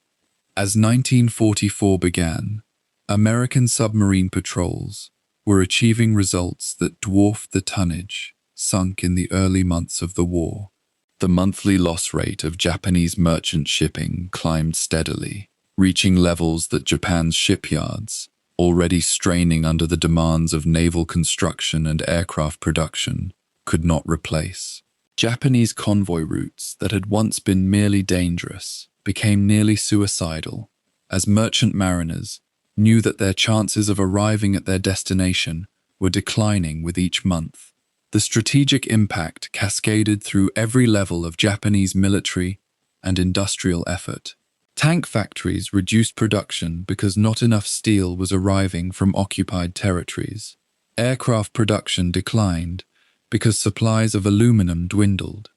As 1944 began, American submarine patrols were achieving results that dwarfed the tonnage sunk in the early months of the war. The monthly loss rate of Japanese merchant shipping climbed steadily, reaching levels that Japan's shipyards, already straining under the demands of naval construction and aircraft production, could not replace. Japanese convoy routes that had once been merely dangerous became nearly suicidal, as merchant mariners knew that their chances of arriving at their destination were declining with each month. The strategic impact cascaded through every level of Japanese military and industrial effort. Tank factories reduced production because not enough steel was arriving from occupied territories. Aircraft production declined because supplies of aluminum dwindled.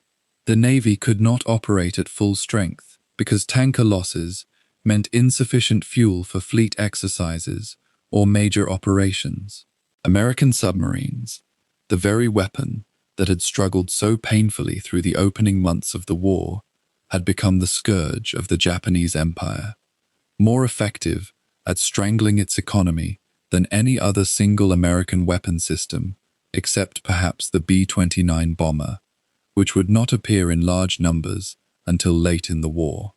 The Navy could not operate at full strength because tanker losses meant insufficient fuel for fleet exercises or major operations. American submarines, the very weapon that had struggled so painfully through the opening months of the war, had become the scourge of the Japanese Empire, more effective at strangling its economy than any other single American weapon system, except perhaps the B-29 bomber, which would not appear in large numbers until late in the war.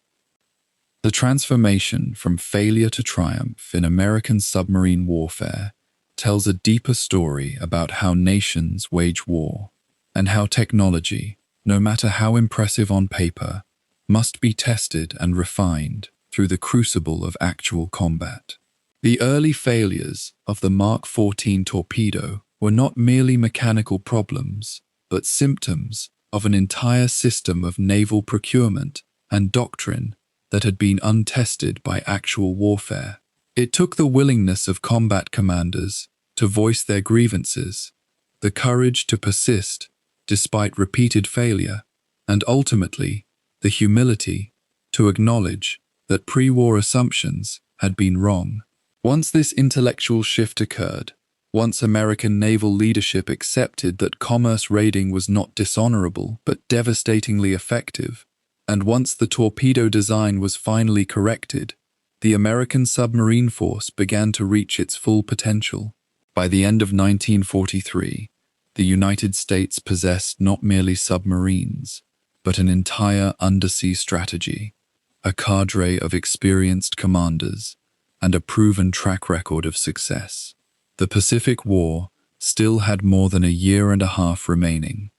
The transformation from failure to triumph in American submarine warfare tells a deeper story about how nations wage war, and how technology, no matter how impressive on paper, must be tested and refined through the crucible of actual combat. The early failures of the Mark 14 torpedo were not merely mechanical problems, but symptoms of an entire system of naval procurement and doctrine that had been untested by actual warfare. It took the willingness of combat commanders to voice their grievances, the courage to persist despite repeated failure, and ultimately, the humility to acknowledge that pre-war assumptions had been wrong. Once this intellectual shift occurred, once American naval leadership accepted that commerce raiding was not dishonorable but devastatingly effective, and once the torpedo design was finally corrected, the American submarine force began to reach its full potential. By the end of 1943, the United States possessed not merely submarines, but an entire undersea strategy, a cadre of experienced commanders, and a proven track record of success. The Pacific War still had more than a year and a half remaining,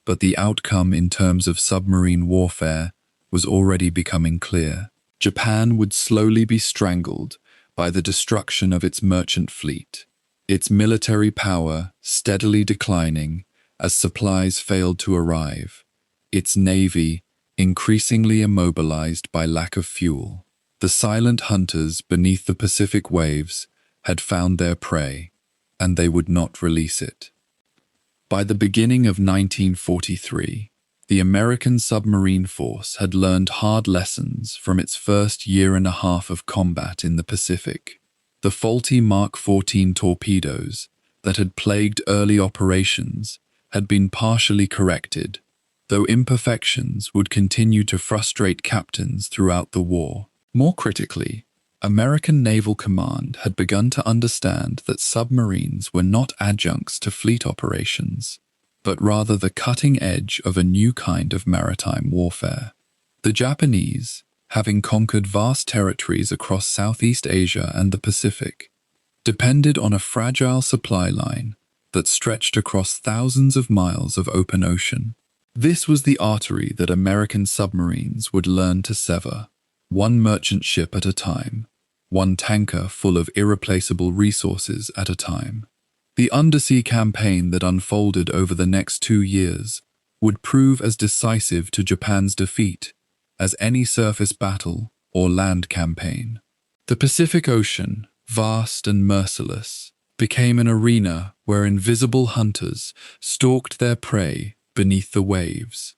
but the outcome in terms of submarine warfare was already becoming clear. Japan would slowly be strangled by the destruction of its merchant fleet, its military power steadily declining as supplies failed to arrive, its navy increasingly immobilized by lack of fuel. The silent hunters beneath the Pacific waves had found their prey, and they would not release it. By the beginning of 1943, the American submarine force had learned hard lessons from its first year and a half of combat in the Pacific. The faulty Mark 14 torpedoes that had plagued early operations had been partially corrected, though imperfections would continue to frustrate captains throughout the war. More critically, American Naval Command had begun to understand that submarines were not adjuncts to fleet operations, but rather the cutting edge of a new kind of maritime warfare. The Japanese, having conquered vast territories across Southeast Asia and the Pacific, depended on a fragile supply line that stretched across thousands of miles of open ocean. This was the artery that American submarines would learn to sever, one merchant ship at a time, one tanker full of irreplaceable resources at a time. The undersea campaign that unfolded over the next 2 years would prove as decisive to Japan's defeat as any surface battle or land campaign. The Pacific Ocean, vast and merciless, became an arena where invisible hunters stalked their prey beneath the waves,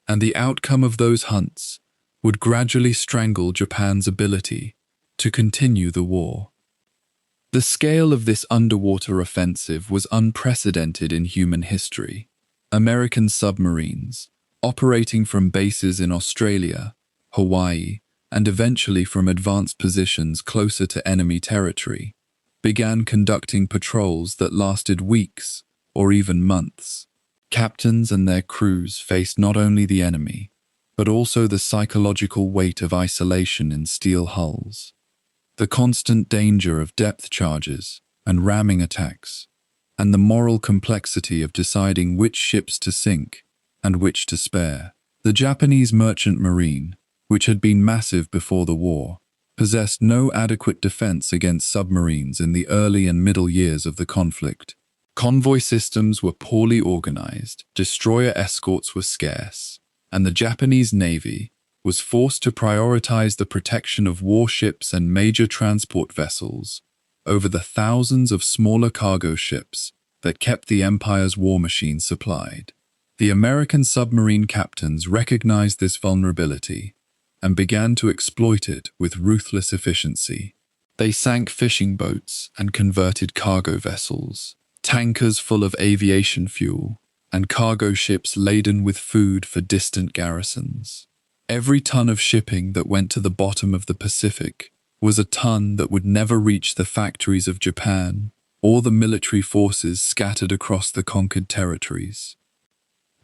and the outcome of those hunts would gradually strangle Japan's ability to continue the war. The scale of this underwater offensive was unprecedented in human history. American submarines, operating from bases in Australia, Hawaii, and eventually from advanced positions closer to enemy territory, began conducting patrols that lasted weeks or even months. Captains and their crews faced not only the enemy, but also the psychological weight of isolation in steel hulls, the constant danger of depth charges and ramming attacks, and the moral complexity of deciding which ships to sink and which to spare. The Japanese merchant marine, which had been massive before the war, possessed no adequate defense against submarines in the early and middle years of the conflict. Convoy systems were poorly organized, destroyer escorts were scarce, and the Japanese Navy was forced to prioritize the protection of warships and major transport vessels over the thousands of smaller cargo ships that kept the Empire's war machine supplied. The American submarine captains recognized this vulnerability and began to exploit it with ruthless efficiency. They sank fishing boats and converted cargo vessels, tankers full of aviation fuel, and cargo ships laden with food for distant garrisons. Every ton of shipping that went to the bottom of the Pacific was a ton that would never reach the factories of Japan or the military forces scattered across the conquered territories.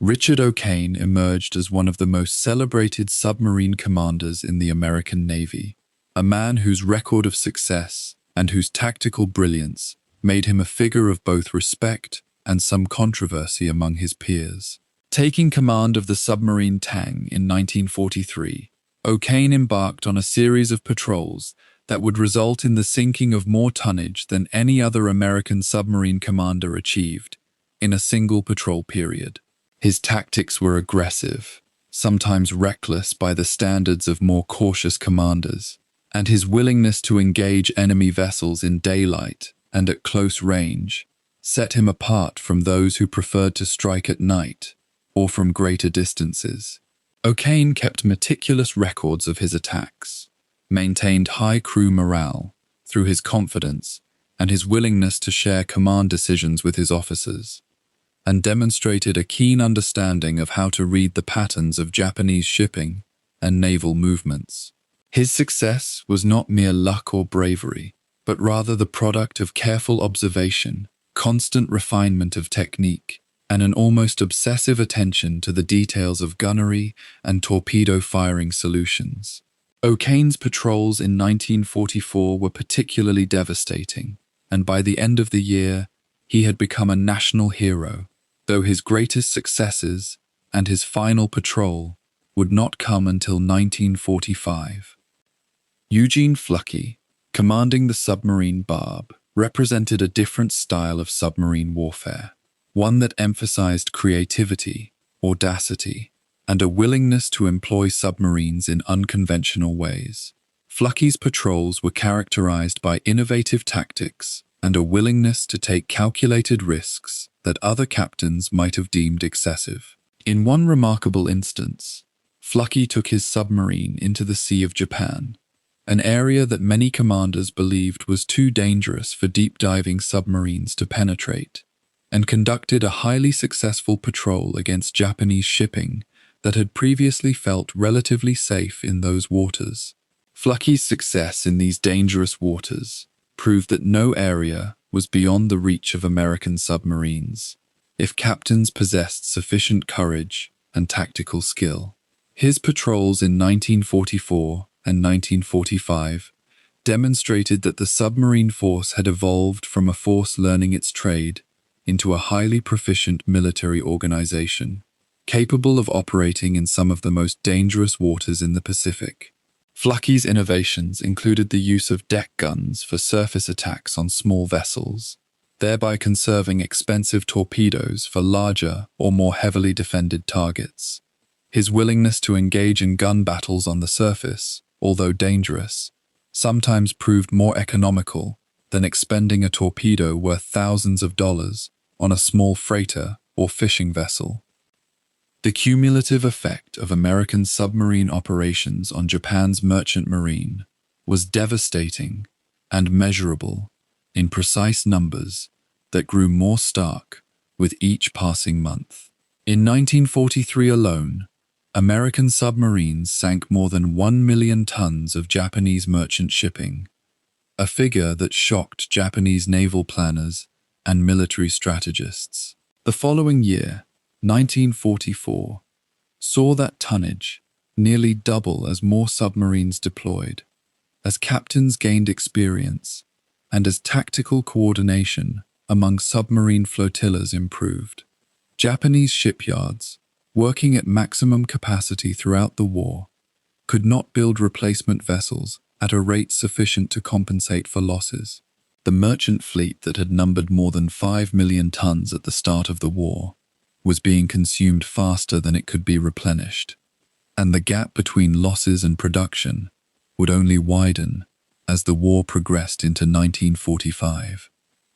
Richard O'Kane emerged as one of the most celebrated submarine commanders in the American Navy, a man whose record of success and whose tactical brilliance made him a figure of both respect and some controversy among his peers. Taking command of the submarine Tang in 1943, O'Kane embarked on a series of patrols that would result in the sinking of more tonnage than any other American submarine commander achieved in a single patrol period. His tactics were aggressive, sometimes reckless by the standards of more cautious commanders, and his willingness to engage enemy vessels in daylight and at close range set him apart from those who preferred to strike at night or from greater distances. O'Kane kept meticulous records of his attacks, maintained high crew morale through his confidence and his willingness to share command decisions with his officers, and demonstrated a keen understanding of how to read the patterns of Japanese shipping and naval movements. His success was not mere luck or bravery, but rather the product of careful observation, constant refinement of technique, and an almost obsessive attention to the details of gunnery and torpedo firing solutions. O'Kane's patrols in 1944 were particularly devastating, and by the end of the year, he had become a national hero, though his greatest successes and his final patrol would not come until 1945. Eugene Fluckey, commanding the submarine Barb, represented a different style of submarine warfare, one that emphasized creativity, audacity, and a willingness to employ submarines in unconventional ways. Fluckey's patrols were characterized by innovative tactics and a willingness to take calculated risks that other captains might have deemed excessive. In one remarkable instance, Fluckey took his submarine into the Sea of Japan, an area that many commanders believed was too dangerous for deep-diving submarines to penetrate, and conducted a highly successful patrol against Japanese shipping that had previously felt relatively safe in those waters. Fluckey's success in these dangerous waters proved that no area was beyond the reach of American submarines, if captains possessed sufficient courage and tactical skill. His patrols in 1944 and 1945 demonstrated that the submarine force had evolved from a force learning its trade into a highly proficient military organization, capable of operating in some of the most dangerous waters in the Pacific. Fluckey's innovations included the use of deck guns for surface attacks on small vessels, thereby conserving expensive torpedoes for larger or more heavily defended targets. His willingness to engage in gun battles on the surface, although dangerous, sometimes proved more economical than expending a torpedo worth thousands of dollars on a small freighter or fishing vessel. The cumulative effect of American submarine operations on Japan's merchant marine was devastating and measurable in precise numbers that grew more stark with each passing month. In 1943 alone, American submarines sank more than 1 million tons of Japanese merchant shipping, a figure that shocked Japanese naval planners and military strategists. The following year, 1944, saw that tonnage nearly double as more submarines deployed, as captains gained experience, and as tactical coordination among submarine flotillas improved. Japanese shipyards, working at maximum capacity throughout the war, could not build replacement vessels at a rate sufficient to compensate for losses. The merchant fleet that had numbered more than 5 million tons at the start of the war was being consumed faster than it could be replenished, and the gap between losses and production would only widen as the war progressed into 1945.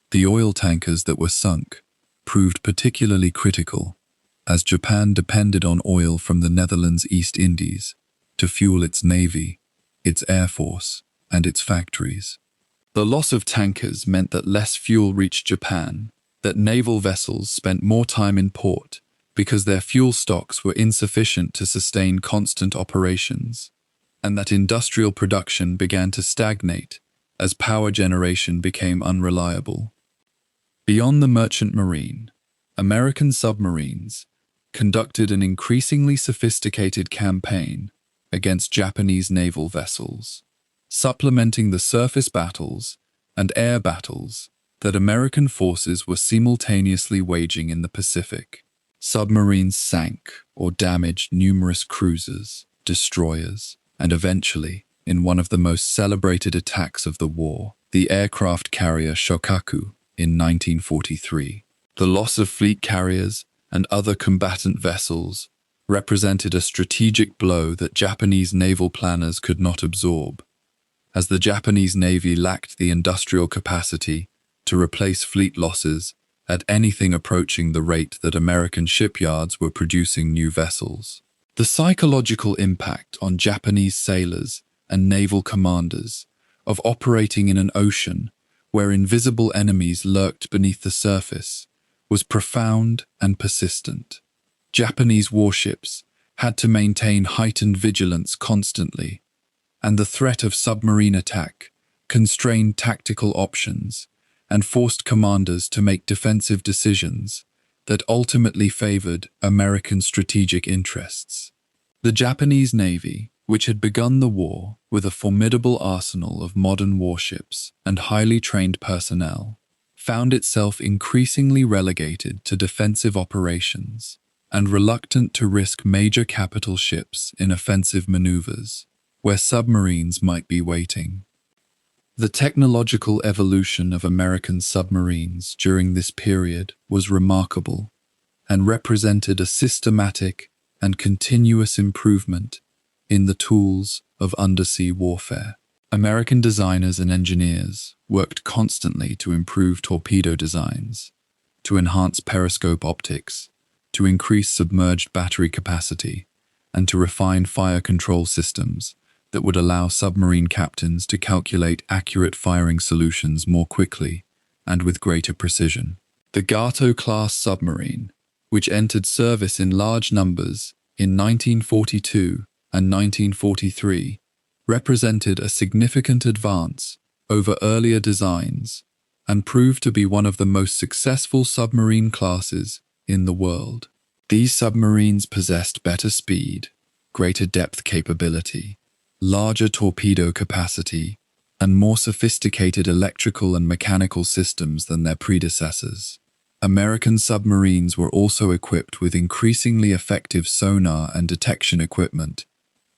The oil tankers that were sunk proved particularly critical, as Japan depended on oil from the Netherlands East Indies to fuel its navy, its air force, and its factories. The loss of tankers meant that less fuel reached Japan, that naval vessels spent more time in port because their fuel stocks were insufficient to sustain constant operations, and that industrial production began to stagnate as power generation became unreliable. Beyond the merchant marine, American submarines conducted an increasingly sophisticated campaign against Japanese naval vessels, supplementing the surface battles and air battles that American forces were simultaneously waging in the Pacific. Submarines sank or damaged numerous cruisers, destroyers, and eventually, in one of the most celebrated attacks of the war, the aircraft carrier Shokaku in 1943. The loss of fleet carriers and other combatant vessels represented a strategic blow that Japanese naval planners could not absorb, as the Japanese Navy lacked the industrial capacity to replace fleet losses at anything approaching the rate that American shipyards were producing new vessels. The psychological impact on Japanese sailors and naval commanders of operating in an ocean where invisible enemies lurked beneath the surface was profound and persistent. Japanese warships had to maintain heightened vigilance constantly, and the threat of submarine attack constrained tactical options and forced commanders to make defensive decisions that ultimately favored American strategic interests. The Japanese Navy, which had begun the war with a formidable arsenal of modern warships and highly trained personnel, found itself increasingly relegated to defensive operations and reluctant to risk major capital ships in offensive maneuvers, where submarines might be waiting. The technological evolution of American submarines during this period was remarkable and represented a systematic and continuous improvement in the tools of undersea warfare. American designers and engineers worked constantly to improve torpedo designs, to enhance periscope optics, to increase submerged battery capacity, and to refine fire control systems that would allow submarine captains to calculate accurate firing solutions more quickly and with greater precision. The Gato-class submarine, which entered service in large numbers in 1942 and 1943, represented a significant advance over earlier designs and proved to be one of the most successful submarine classes in the world. These submarines possessed better speed, greater depth capability, larger torpedo capacity, and more sophisticated electrical and mechanical systems than their predecessors. American submarines were also equipped with increasingly effective sonar and detection equipment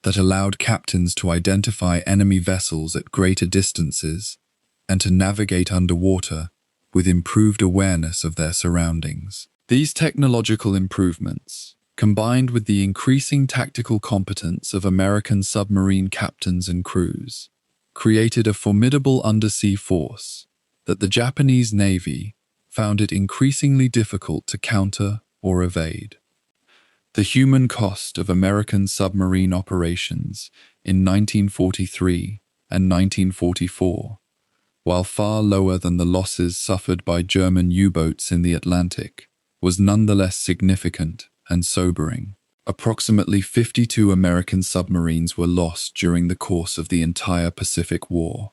that allowed captains to identify enemy vessels at greater distances and to navigate underwater with improved awareness of their surroundings. These technological improvements, combined with the increasing tactical competence of American submarine captains and crews, created a formidable undersea force that the Japanese Navy found it increasingly difficult to counter or evade. The human cost of American submarine operations in 1943 and 1944 while far lower than the losses suffered by German U-boats in the Atlantic, was nonetheless significant and sobering. Approximately 52 American submarines were lost during the course of the entire Pacific War,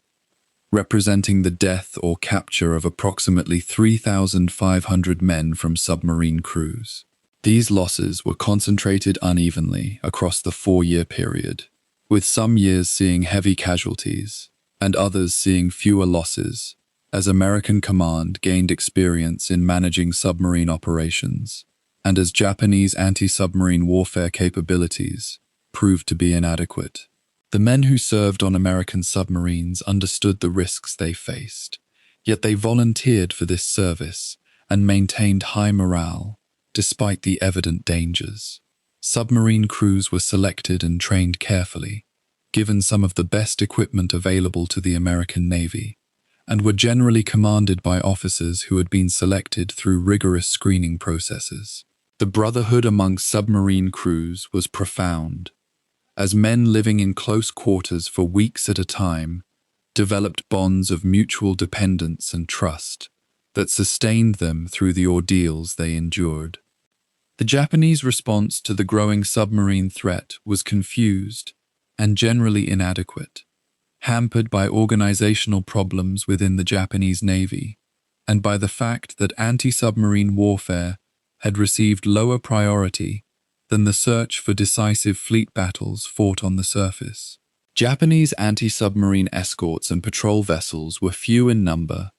representing the death or capture of approximately 3,500 men from submarine crews. These losses were concentrated unevenly across the 4-year period, with some years seeing heavy casualties and others seeing fewer losses, as American command gained experience in managing submarine operations, and as Japanese anti-submarine warfare capabilities proved to be inadequate. The men who served on American submarines understood the risks they faced, yet they volunteered for this service and maintained high morale, despite the evident dangers. Submarine crews were selected and trained carefully, given some of the best equipment available to the American Navy, and were generally commanded by officers who had been selected through rigorous screening processes. The brotherhood among submarine crews was profound, as men living in close quarters for weeks at a time developed bonds of mutual dependence and trust that sustained them through the ordeals they endured. The Japanese response to the growing submarine threat was confused and generally inadequate, hampered by organizational problems within the Japanese Navy and by the fact that anti-submarine warfare had received lower priority than the search for decisive fleet battles fought on the surface. Japanese anti-submarine escorts and patrol vessels were few in number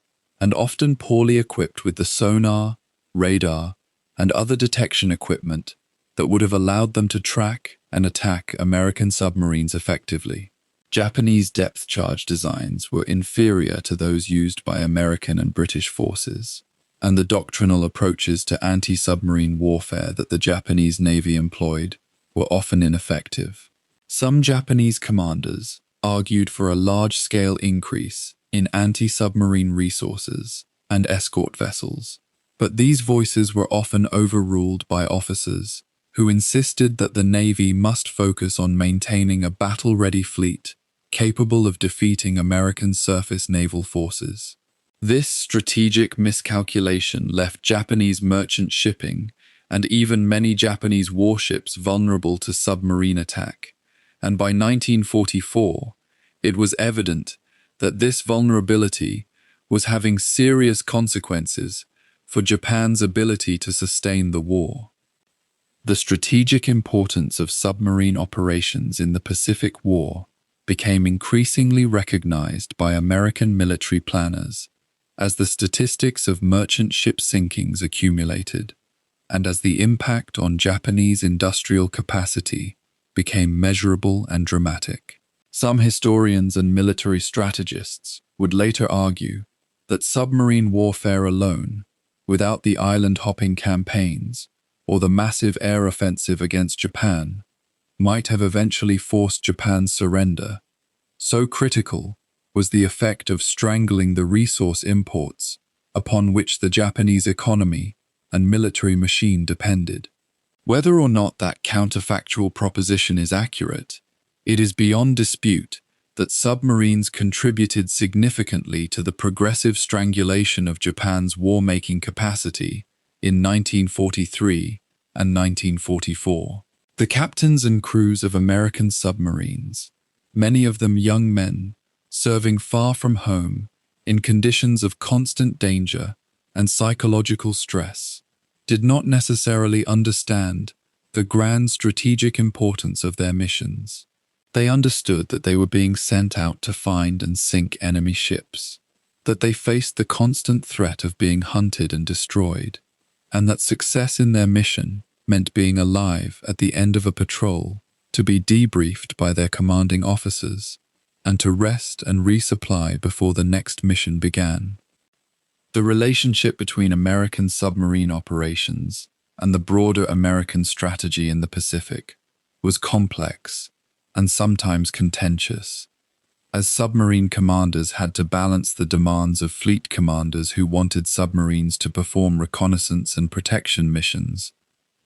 and often poorly equipped with the sonar, radar, and other detection equipment that would have allowed them to track and attack American submarines effectively. Japanese depth charge designs were inferior to those used by American and British forces, and the doctrinal approaches to anti-submarine warfare that the Japanese Navy employed were often ineffective. Some Japanese commanders argued for a large-scale increase in anti-submarine resources and escort vessels, but these voices were often overruled by officers who insisted that the Navy must focus on maintaining a battle-ready fleet capable of defeating American surface naval forces. This strategic miscalculation left Japanese merchant shipping and even many Japanese warships vulnerable to submarine attack, and by 1944, it was evident that this vulnerability was having serious consequences for Japan's ability to sustain the war. The strategic importance of submarine operations in the Pacific War became increasingly recognized by American military planners as the statistics of merchant ship sinkings accumulated, and as the impact on Japanese industrial capacity became measurable and dramatic. Some historians and military strategists would later argue that submarine warfare alone, without the island-hopping campaigns or the massive air offensive against Japan, might have eventually forced Japan's surrender. So critical was the effect of strangling the resource imports upon which the Japanese economy and military machine depended. Whether or not that counterfactual proposition is accurate, it is beyond dispute that submarines contributed significantly to the progressive strangulation of Japan's war-making capacity in 1943 and 1944. The captains and crews of American submarines, many of them young men, serving far from home in conditions of constant danger and psychological stress, did not necessarily understand the grand strategic importance of their missions. They understood that they were being sent out to find and sink enemy ships, that they faced the constant threat of being hunted and destroyed, and that success in their mission meant being alive at the end of a patrol, to be debriefed by their commanding officers, and to rest and resupply before the next mission began. The relationship between American submarine operations and the broader American strategy in the Pacific was complex and sometimes contentious, as submarine commanders had to balance the demands of fleet commanders who wanted submarines to perform reconnaissance and protection missions,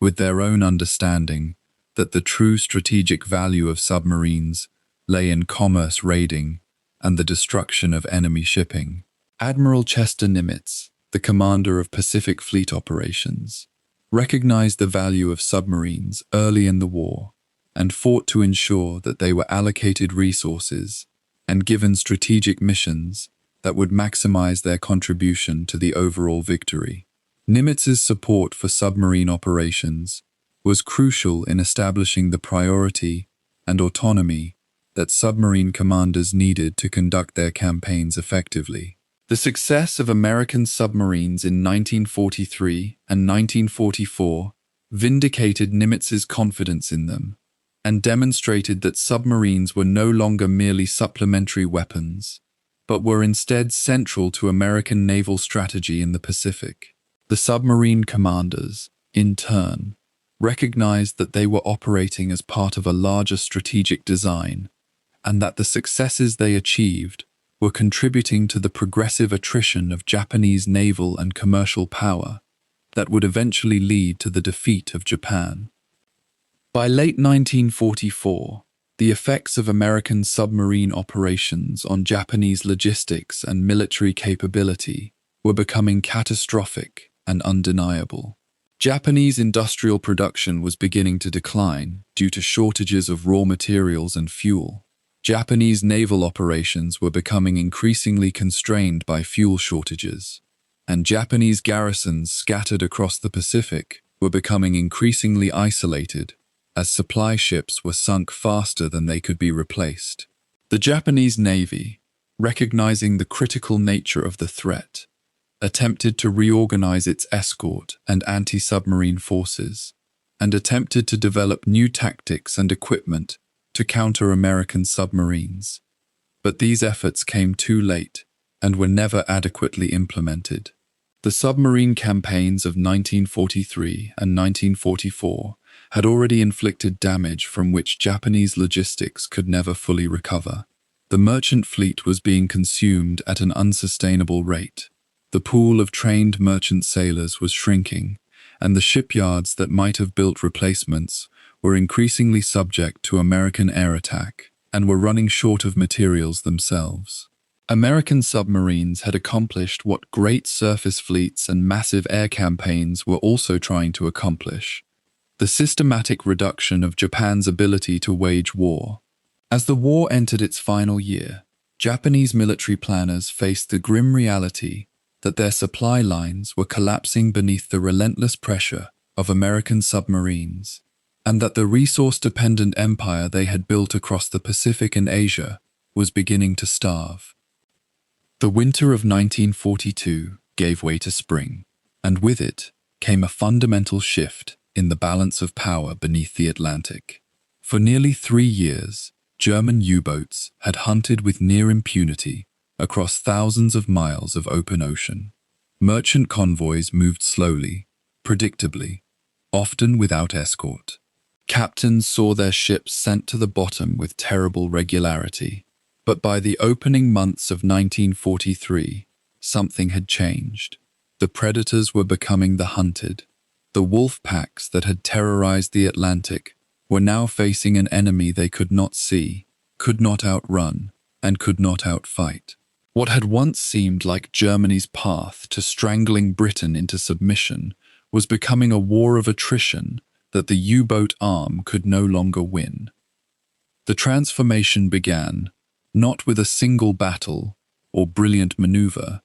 with their own understanding that the true strategic value of submarines lay in commerce raiding and the destruction of enemy shipping. Admiral Chester Nimitz, the commander of Pacific Fleet operations, recognized the value of submarines early in the war and fought to ensure that they were allocated resources and given strategic missions that would maximize their contribution to the overall victory. Nimitz's support for submarine operations was crucial in establishing the priority and autonomy that submarine commanders needed to conduct their campaigns effectively. The success of American submarines in 1943 and 1944 vindicated Nimitz's confidence in them and demonstrated that submarines were no longer merely supplementary weapons, but were instead central to American naval strategy in the Pacific. The submarine commanders, in turn, recognized that they were operating as part of a larger strategic design, and that the successes they achieved were contributing to the progressive attrition of Japanese naval and commercial power that would eventually lead to the defeat of Japan. By late 1944, the effects of American submarine operations on Japanese logistics and military capability were becoming catastrophic and undeniable. Japanese industrial production was beginning to decline due to shortages of raw materials and fuel. Japanese naval operations were becoming increasingly constrained by fuel shortages, and Japanese garrisons scattered across the Pacific were becoming increasingly isolated as supply ships were sunk faster than they could be replaced. The Japanese Navy, recognizing the critical nature of the threat, attempted to reorganize its escort and anti-submarine forces, and attempted to develop new tactics and equipment to counter American submarines. But these efforts came too late and were never adequately implemented. The submarine campaigns of 1943 and 1944 had already inflicted damage from which Japanese logistics could never fully recover. The merchant fleet was being consumed at an unsustainable rate. The pool of trained merchant sailors was shrinking, and the shipyards that might have built replacements were increasingly subject to American air attack and were running short of materials themselves. American submarines had accomplished what great surface fleets and massive air campaigns were also trying to accomplish: the systematic reduction of Japan's ability to wage war. As the war entered its final year, Japanese military planners faced the grim reality that their supply lines were collapsing beneath the relentless pressure of American submarines, and that the resource-dependent empire they had built across the Pacific and Asia was beginning to starve. The winter of 1942 gave way to spring, and with it came a fundamental shift in the balance of power beneath the Atlantic. For nearly 3 years, German U-boats had hunted with near impunity across thousands of miles of open ocean. Merchant convoys moved slowly, predictably, often without escort. Captains saw their ships sent to the bottom with terrible regularity. But by the opening months of 1943, something had changed. The predators were becoming the hunted. The wolf packs that had terrorized the Atlantic were now facing an enemy they could not see, could not outrun, and could not outfight. What had once seemed like Germany's path to strangling Britain into submission was becoming a war of attrition that the U-boat arm could no longer win. The transformation began not with a single battle or brilliant maneuver,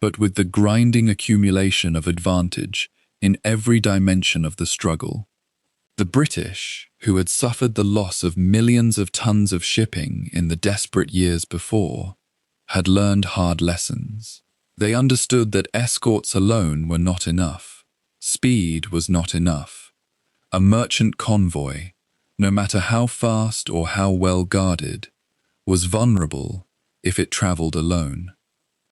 but with the grinding accumulation of advantage in every dimension of the struggle. The British, who had suffered the loss of millions of tons of shipping in the desperate years before, had learned hard lessons. They understood that escorts alone were not enough. Speed was not enough. A merchant convoy, no matter how fast or how well guarded, was vulnerable if it traveled alone.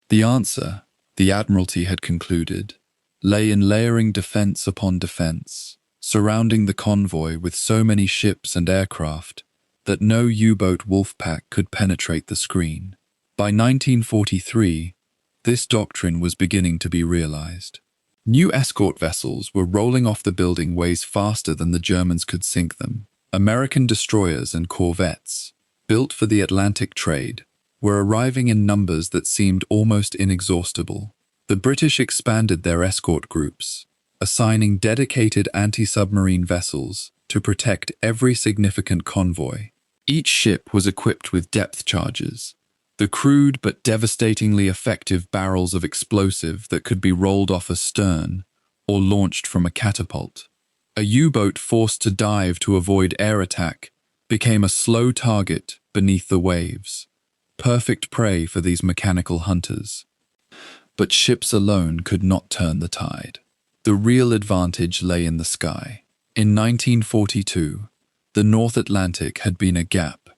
The answer, the Admiralty had concluded, lay in layering defense upon defense, surrounding the convoy with so many ships and aircraft that no U-boat wolfpack could penetrate the screen. By 1943, this doctrine was beginning to be realized. New escort vessels were rolling off the building ways faster than the Germans could sink them. American destroyers and corvettes, built for the Atlantic trade, were arriving in numbers that seemed almost inexhaustible. The British expanded their escort groups, assigning dedicated anti-submarine vessels to protect every significant convoy. Each ship was equipped with depth charges, the crude but devastatingly effective barrels of explosive that could be rolled off a stern or launched from a catapult. A U-boat forced to dive to avoid air attack became a slow target beneath the waves, perfect prey for these mechanical hunters. But ships alone could not turn the tide. The real advantage lay in the sky. In 1942, the North Atlantic had been a gap,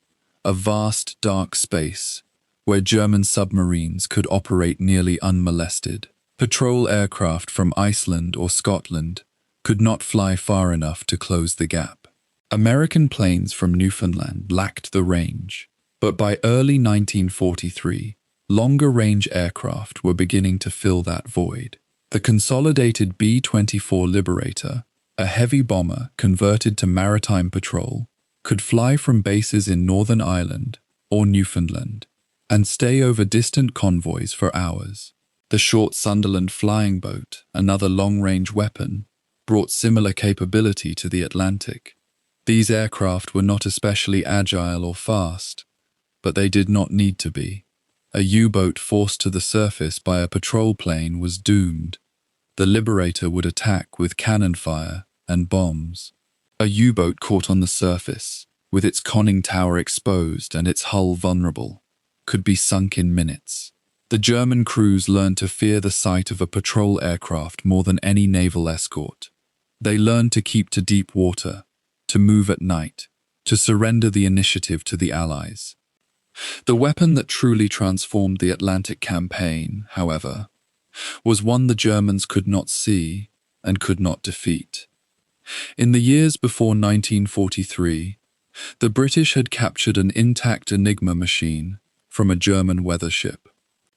a vast dark space where German submarines could operate nearly unmolested. Patrol aircraft from Iceland or Scotland could not fly far enough to close the gap. American planes from Newfoundland lacked the range, but by early 1943, longer-range aircraft were beginning to fill that void. The consolidated B-24 Liberator, a heavy bomber converted to maritime patrol, could fly from bases in Northern Ireland or Newfoundland and stay over distant convoys for hours. The short Sunderland flying boat, another long-range weapon, brought similar capability to the Atlantic. These aircraft were not especially agile or fast, but they did not need to be. A U-boat forced to the surface by a patrol plane was doomed. The Liberator would attack with cannon fire and bombs. A U-boat caught on the surface, with its conning tower exposed and its hull vulnerable, could be sunk in minutes. The German crews learned to fear the sight of a patrol aircraft more than any naval escort. They learned to keep to deep water, to move at night, to surrender the initiative to the Allies. The weapon that truly transformed the Atlantic campaign, however, was one the Germans could not see and could not defeat. In the years before 1943, the British had captured an intact Enigma machine from a German weather ship.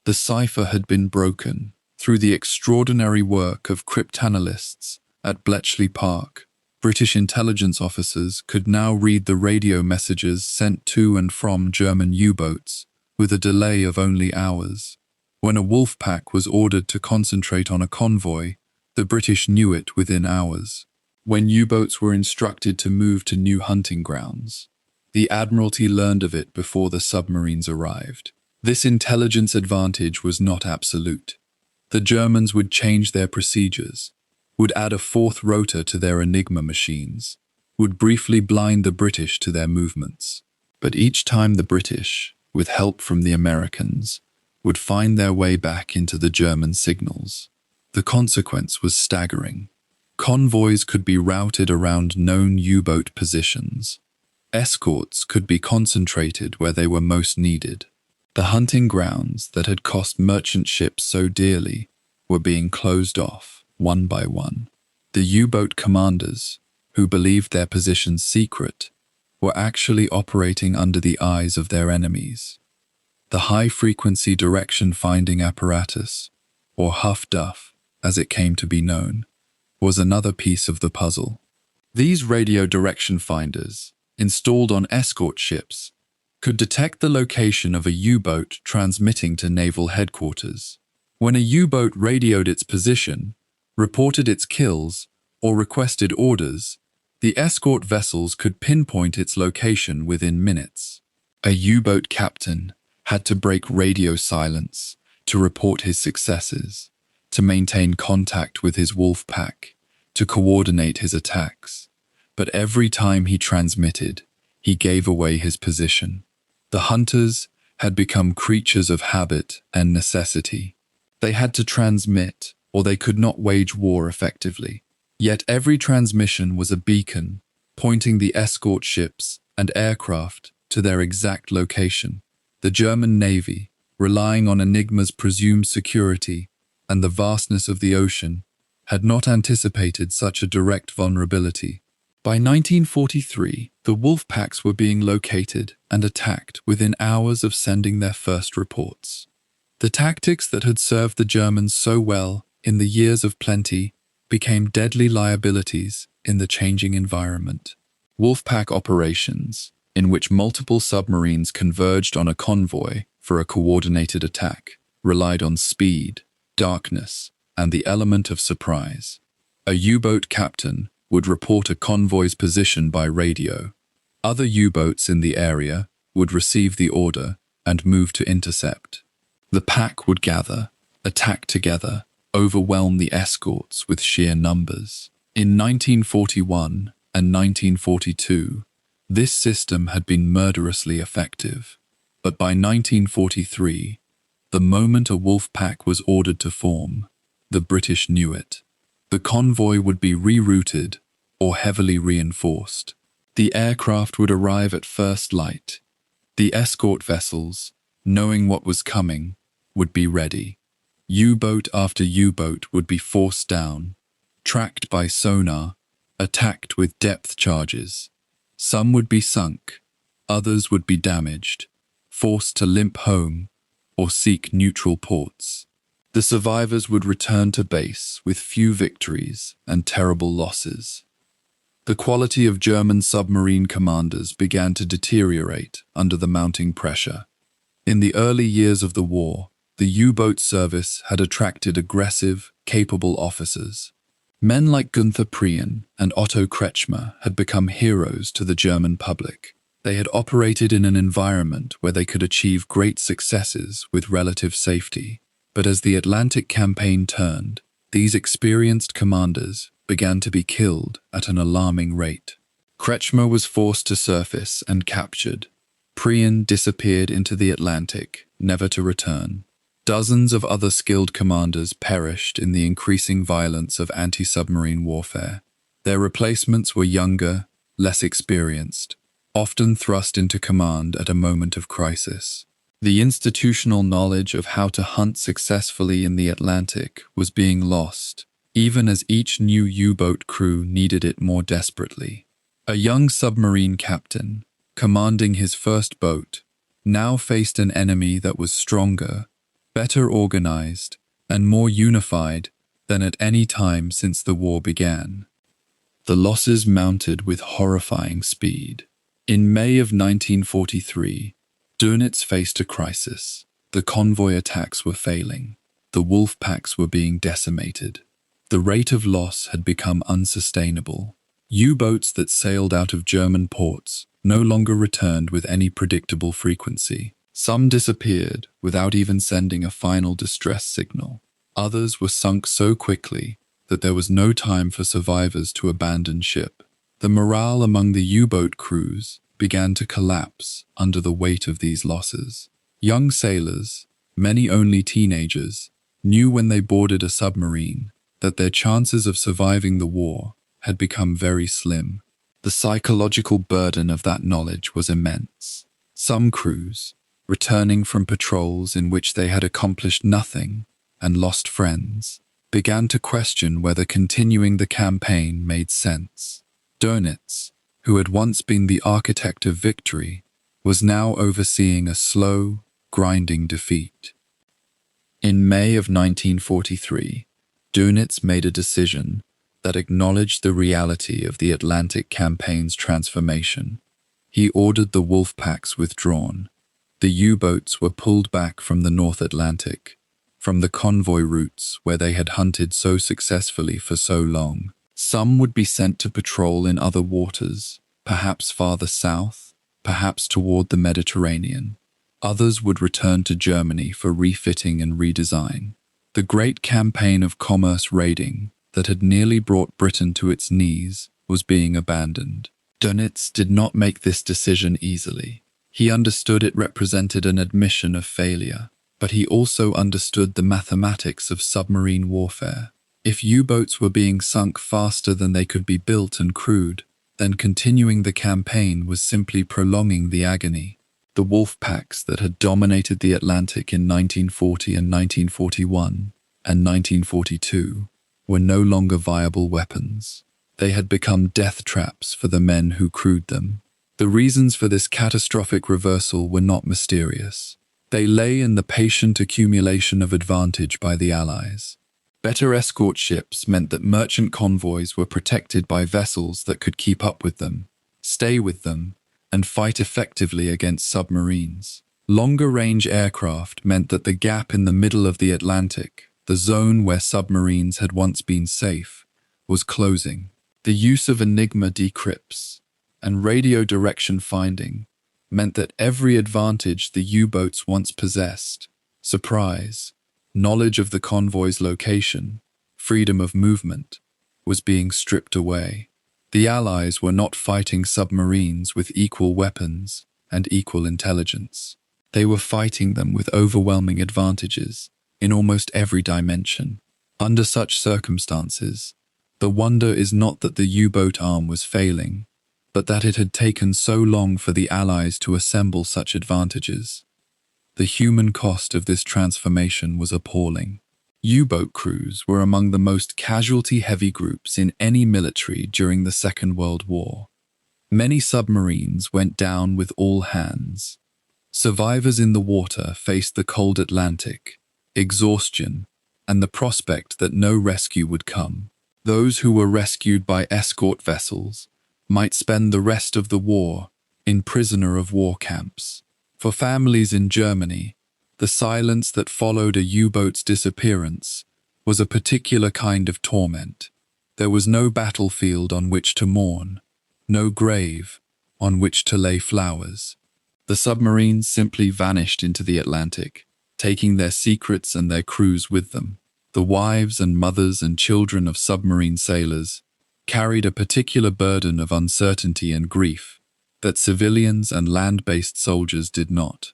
The cipher had been broken through the extraordinary work of cryptanalysts at Bletchley Park. British intelligence officers could now read the radio messages sent to and from German U-boats with a delay of only hours. When a wolf pack was ordered to concentrate on a convoy, the British knew it within hours. When U-boats were instructed to move to new hunting grounds, the Admiralty learned of it before the submarines arrived. This intelligence advantage was not absolute. The Germans would change their procedures, would add a fourth rotor to their Enigma machines, would briefly blind the British to their movements. But each time the British, with help from the Americans, would find their way back into the German signals, the consequence was staggering. Convoys could be routed around known U-boat positions. Escorts could be concentrated where they were most needed. The hunting grounds that had cost merchant ships so dearly were being closed off, one by one. The U-boat commanders, who believed their positions secret, were actually operating under the eyes of their enemies. The high-frequency direction-finding apparatus, or HUF-DUF, as it came to be known, was another piece of the puzzle. These radio direction finders, installed on escort ships, could detect the location of a U-boat transmitting to naval headquarters. When a U-boat radioed its position, reported its kills, or requested orders, the escort vessels could pinpoint its location within minutes. A U-boat captain had to break radio silence to report his successes, to maintain contact with his wolf pack, to coordinate his attacks. But every time he transmitted, he gave away his position. The hunters had become creatures of habit and necessity. They had to transmit, or they could not wage war effectively. Yet every transmission was a beacon, pointing the escort ships and aircraft to their exact location. The German Navy, relying on Enigma's presumed security and the vastness of the ocean, had not anticipated such a direct vulnerability. By 1943, the wolf packs were being located and attacked within hours of sending their first reports. The tactics that had served the Germans so well in the years of plenty became deadly liabilities in the changing environment. Wolfpack operations, in which multiple submarines converged on a convoy for a coordinated attack relied on speed, darkness, and the element of surprise. A U-boat captain would report a convoy's position by radio. Other U-boats in the area would receive the order and move to intercept. The pack would gather, attack together, overwhelm the escorts with sheer numbers. In 1941 and 1942, this system had been murderously effective. But by 1943, the moment a wolf pack was ordered to form, the British knew it. The convoy would be rerouted or heavily reinforced. The aircraft would arrive at first light. The escort vessels, knowing what was coming, would be ready. U-boat after U-boat would be forced down, tracked by sonar, attacked with depth charges. Some would be sunk, others would be damaged, forced to limp home or seek neutral ports. The survivors would return to base with few victories and terrible losses. The quality of German submarine commanders began to deteriorate under the mounting pressure. In the early years of the war, the U-boat service had attracted aggressive, capable officers. Men like Günther Prien and Otto Kretschmer had become heroes to the German public. They had operated in an environment where they could achieve great successes with relative safety. But as the Atlantic campaign turned, these experienced commanders began to be killed at an alarming rate. Kretschmer was forced to surface and captured. Prien disappeared into the Atlantic, never to return. Dozens of other skilled commanders perished in the increasing violence of anti-submarine warfare. Their replacements were younger, less experienced, often thrust into command at a moment of crisis. The institutional knowledge of how to hunt successfully in the Atlantic was being lost, even as each new U-boat crew needed it more desperately. A young submarine captain, commanding his first boat, now faced an enemy that was stronger, better organized, and more unified than at any time since the war began. The losses mounted with horrifying speed. In May of 1943, Dönitz faced a crisis. The convoy attacks were failing. The wolf packs were being decimated. The rate of loss had become unsustainable. U-boats that sailed out of German ports no longer returned with any predictable frequency. Some disappeared without even sending a final distress signal. Others were sunk so quickly that there was no time for survivors to abandon ship. The morale among the U-boat crews began to collapse under the weight of these losses. Young sailors, many only teenagers, knew when they boarded a submarine that their chances of surviving the war had become very slim. The psychological burden of that knowledge was immense. Some crews, returning from patrols in which they had accomplished nothing and lost friends, began to question whether continuing the campaign made sense. Dönitz, who had once been the architect of victory, was now overseeing a slow, grinding defeat. In May of 1943, Dönitz made a decision that acknowledged the reality of the Atlantic campaign's transformation. He ordered the wolf packs withdrawn. The U-boats were pulled back from the North Atlantic, from the convoy routes where they had hunted so successfully for so long. Some would be sent to patrol in other waters, perhaps farther south, perhaps toward the Mediterranean. Others would return to Germany for refitting and redesign. The great campaign of commerce raiding that had nearly brought Britain to its knees was being abandoned. Dönitz did not make this decision easily. He understood it represented an admission of failure, but he also understood the mathematics of submarine warfare. If U-boats were being sunk faster than they could be built and crewed, then continuing the campaign was simply prolonging the agony. The wolf packs that had dominated the Atlantic in 1940 and 1941 and 1942 were no longer viable weapons. They had become death traps for the men who crewed them. The reasons for this catastrophic reversal were not mysterious. They lay in the patient accumulation of advantage by the Allies. Better escort ships meant that merchant convoys were protected by vessels that could keep up with them, stay with them, and fight effectively against submarines. Longer-range aircraft meant that the gap in the middle of the Atlantic, the zone where submarines had once been safe, was closing. The use of Enigma decrypts and radio direction finding meant that every advantage the U-boats once possessed, surprise, knowledge of the convoy's location, freedom of movement, was being stripped away. The Allies were not fighting submarines with equal weapons and equal intelligence. They were fighting them with overwhelming advantages in almost every dimension. Under such circumstances, the wonder is not that the U-boat arm was failing, but that it had taken so long for the Allies to assemble such advantages. The human cost of this transformation was appalling. U-boat crews were among the most casualty-heavy groups in any military during the Second World War. Many submarines went down with all hands. Survivors in the water faced the cold Atlantic, exhaustion, and the prospect that no rescue would come. Those who were rescued by escort vessels might spend the rest of the war in prisoner-of-war camps. For families in Germany, the silence that followed a U-boat's disappearance was a particular kind of torment. There was no battlefield on which to mourn, no grave on which to lay flowers. The submarines simply vanished into the Atlantic, taking their secrets and their crews with them. The wives and mothers and children of submarine sailors carried a particular burden of uncertainty and grief that civilians and land-based soldiers did not.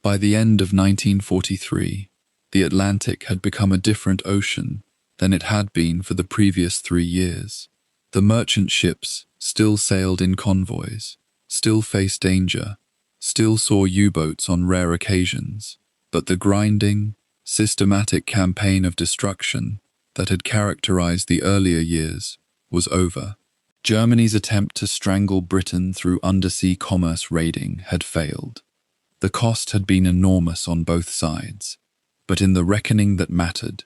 By the end of 1943, the Atlantic had become a different ocean than it had been for the previous 3 years. The merchant ships still sailed in convoys, still faced danger, still saw U-boats on rare occasions, but the grinding, systematic campaign of destruction that had characterized the earlier years was over. Germany's attempt to strangle Britain through undersea commerce raiding had failed. The cost had been enormous on both sides, but in the reckoning that mattered,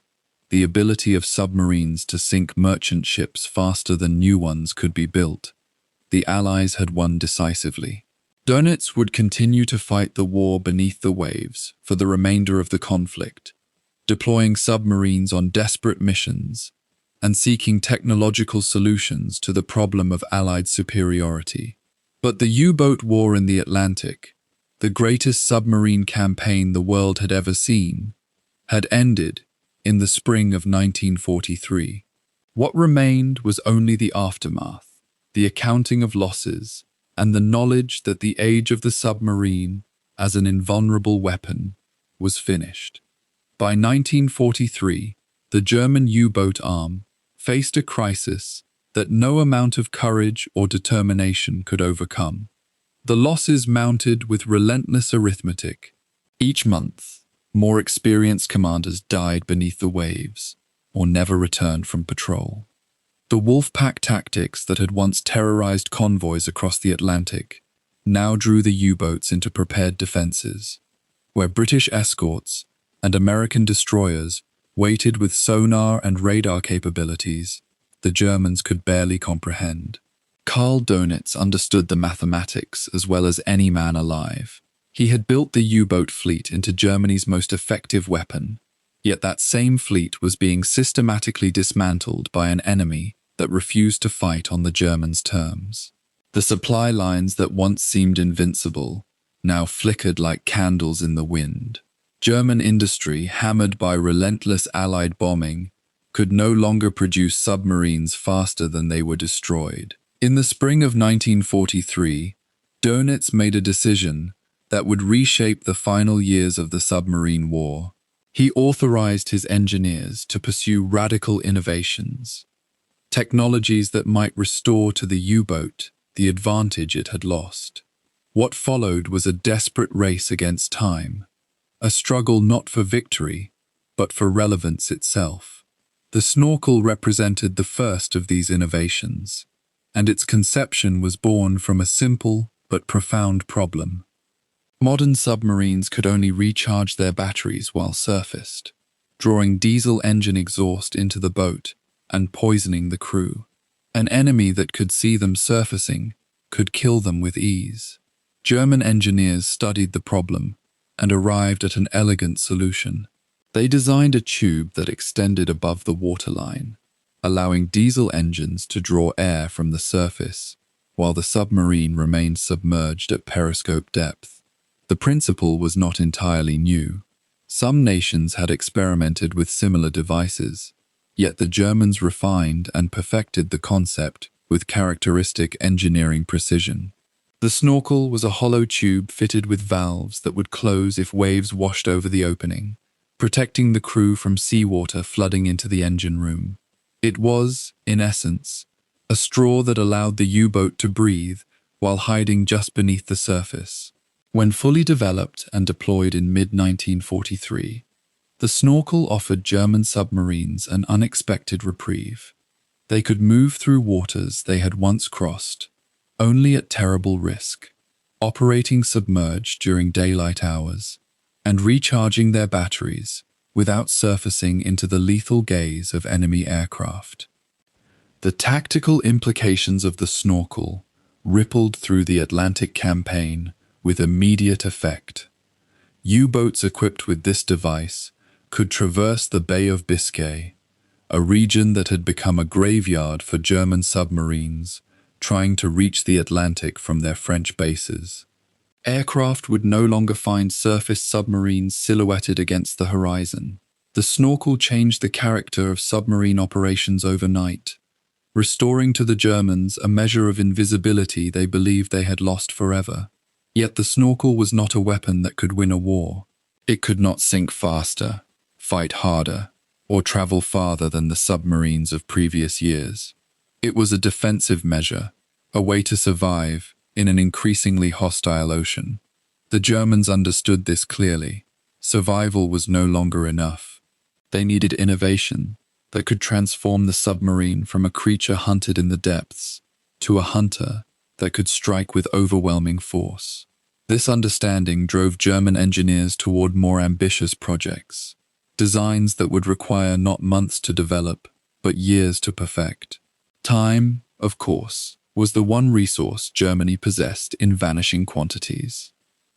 the ability of submarines to sink merchant ships faster than new ones could be built, the Allies had won decisively. Dönitz would continue to fight the war beneath the waves for the remainder of the conflict, deploying submarines on desperate missions and seeking technological solutions to the problem of Allied superiority. But the U-boat war in the Atlantic, the greatest submarine campaign the world had ever seen, had ended in the spring of 1943. What remained was only the aftermath, the accounting of losses, and the knowledge that the age of the submarine as an invulnerable weapon was finished. By 1943, the German U-boat arm faced a crisis that no amount of courage or determination could overcome. The losses mounted with relentless arithmetic. Each month, more experienced commanders died beneath the waves or never returned from patrol. The wolf-pack tactics that had once terrorized convoys across the Atlantic now drew the U-boats into prepared defenses, where British escorts and American destroyers waited with sonar and radar capabilities the Germans could barely comprehend. Karl Dönitz understood the mathematics as well as any man alive. He had built the U-boat fleet into Germany's most effective weapon, yet that same fleet was being systematically dismantled by an enemy that refused to fight on the Germans' terms. The supply lines that once seemed invincible now flickered like candles in the wind. German industry, hammered by relentless Allied bombing, could no longer produce submarines faster than they were destroyed. In the spring of 1943, Dönitz made a decision that would reshape the final years of the submarine war. He authorized his engineers to pursue radical innovations, technologies that might restore to the U-boat the advantage it had lost. What followed was a desperate race against time, a struggle not for victory, but for relevance itself. The snorkel represented the first of these innovations, and its conception was born from a simple but profound problem. Modern submarines could only recharge their batteries while surfaced, drawing diesel engine exhaust into the boat and poisoning the crew. An enemy that could see them surfacing could kill them with ease. German engineers studied the problem and arrived at an elegant solution. They designed a tube that extended above the waterline, allowing diesel engines to draw air from the surface, while the submarine remained submerged at periscope depth. The principle was not entirely new. Some nations had experimented with similar devices, yet the Germans refined and perfected the concept with characteristic engineering precision. The snorkel was a hollow tube fitted with valves that would close if waves washed over the opening, protecting the crew from seawater flooding into the engine room. It was, in essence, a straw that allowed the U-boat to breathe while hiding just beneath the surface. When fully developed and deployed in mid-1943, the snorkel offered German submarines an unexpected reprieve. They could move through waters they had once crossed, only at terrible risk, operating submerged during daylight hours, and recharging their batteries without surfacing into the lethal gaze of enemy aircraft. The tactical implications of the snorkel rippled through the Atlantic campaign with immediate effect. U-boats equipped with this device could traverse the Bay of Biscay, a region that had become a graveyard for German submarines trying to reach the Atlantic from their French bases. Aircraft would no longer find surface submarines silhouetted against the horizon. The snorkel changed the character of submarine operations overnight, restoring to the Germans a measure of invisibility they believed they had lost forever. Yet the snorkel was not a weapon that could win a war. It could not sink faster, fight harder, or travel farther than the submarines of previous years. It was a defensive measure, a way to survive in an increasingly hostile ocean. The Germans understood this clearly. Survival was no longer enough. They needed innovation that could transform the submarine from a creature hunted in the depths to a hunter that could strike with overwhelming force. This understanding drove German engineers toward more ambitious projects, designs that would require not months to develop, but years to perfect. Time, of course, was the one resource Germany possessed in vanishing quantities.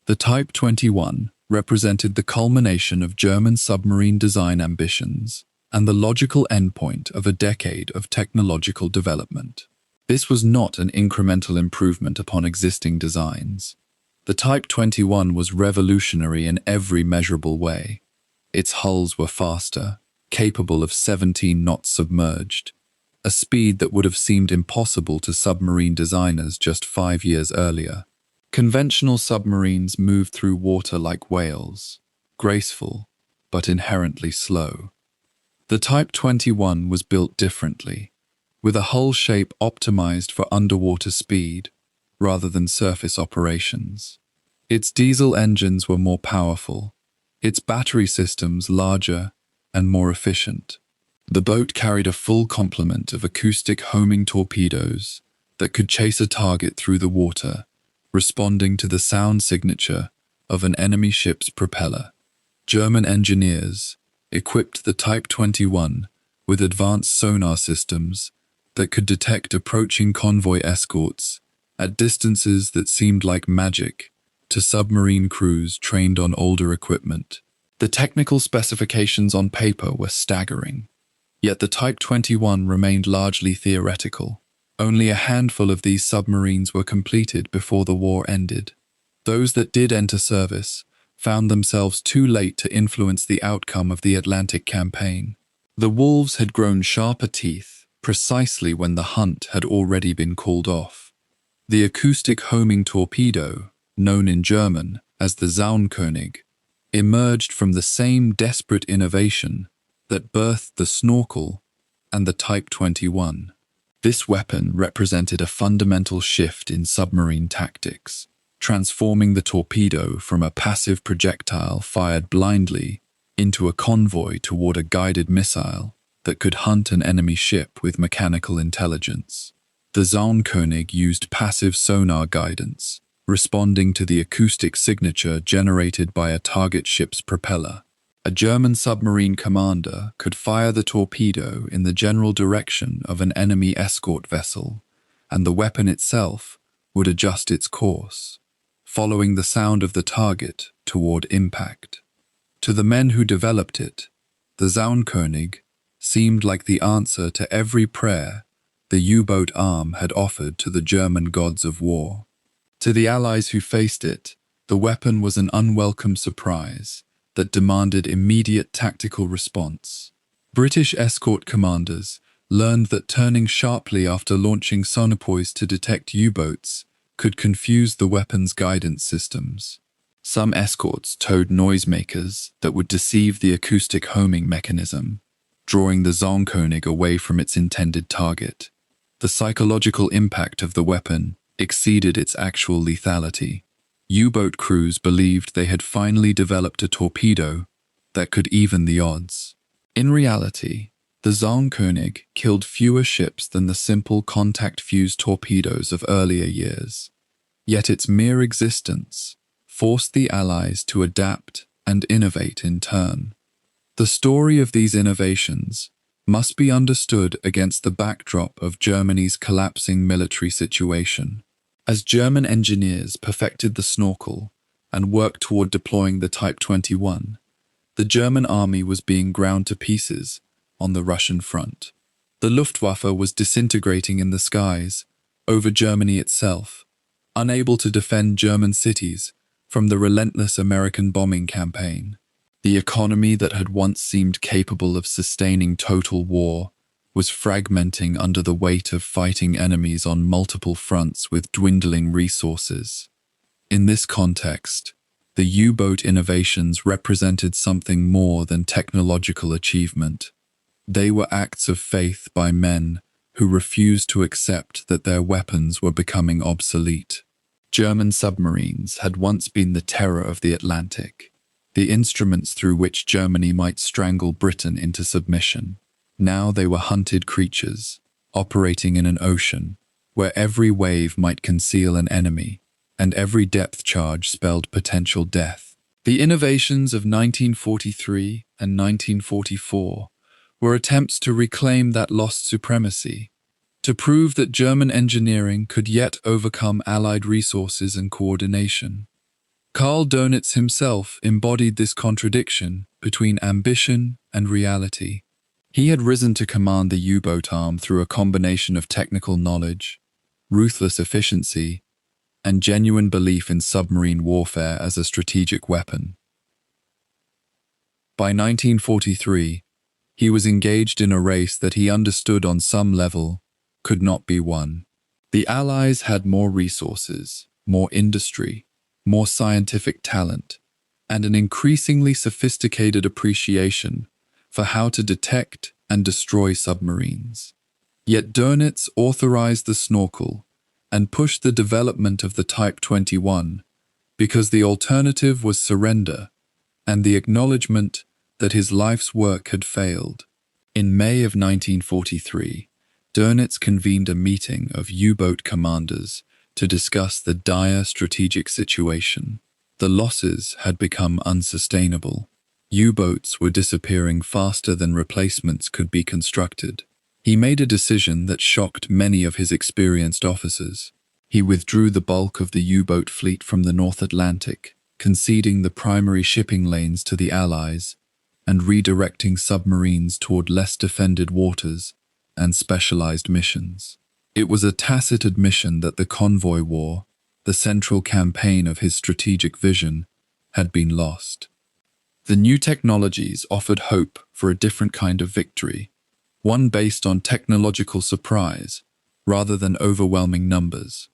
The Type 21 represented the culmination of German submarine design ambitions and the logical endpoint of a decade of technological development. This was not an incremental improvement upon existing designs. The Type 21 was revolutionary in every measurable way. Its hulls were faster, capable of 17 knots submerged, a speed that would have seemed impossible to submarine designers just 5 years earlier. Conventional submarines moved through water like whales, graceful, but inherently slow. The Type 21 was built differently, with a hull shape optimized for underwater speed rather than surface operations. Its diesel engines were more powerful, its battery systems larger and more efficient. The boat carried a full complement of acoustic homing torpedoes that could chase a target through the water, responding to the sound signature of an enemy ship's propeller. German engineers equipped the Type 21 with advanced sonar systems that could detect approaching convoy escorts at distances that seemed like magic to submarine crews trained on older equipment. The technical specifications on paper were staggering, yet the Type 21 remained largely theoretical. Only a handful of these submarines were completed before the war ended. Those that did enter service found themselves too late to influence the outcome of the Atlantic campaign. The wolves had grown sharper teeth precisely when the hunt had already been called off. The acoustic homing torpedo, known in German as the Zaunkönig, emerged from the same desperate innovation that birthed the snorkel and the Type 21. This weapon represented a fundamental shift in submarine tactics, transforming the torpedo from a passive projectile fired blindly into a convoy toward a guided missile that could hunt an enemy ship with mechanical intelligence. The Zaunkönig used passive sonar guidance, responding to the acoustic signature generated by a target ship's propeller. A German submarine commander could fire the torpedo in the general direction of an enemy escort vessel, and the weapon itself would adjust its course. following the sound of the target toward impact. To the men who developed it, the Zaunkönig seemed like the answer to every prayer the U-boat arm had offered to the German gods of war. To the Allies who faced it, the weapon was an unwelcome surprise that demanded immediate tactical response. British escort commanders learned that turning sharply after launching sonobuoys to detect U-boats could confuse the weapon's guidance systems. Some escorts towed noisemakers that would deceive the acoustic homing mechanism, drawing the Zaunkönig away from its intended target. The psychological impact of the weapon exceeded its actual lethality. U-boat crews believed they had finally developed a torpedo that could even the odds. In reality, the Zaunkönig killed fewer ships than the simple contact-fused torpedoes of earlier years. Yet its mere existence forced the Allies to adapt and innovate in turn. The story of these innovations must be understood against the backdrop of Germany's collapsing military situation. As German engineers perfected the snorkel and worked toward deploying the Type 21, the German army was being ground to pieces on the Russian front. The Luftwaffe was disintegrating in the skies over Germany itself, unable to defend German cities from the relentless American bombing campaign. The economy that had once seemed capable of sustaining total war was fragmenting under the weight of fighting enemies on multiple fronts with dwindling resources. In this context, the U-boat innovations represented something more than technological achievement. They were acts of faith by men who refused to accept that their weapons were becoming obsolete. German submarines had once been the terror of the Atlantic, the instruments through which Germany might strangle Britain into submission. Now they were hunted creatures, operating in an ocean where every wave might conceal an enemy, and every depth charge spelled potential death. The innovations of 1943 and 1944 were attempts to reclaim that lost supremacy, to prove that German engineering could yet overcome Allied resources and coordination. Karl Dönitz himself embodied this contradiction between ambition and reality. He had risen to command the U-boat arm through a combination of technical knowledge, ruthless efficiency, and genuine belief in submarine warfare as a strategic weapon. By 1943, he was engaged in a race that he understood on some level could not be won. The Allies had more resources, more industry, more scientific talent, and an increasingly sophisticated appreciation for how to detect and destroy submarines. Yet Dönitz authorized the snorkel and pushed the development of the Type 21 because the alternative was surrender and the acknowledgement that his life's work had failed. In May of 1943, Dönitz convened a meeting of U-boat commanders to discuss the dire strategic situation. The losses had become unsustainable. U-boats were disappearing faster than replacements could be constructed. He made a decision that shocked many of his experienced officers. He withdrew the bulk of the U-boat fleet from the North Atlantic, conceding the primary shipping lanes to the Allies and redirecting submarines toward less defended waters and specialized missions. It was a tacit admission that the convoy war, the central campaign of his strategic vision, had been lost. The new technologies offered hope for a different kind of victory, one based on technological surprise rather than overwhelming numbers.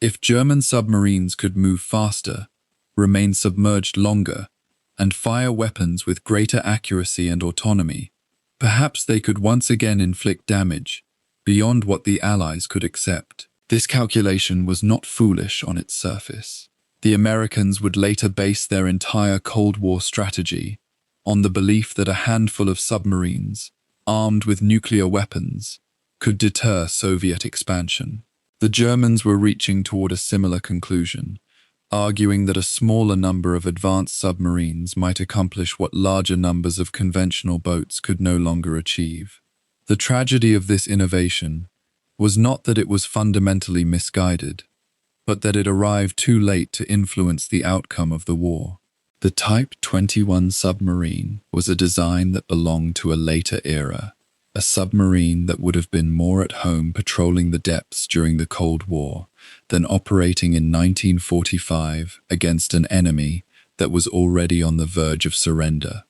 If German submarines could move faster, remain submerged longer, and fire weapons with greater accuracy and autonomy, perhaps they could once again inflict damage beyond what the Allies could accept. This calculation was not foolish on its surface. The Americans would later base their entire Cold War strategy on the belief that a handful of submarines, armed with nuclear weapons, could deter Soviet expansion. The Germans were reaching toward a similar conclusion, arguing that a smaller number of advanced submarines might accomplish what larger numbers of conventional boats could no longer achieve. The tragedy of this innovation was not that it was fundamentally misguided, but that it arrived too late to influence the outcome of the war. The Type 21 submarine was a design that belonged to a later era, a submarine that would have been more at home patrolling the depths during the Cold War than operating in 1945 against an enemy that was already on the verge of surrender.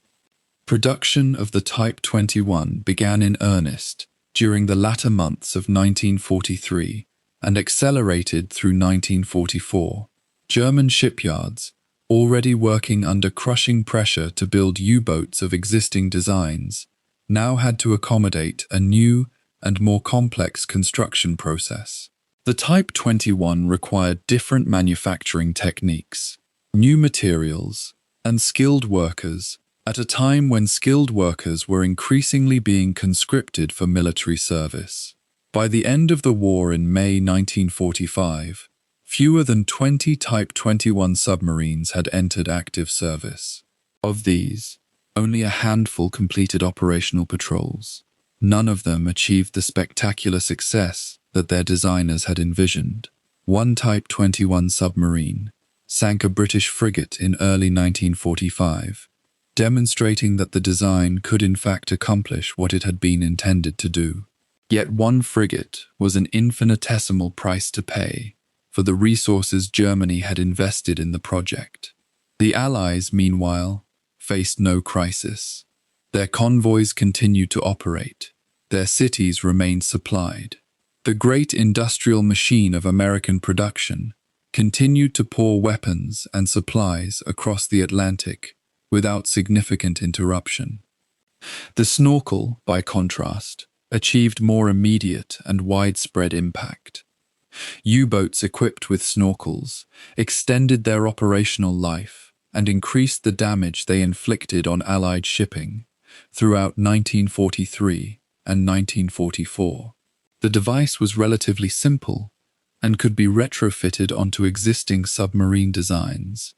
Production of the Type 21 began in earnest during the latter months of 1943 and accelerated through 1944. German shipyards, already working under crushing pressure to build U-boats of existing designs, now had to accommodate a new and more complex construction process. The Type 21 required different manufacturing techniques, new materials, and skilled workers at a time when skilled workers were increasingly being conscripted for military service. By the end of the war in May 1945, fewer than 20 Type 21 submarines had entered active service. Of these, only a handful completed operational patrols. None of them achieved the spectacular success that their designers had envisioned. One Type 21 submarine sank a British frigate in early 1945, demonstrating that the design could in fact accomplish what it had been intended to do. Yet one frigate was an infinitesimal price to pay for the resources Germany had invested in the project. The Allies, meanwhile, faced no crisis. Their convoys continued to operate. Their cities remained supplied. The great industrial machine of American production continued to pour weapons and supplies across the Atlantic without significant interruption. The snorkel, by contrast, achieved more immediate and widespread impact. U-boats equipped with snorkels extended their operational life and increased the damage they inflicted on Allied shipping throughout 1943 and 1944. The device was relatively simple and could be retrofitted onto existing submarine designs,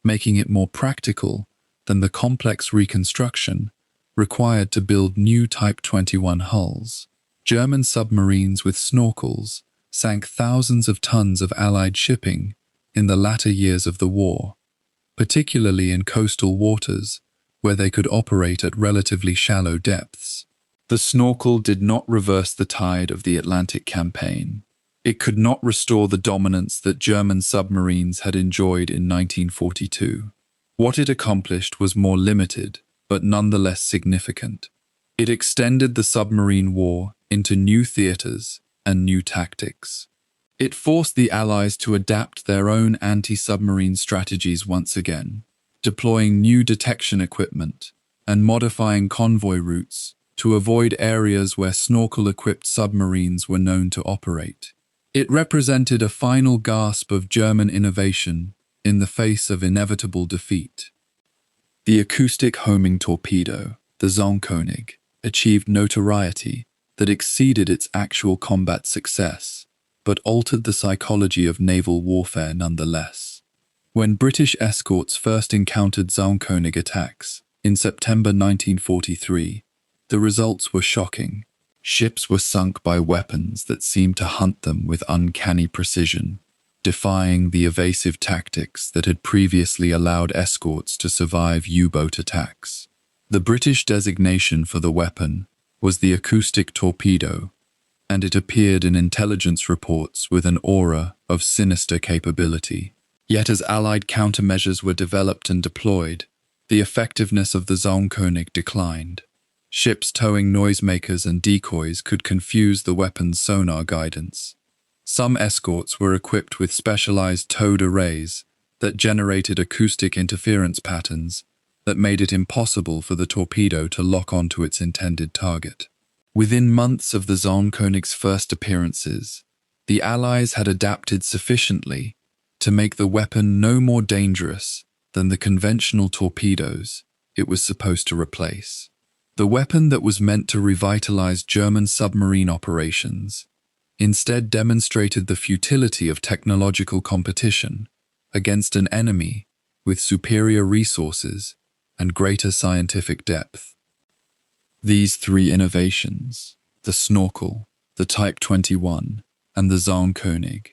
making it more practical than the complex reconstruction required to build new Type 21 hulls. German submarines with snorkels sank thousands of tons of Allied shipping in the latter years of the war, particularly in coastal waters where they could operate at relatively shallow depths. The snorkel did not reverse the tide of the Atlantic campaign. It could not restore the dominance that German submarines had enjoyed in 1942. What it accomplished was more limited, but nonetheless significant. It extended the submarine war into new theaters and new tactics. It forced the Allies to adapt their own anti-submarine strategies once again, deploying new detection equipment and modifying convoy routes to avoid areas where snorkel-equipped submarines were known to operate. It represented a final gasp of German innovation in the face of inevitable defeat. The acoustic homing torpedo, the Zonkönig, achieved notoriety that exceeded its actual combat success, but altered the psychology of naval warfare nonetheless. When British escorts first encountered Zonkönig attacks in September 1943, the results were shocking. Ships were sunk by weapons that seemed to hunt them with uncanny precision, defying the evasive tactics that had previously allowed escorts to survive U-boat attacks. The British designation for the weapon was the acoustic torpedo, and it appeared in intelligence reports with an aura of sinister capability. Yet as Allied countermeasures were developed and deployed, the effectiveness of the Zonkönig declined. Ships towing noisemakers and decoys could confuse the weapon's sonar guidance. Some escorts were equipped with specialized towed arrays that generated acoustic interference patterns that made it impossible for the torpedo to lock onto its intended target. Within months of the Zonkönig's first appearances, the Allies had adapted sufficiently to make the weapon no more dangerous than the conventional torpedoes it was supposed to replace. The weapon that was meant to revitalize German submarine operations instead demonstrated the futility of technological competition against an enemy with superior resources and greater scientific depth. These three innovations, the snorkel, the Type 21, and the Zonkönig,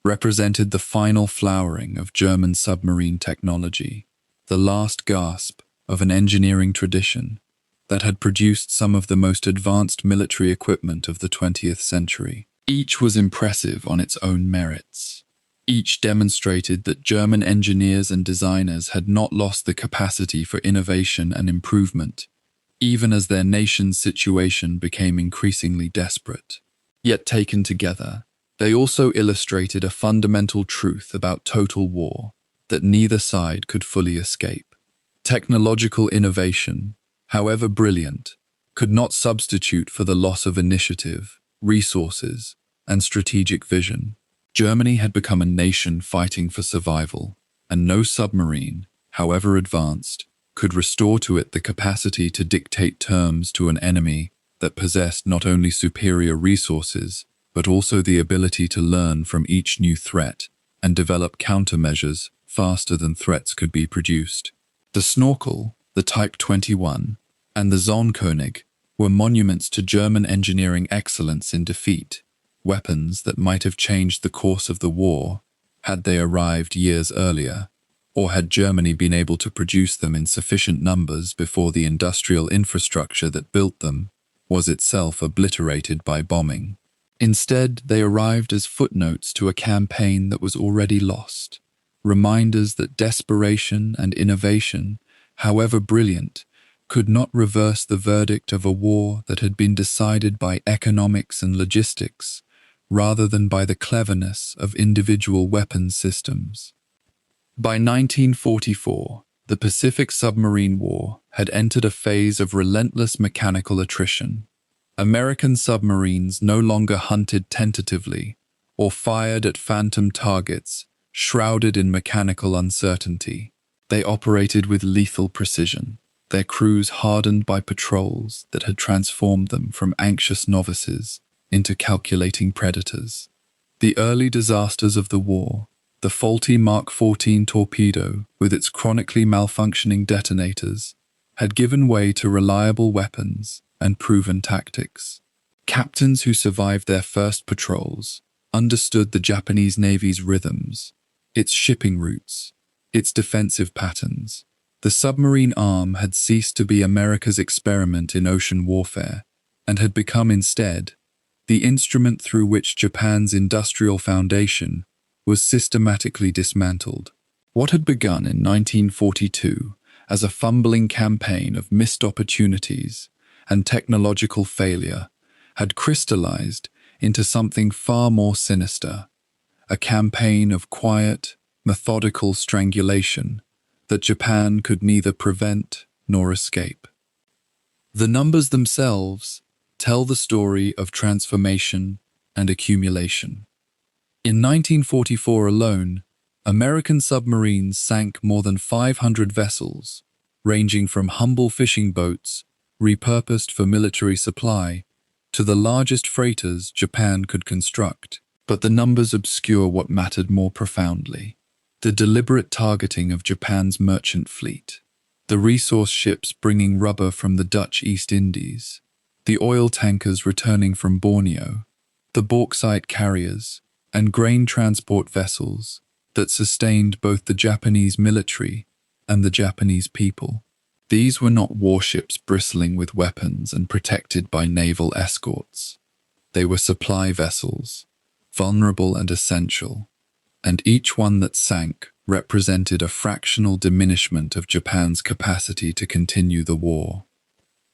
represented the final flowering of German submarine technology, the last gasp of an engineering tradition that had produced some of the most advanced military equipment of the 20th century. Each was impressive on its own merits. Each demonstrated that German engineers and designers had not lost the capacity for innovation and improvement, even as their nation's situation became increasingly desperate. Yet taken together, they also illustrated a fundamental truth about total war that neither side could fully escape. Technological innovation, however brilliant, could not substitute for the loss of initiative, resources, and strategic vision. Germany had become a nation fighting for survival, and no submarine, however advanced, could restore to it the capacity to dictate terms to an enemy that possessed not only superior resources, but also the ability to learn from each new threat and develop countermeasures faster than threats could be produced. The Snorkel, the Type 21, and the Zonkönig were monuments to German engineering excellence in defeat, weapons that might have changed the course of the war had they arrived years earlier, or had Germany been able to produce them in sufficient numbers before the industrial infrastructure that built them was itself obliterated by bombing. Instead, they arrived as footnotes to a campaign that was already lost, reminders that desperation and innovation, however brilliant, could not reverse the verdict of a war that had been decided by economics and logistics, rather than by the cleverness of individual weapons systems. By 1944, the Pacific Submarine War had entered a phase of relentless mechanical attrition. American submarines no longer hunted tentatively or fired at phantom targets shrouded in mechanical uncertainty. They operated with lethal precision, their crews hardened by patrols that had transformed them from anxious novices into calculating predators. The early disasters of the war, the faulty Mark 14 torpedo with its chronically malfunctioning detonators, had given way to reliable weapons and proven tactics. Captains who survived their first patrols understood the Japanese Navy's rhythms, its shipping routes, its defensive patterns. The submarine arm had ceased to be America's experiment in ocean warfare and had become instead the instrument through which Japan's industrial foundation was systematically dismantled. What had begun in 1942 as a fumbling campaign of missed opportunities and technological failure had crystallized into something far more sinister, a campaign of quiet, methodical strangulation that Japan could neither prevent nor escape. The numbers themselves tell the story of transformation and accumulation. In 1944 alone, American submarines sank more than 500 vessels, ranging from humble fishing boats repurposed for military supply to the largest freighters Japan could construct. But the numbers obscure what mattered more profoundly: the deliberate targeting of Japan's merchant fleet, the resource ships bringing rubber from the Dutch East Indies, the oil tankers returning from Borneo, the bauxite carriers, and grain transport vessels that sustained both the Japanese military and the Japanese people. These were not warships bristling with weapons and protected by naval escorts. They were supply vessels, vulnerable and essential, and each one that sank represented a fractional diminishment of Japan's capacity to continue the war.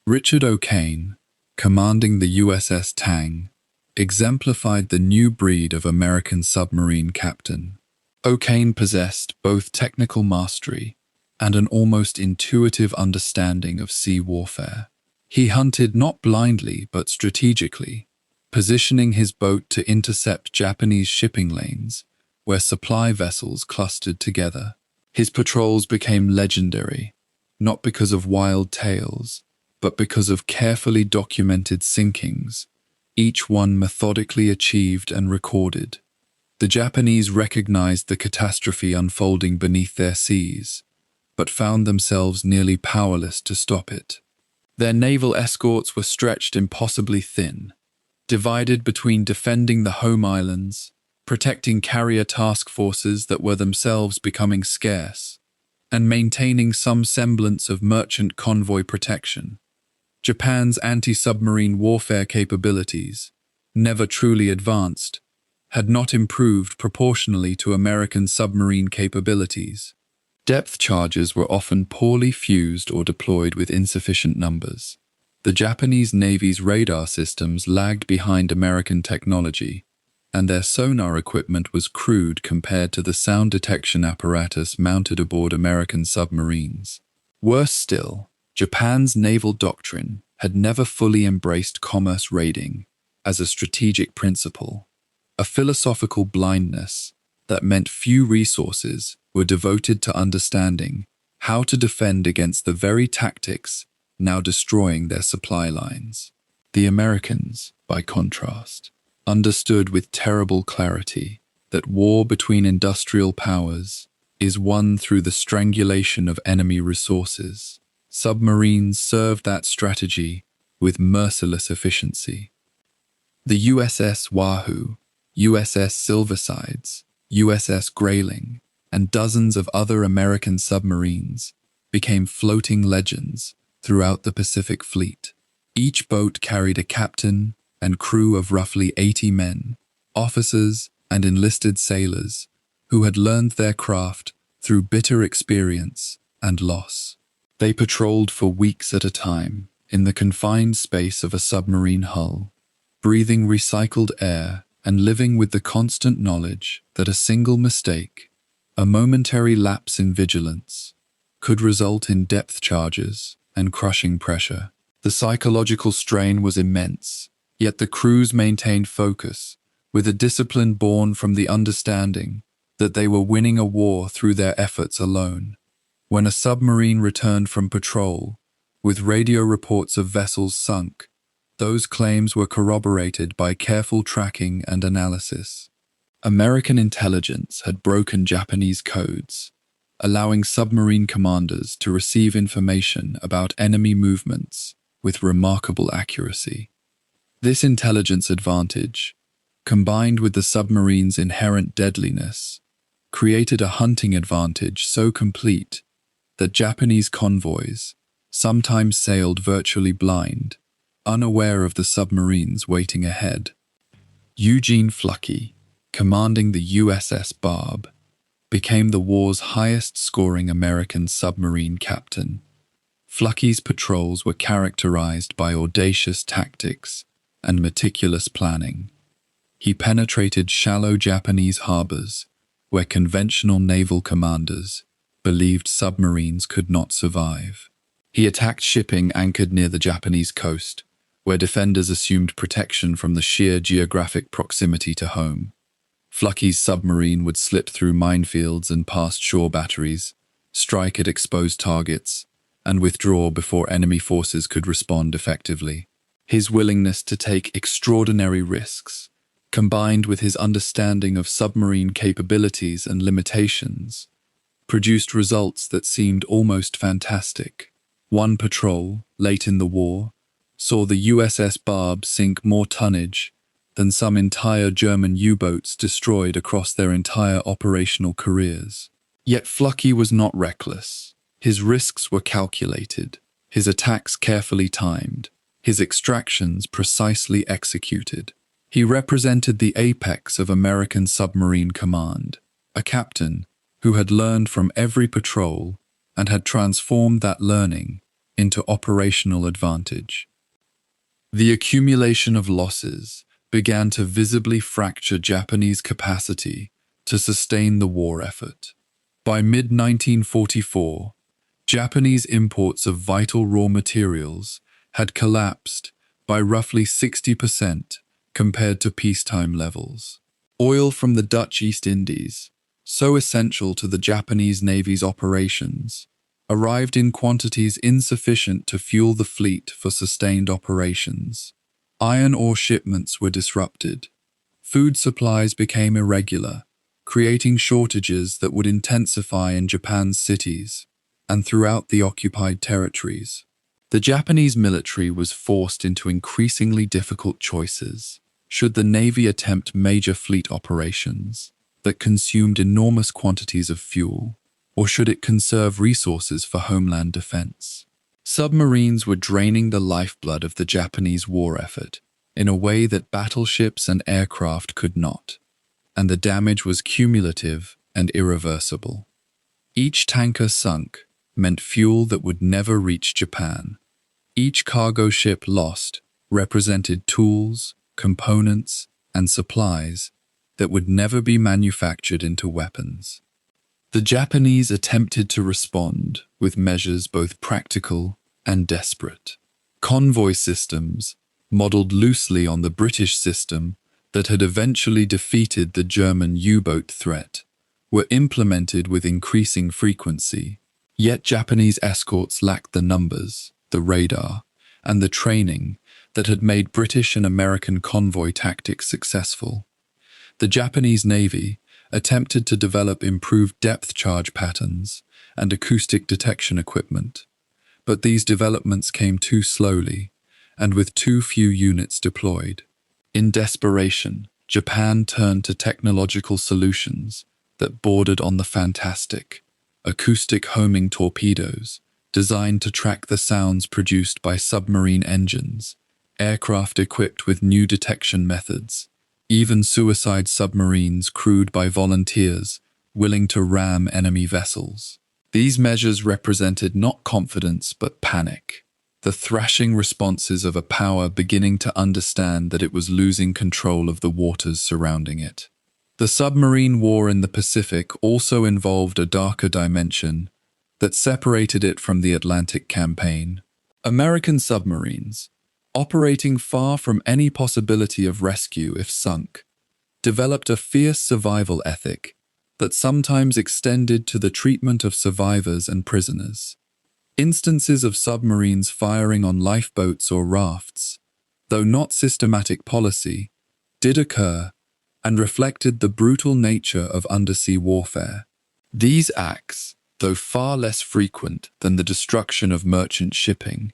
Richard O'Kane, commanding the USS Tang, exemplified the new breed of American submarine captain. O'Kane possessed both technical mastery and an almost intuitive understanding of sea warfare. He hunted not blindly but strategically, positioning his boat to intercept Japanese shipping lanes where supply vessels clustered together. His patrols became legendary, not because of wild tales, but because of carefully documented sinkings, each one methodically achieved and recorded. The Japanese recognized the catastrophe unfolding beneath their seas, but found themselves nearly powerless to stop it. Their naval escorts were stretched impossibly thin, divided between defending the home islands, protecting carrier task forces that were themselves becoming scarce, and maintaining some semblance of merchant convoy protection. Japan's anti-submarine warfare capabilities, never truly advanced, had not improved proportionally to American submarine capabilities. Depth charges were often poorly fused or deployed with insufficient numbers. The Japanese Navy's radar systems lagged behind American technology, and their sonar equipment was crude compared to the sound detection apparatus mounted aboard American submarines. Worse still, Japan's naval doctrine had never fully embraced commerce raiding as a strategic principle, a philosophical blindness that meant few resources were devoted to understanding how to defend against the very tactics now destroying their supply lines. The Americans, by contrast, understood with terrible clarity that war between industrial powers is won through the strangulation of enemy resources. Submarines served that strategy with merciless efficiency. The USS Wahoo, USS Silversides, USS Grayling, and dozens of other American submarines became floating legends throughout the Pacific Fleet. Each boat carried a captain and crew of roughly 80 men, officers and enlisted sailors who had learned their craft through bitter experience and loss. They patrolled for weeks at a time in the confined space of a submarine hull, breathing recycled air and living with the constant knowledge that a single mistake, a momentary lapse in vigilance, could result in depth charges and crushing pressure. The psychological strain was immense, yet the crews maintained focus, with a discipline born from the understanding that they were winning a war through their efforts alone. When a submarine returned from patrol, with radio reports of vessels sunk, those claims were corroborated by careful tracking and analysis. American intelligence had broken Japanese codes, allowing submarine commanders to receive information about enemy movements with remarkable accuracy. This intelligence advantage, combined with the submarine's inherent deadliness, created a hunting advantage so complete that Japanese convoys sometimes sailed virtually blind, unaware of the submarines waiting ahead. Eugene Fluckey, commanding the USS Barb, became the war's highest-scoring American submarine captain. Fluckey's patrols were characterized by audacious tactics and meticulous planning. He penetrated shallow Japanese harbors where conventional naval commanders believed submarines could not survive. He attacked shipping anchored near the Japanese coast, where defenders assumed protection from the sheer geographic proximity to home. Fluckey's submarine would slip through minefields and past shore batteries, strike at exposed targets, and withdraw before enemy forces could respond effectively. His willingness to take extraordinary risks, combined with his understanding of submarine capabilities and limitations, produced results that seemed almost fantastic. One patrol, late in the war, saw the USS Barb sink more tonnage than some entire German U-boats destroyed across their entire operational careers. Yet Fluckey was not reckless. His risks were calculated, his attacks carefully timed, his extractions precisely executed. He represented the apex of American submarine command, a captain who had learned from every patrol and had transformed that learning into operational advantage. The accumulation of losses began to visibly fracture Japanese capacity to sustain the war effort. By mid-1944, Japanese imports of vital raw materials had collapsed by roughly 60% compared to peacetime levels. Oil from the Dutch East Indies, so essential to the Japanese Navy's operations, arrived in quantities insufficient to fuel the fleet for sustained operations. Iron ore shipments were disrupted. Food supplies became irregular, creating shortages that would intensify in Japan's cities and throughout the occupied territories. The Japanese military was forced into increasingly difficult choices: Should the Navy attempt major fleet operations that consumed enormous quantities of fuel, or should it conserve resources for homeland defense? Submarines were draining the lifeblood of the Japanese war effort in a way that battleships and aircraft could not, and the damage was cumulative and irreversible. Each tanker sunk meant fuel that would never reach Japan. Each cargo ship lost represented tools, components, and supplies that would never be manufactured into weapons. The Japanese attempted to respond with measures both practical and desperate. Convoy systems, modeled loosely on the British system that had eventually defeated the German U-boat threat, were implemented with increasing frequency. Yet Japanese escorts lacked the numbers, the radar, and the training that had made British and American convoy tactics successful. The Japanese Navy attempted to develop improved depth charge patterns and acoustic detection equipment, but these developments came too slowly and with too few units deployed. In desperation, Japan turned to technological solutions that bordered on the fantastic: acoustic homing torpedoes designed to track the sounds produced by submarine engines, aircraft equipped with new detection methods, even suicide submarines crewed by volunteers willing to ram enemy vessels. These measures represented not confidence but panic, the thrashing responses of a power beginning to understand that it was losing control of the waters surrounding it. The submarine war in the Pacific also involved a darker dimension that separated it from the Atlantic campaign. American submarines, operating far from any possibility of rescue if sunk, developed a fierce survival ethic that sometimes extended to the treatment of survivors and prisoners. Instances of submarines firing on lifeboats or rafts, though not systematic policy, did occur and reflected the brutal nature of undersea warfare. These acts, though far less frequent than the destruction of merchant shipping,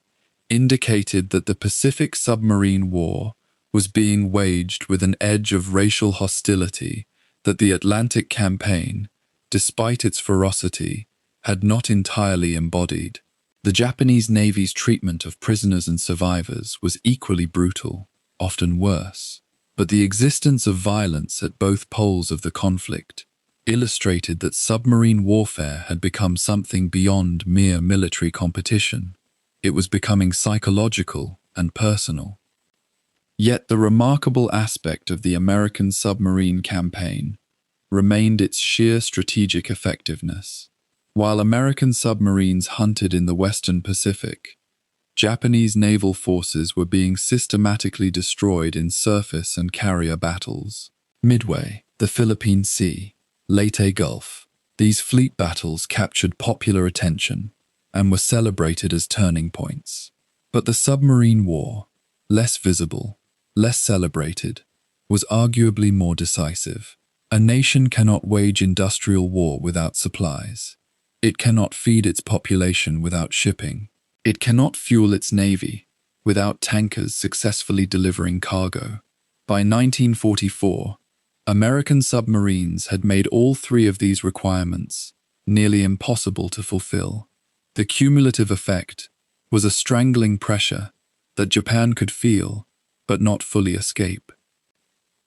indicated that the Pacific submarine war was being waged with an edge of racial hostility that the Atlantic campaign, despite its ferocity, had not entirely embodied. The Japanese Navy's treatment of prisoners and survivors was equally brutal, often worse, but the existence of violence at both poles of the conflict illustrated that submarine warfare had become something beyond mere military competition. It was becoming psychological and personal. Yet the remarkable aspect of the American submarine campaign remained its sheer strategic effectiveness. While American submarines hunted in the Western Pacific, Japanese naval forces were being systematically destroyed in surface and carrier battles. Midway, the Philippine Sea, Leyte Gulf, these fleet battles captured popular attention and were celebrated as turning points. But the submarine war, less visible, less celebrated, was arguably more decisive. A nation cannot wage industrial war without supplies. It cannot feed its population without shipping. It cannot fuel its navy without tankers successfully delivering cargo. By 1944, American submarines had made all three of these requirements nearly impossible to fulfill. The cumulative effect was a strangling pressure that Japan could feel but not fully escape.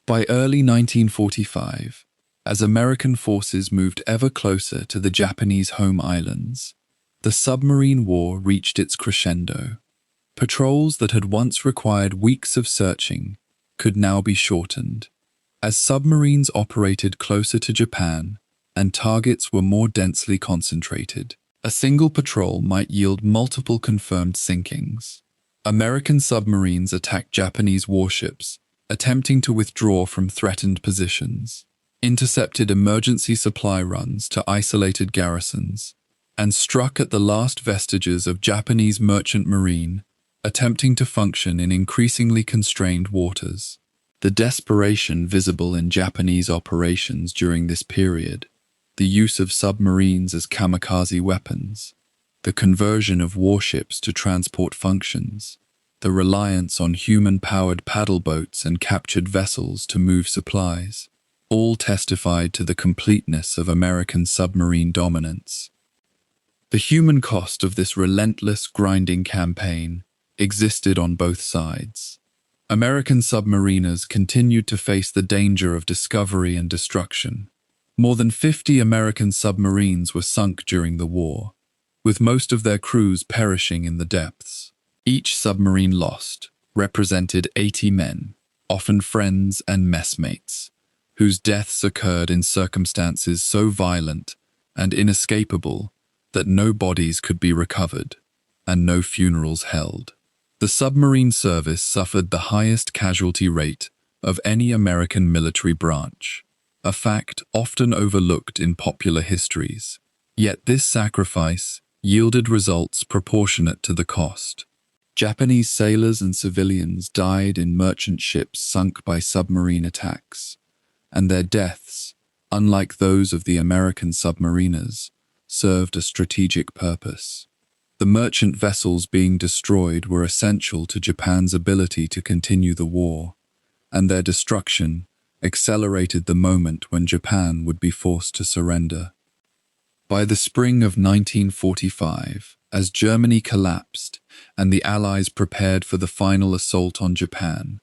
By early 1945, as American forces moved ever closer to the Japanese home islands, the submarine war reached its crescendo. Patrols that had once required weeks of searching could now be shortened, as submarines operated closer to Japan and targets were more densely concentrated. A single patrol might yield multiple confirmed sinkings. American submarines attacked Japanese warships, attempting to withdraw from threatened positions, intercepted emergency supply runs to isolated garrisons, and struck at the last vestiges of Japanese merchant marine, attempting to function in increasingly constrained waters. The desperation visible in Japanese operations during this period, the use of submarines as kamikaze weapons, the conversion of warships to transport functions, the reliance on human-powered paddle boats and captured vessels to move supplies, all testified to the completeness of American submarine dominance. The human cost of this relentless grinding campaign existed on both sides. American submariners continued to face the danger of discovery and destruction. More than 50 American submarines were sunk during the war, with most of their crews perishing in the depths. Each submarine lost represented 80 men, often friends and messmates, whose deaths occurred in circumstances so violent and inescapable that no bodies could be recovered and no funerals held. The submarine service suffered the highest casualty rate of any American military branch, a fact often overlooked in popular histories. Yet this sacrifice yielded results proportionate to the cost. Japanese sailors and civilians died in merchant ships sunk by submarine attacks, and their deaths, unlike those of the American submariners, served a strategic purpose. The merchant vessels being destroyed were essential to Japan's ability to continue the war, and their destruction accelerated the moment when Japan would be forced to surrender. By the spring of 1945, as Germany collapsed and the Allies prepared for the final assault on Japan,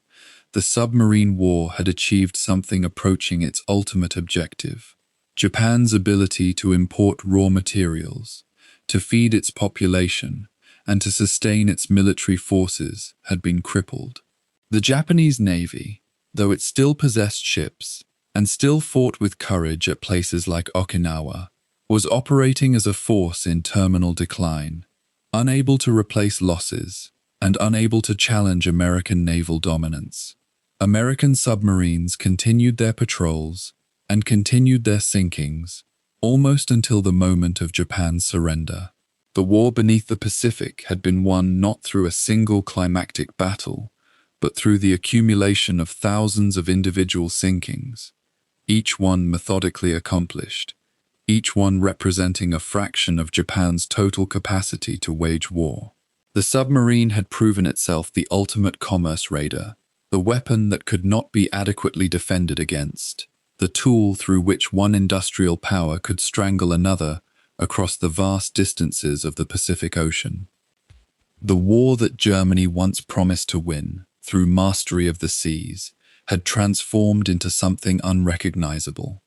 the submarine war had achieved something approaching its ultimate objective. Japan's ability to import raw materials, to feed its population, and to sustain its military forces had been crippled. The Japanese Navy, though it still possessed ships and still fought with courage at places like Okinawa, was operating as a force in terminal decline, unable to replace losses and unable to challenge American naval dominance. American submarines continued their patrols and continued their sinkings, almost until the moment of Japan's surrender. The war beneath the Pacific had been won not through a single climactic battle, but through the accumulation of thousands of individual sinkings, each one methodically accomplished, each one representing a fraction of Japan's total capacity to wage war. The submarine had proven itself the ultimate commerce raider, the weapon that could not be adequately defended against, the tool through which one industrial power could strangle another across the vast distances of the Pacific Ocean. The war that Germany once promised to win through mastery of the seas had transformed into something unrecognizable.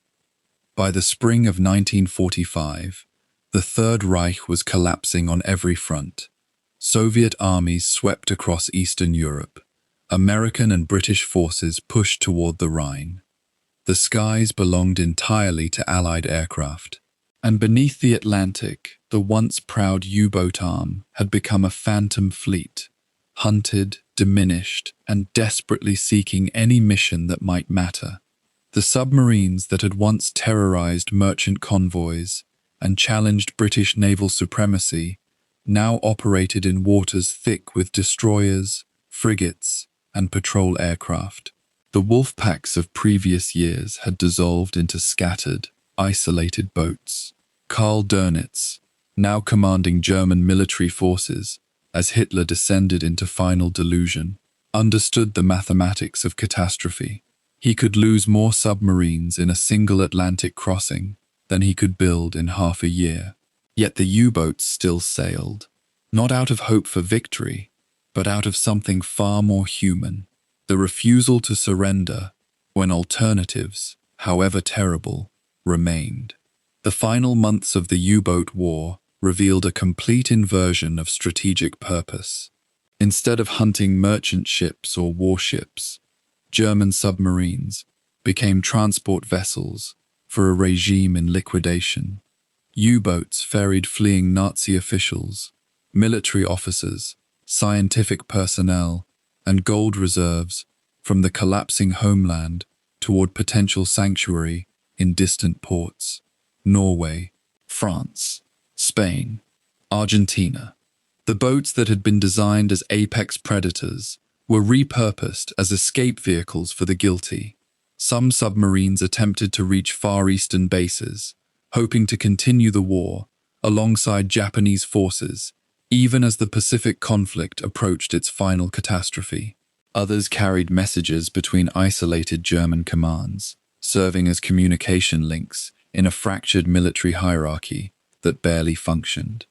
By the spring of 1945, the Third Reich was collapsing on every front. Soviet armies swept across Eastern Europe. American and British forces pushed toward the Rhine. The skies belonged entirely to Allied aircraft, and beneath the Atlantic, the once proud U-boat arm had become a phantom fleet, hunted, diminished, and desperately seeking any mission that might matter. The submarines that had once terrorized merchant convoys and challenged British naval supremacy now operated in waters thick with destroyers, frigates, and patrol aircraft. The wolf packs of previous years had dissolved into scattered, isolated boats. Karl Dönitz, now commanding German military forces as Hitler descended into final delusion, understood the mathematics of catastrophe. He could lose more submarines in a single Atlantic crossing than he could build in half a year. Yet the U-boats still sailed, not out of hope for victory, but out of something far more human. The refusal to surrender when alternatives, however terrible, remained. The final months of the U-boat war revealed a complete inversion of strategic purpose. Instead of hunting merchant ships or warships, German submarines became transport vessels for a regime in liquidation. U-boats ferried fleeing Nazi officials, military officers, scientific personnel, and gold reserves from the collapsing homeland toward potential sanctuary in distant ports. Norway, France, Spain, Argentina. The boats that had been designed as apex predators were repurposed as escape vehicles for the guilty. Some submarines attempted to reach Far Eastern bases, hoping to continue the war alongside Japanese forces even as the Pacific conflict approached its final catastrophe. Others carried messages between isolated German commands, serving as communication links in a fractured military hierarchy that barely functioned.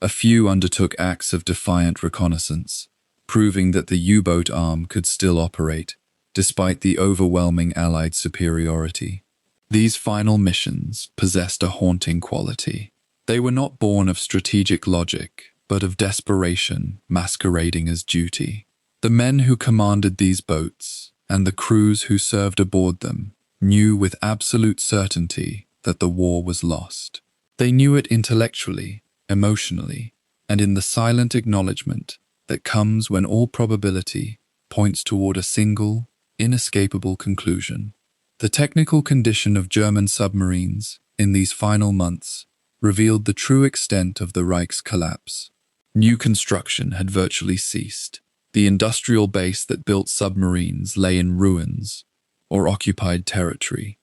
A few undertook acts of defiant reconnaissance, proving that the U-boat arm could still operate, despite the overwhelming Allied superiority. These final missions possessed a haunting quality. They were not born of strategic logic, but of desperation masquerading as duty. The men who commanded these boats, and the crews who served aboard them, knew with absolute certainty that the war was lost. They knew it intellectually, emotionally, and in the silent acknowledgement that comes when all probability points toward a single, inescapable conclusion. The technical condition of German submarines in these final months revealed the true extent of the Reich's collapse. New construction had virtually ceased. The industrial base that built submarines lay in ruins or occupied territory.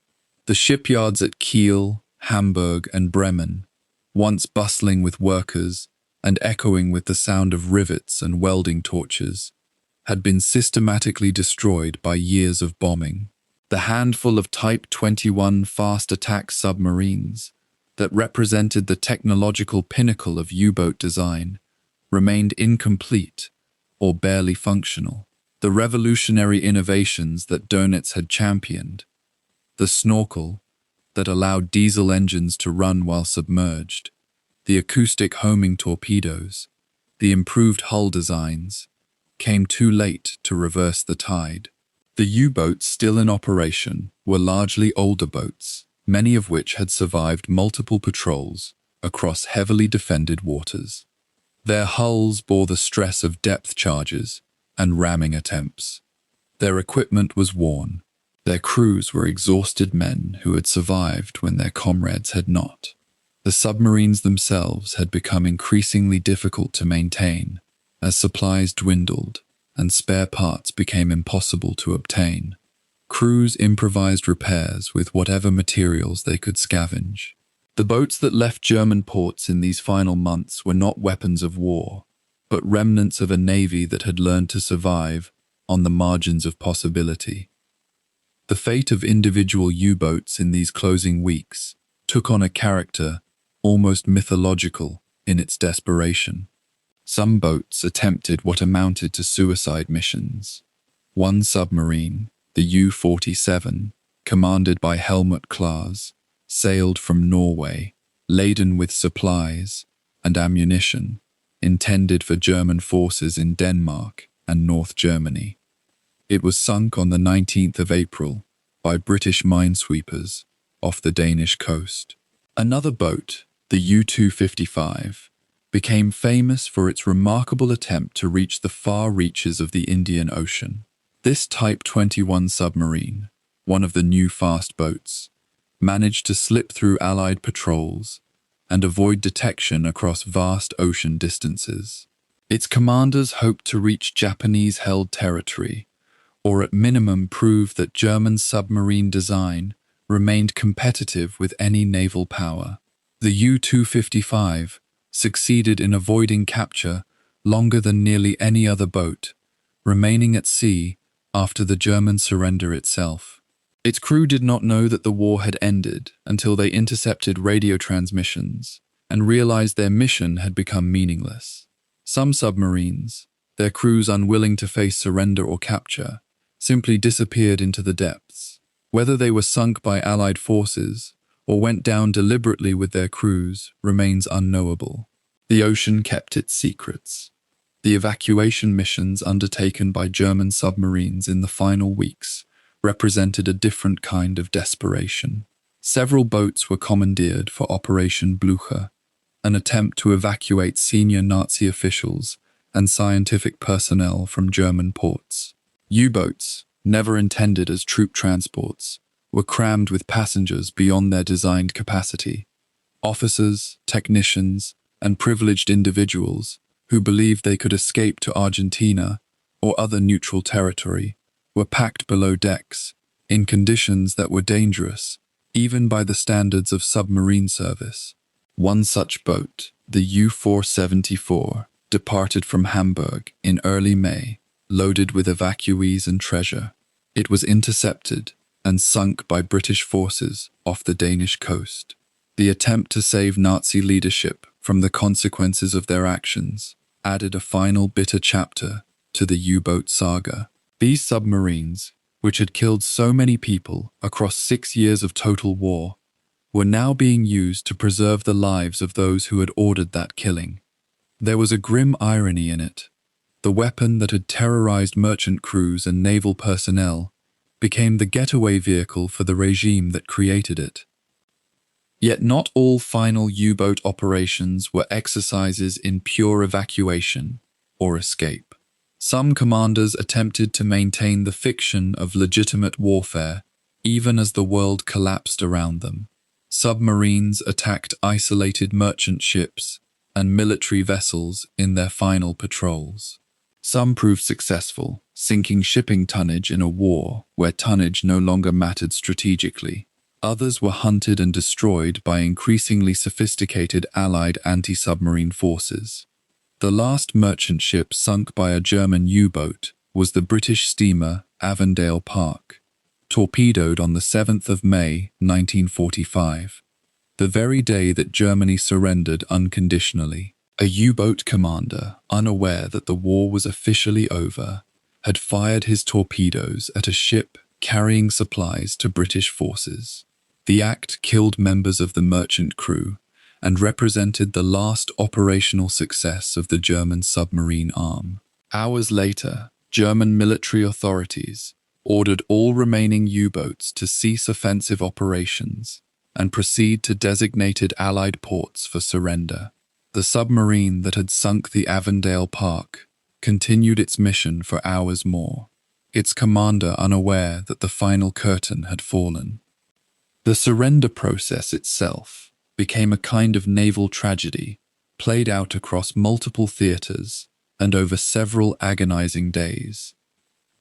The shipyards at Kiel, Hamburg, and Bremen, once bustling with workers and echoing with the sound of rivets and welding torches, had been systematically destroyed by years of bombing. The handful of Type 21 fast attack submarines that represented the technological pinnacle of U-boat design remained incomplete or barely functional. The revolutionary innovations that Dönitz had championed, the snorkel that allowed diesel engines to run while submerged, the acoustic homing torpedoes, the improved hull designs, came too late to reverse the tide. The U-boats still in operation were largely older boats, many of which had survived multiple patrols across heavily defended waters. Their hulls bore the stress of depth charges and ramming attempts. Their equipment was worn. Their crews were exhausted men who had survived when their comrades had not. The submarines themselves had become increasingly difficult to maintain as supplies dwindled and spare parts became impossible to obtain. Crews improvised repairs with whatever materials they could scavenge. The boats that left German ports in these final months were not weapons of war, but remnants of a navy that had learned to survive on the margins of possibility. The fate of individual U-boats in these closing weeks took on a character almost mythological in its desperation. Some boats attempted what amounted to suicide missions. One submarine, the U-47, commanded by Helmut Klaas, sailed from Norway, laden with supplies and ammunition intended for German forces in Denmark and North Germany. It was sunk on the 19th of April by British minesweepers off the Danish coast. Another boat, the U-255, became famous for its remarkable attempt to reach the far reaches of the Indian Ocean. This Type 21 submarine, one of the new fast boats, managed to slip through Allied patrols and avoid detection across vast ocean distances. Its commanders hoped to reach Japanese-held territory, or at minimum prove that German submarine design remained competitive with any naval power. The U-255 succeeded in avoiding capture longer than nearly any other boat, remaining at sea after the German surrender itself. Its crew did not know that the war had ended until they intercepted radio transmissions and realized their mission had become meaningless. Some submarines, their crews unwilling to face surrender or capture, simply disappeared into the depths. Whether they were sunk by Allied forces or went down deliberately with their crews remains unknowable. The ocean kept its secrets. The evacuation missions undertaken by German submarines in the final weeks represented a different kind of desperation. Several boats were commandeered for Operation Blücher, an attempt to evacuate senior Nazi officials and scientific personnel from German ports. U-boats, never intended as troop transports, were crammed with passengers beyond their designed capacity. Officers, technicians, and privileged individuals who believed they could escape to Argentina or other neutral territory were packed below decks in conditions that were dangerous, even by the standards of submarine service. One such boat, the U-474, departed from Hamburg in early May, loaded with evacuees and treasure. It was intercepted and sunk by British forces off the Danish coast. The attempt to save Nazi leadership from the consequences of their actions added a final bitter chapter to the U-boat saga. These submarines, which had killed so many people across 6 years of total war, were now being used to preserve the lives of those who had ordered that killing. There was a grim irony in it. The weapon that had terrorized merchant crews and naval personnel became the getaway vehicle for the regime that created it. Yet not all final U-boat operations were exercises in pure evacuation or escape. Some commanders attempted to maintain the fiction of legitimate warfare even as the world collapsed around them. Submarines attacked isolated merchant ships and military vessels in their final patrols. Some proved successful, sinking shipping tonnage in a war where tonnage no longer mattered strategically. Others were hunted and destroyed by increasingly sophisticated Allied anti-submarine forces. The last merchant ship sunk by a German U-boat was the British steamer Avondale Park, torpedoed on the 7th of May, 1945, the very day that Germany surrendered unconditionally. A U-boat commander, unaware that the war was officially over, had fired his torpedoes at a ship carrying supplies to British forces. The act killed members of the merchant crew and represented the last operational success of the German submarine arm. Hours later, German military authorities ordered all remaining U-boats to cease offensive operations and proceed to designated Allied ports for surrender. The submarine that had sunk the Avondale Park continued its mission for hours more, its commander unaware that the final curtain had fallen. The surrender process itself became a kind of naval tragedy, played out across multiple theaters and over several agonizing days.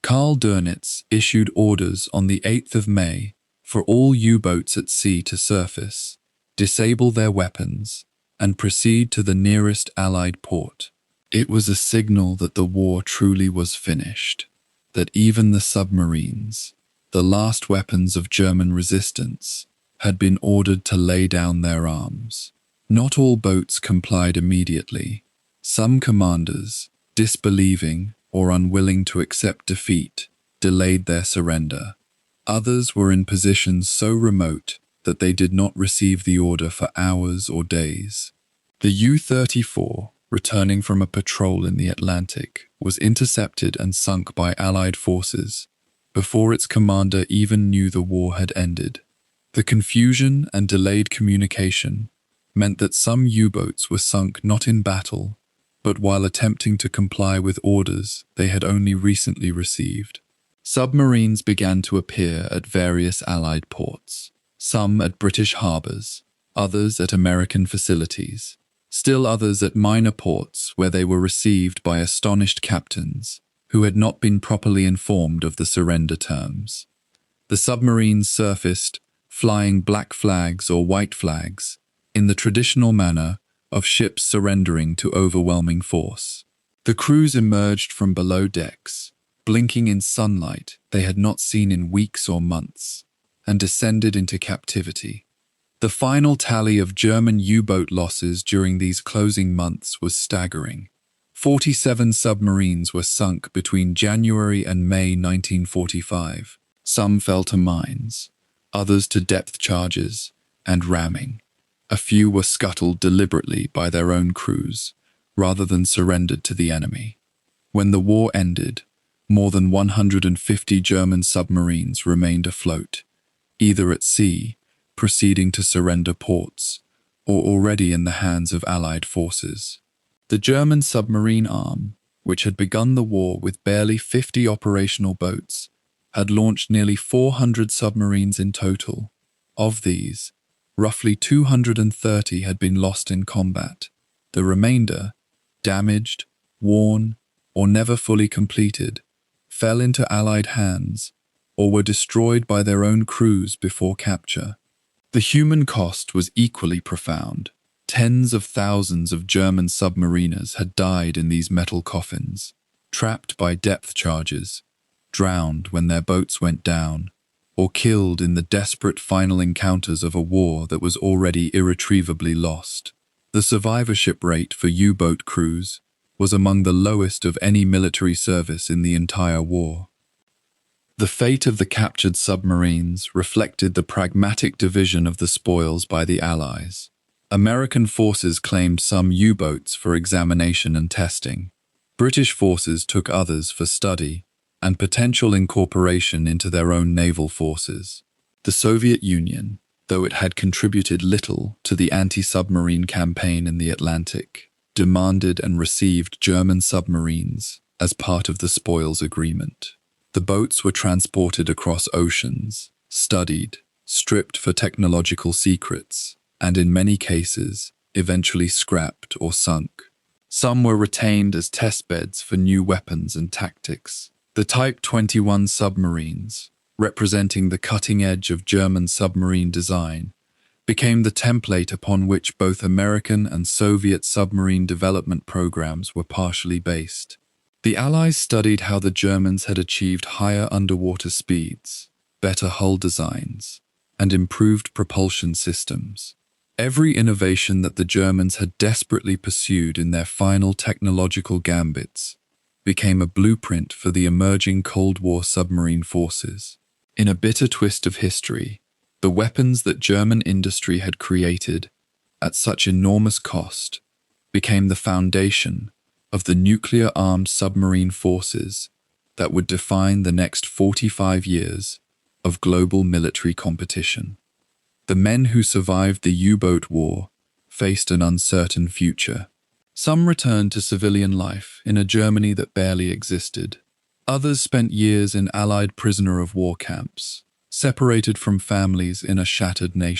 Karl Dönitz issued orders on the 8th of May for all U-boats at sea to surface, disable their weapons, and proceed to the nearest Allied port. It was a signal that the war truly was finished, that even the submarines, the last weapons of German resistance, had been ordered to lay down their arms. Not all boats complied immediately. Some commanders, disbelieving or unwilling to accept defeat, delayed their surrender. Others were in positions so remote that they did not receive the order for hours or days. The U-34, returning from a patrol in the Atlantic, was intercepted and sunk by Allied forces before its commander even knew the war had ended. The confusion and delayed communication meant that some U-boats were sunk not in battle, but while attempting to comply with orders they had only recently received. Submarines began to appear at various Allied ports, some at British harbors, others at American facilities, still others at minor ports where they were received by astonished captains who had not been properly informed of the surrender terms. The submarines surfaced, flying black flags or white flags, in the traditional manner of ships surrendering to overwhelming force. The crews emerged from below decks, blinking in sunlight they had not seen in weeks or months, and descended into captivity. The final tally of German U-boat losses during these closing months was staggering. 47 submarines were sunk between January and May 1945. Some fell to mines, others to depth charges and ramming. A few were scuttled deliberately by their own crews, rather than surrendered to the enemy. When the war ended, more than 150 German submarines remained afloat, either at sea, proceeding to surrender ports, or already in the hands of Allied forces. The German submarine arm, which had begun the war with barely 50 operational boats, had launched nearly 400 submarines in total. Of these, roughly 230 had been lost in combat. The remainder, damaged, worn, or never fully completed, fell into Allied hands or were destroyed by their own crews before capture. The human cost was equally profound. Tens of thousands of German submariners had died in these metal coffins, trapped by depth charges, drowned when their boats went down, or killed in the desperate final encounters of a war that was already irretrievably lost. The survivorship rate for U-boat crews was among the lowest of any military service in the entire war. The fate of the captured submarines reflected the pragmatic division of the spoils by the Allies. American forces claimed some U-boats for examination and testing. British forces took others for study and potential incorporation into their own naval forces. The Soviet Union, though it had contributed little to the anti-submarine campaign in the Atlantic, demanded and received German submarines as part of the spoils agreement. The boats were transported across oceans, studied, stripped for technological secrets, and in many cases, eventually scrapped or sunk. Some were retained as testbeds for new weapons and tactics. The Type 21 submarines, representing the cutting edge of German submarine design, became the template upon which both American and Soviet submarine development programs were partially based. The Allies studied how the Germans had achieved higher underwater speeds, better hull designs, and improved propulsion systems. Every innovation that the Germans had desperately pursued in their final technological gambits became a blueprint for the emerging Cold War submarine forces. In a bitter twist of history, the weapons that German industry had created at such enormous cost became the foundation of the nuclear-armed submarine forces that would define the next 45 years of global military competition. The men who survived the U-boat war faced an uncertain future. Some returned to civilian life in a Germany that barely existed. Others spent years in Allied prisoner-of-war camps, separated from families in a shattered nation.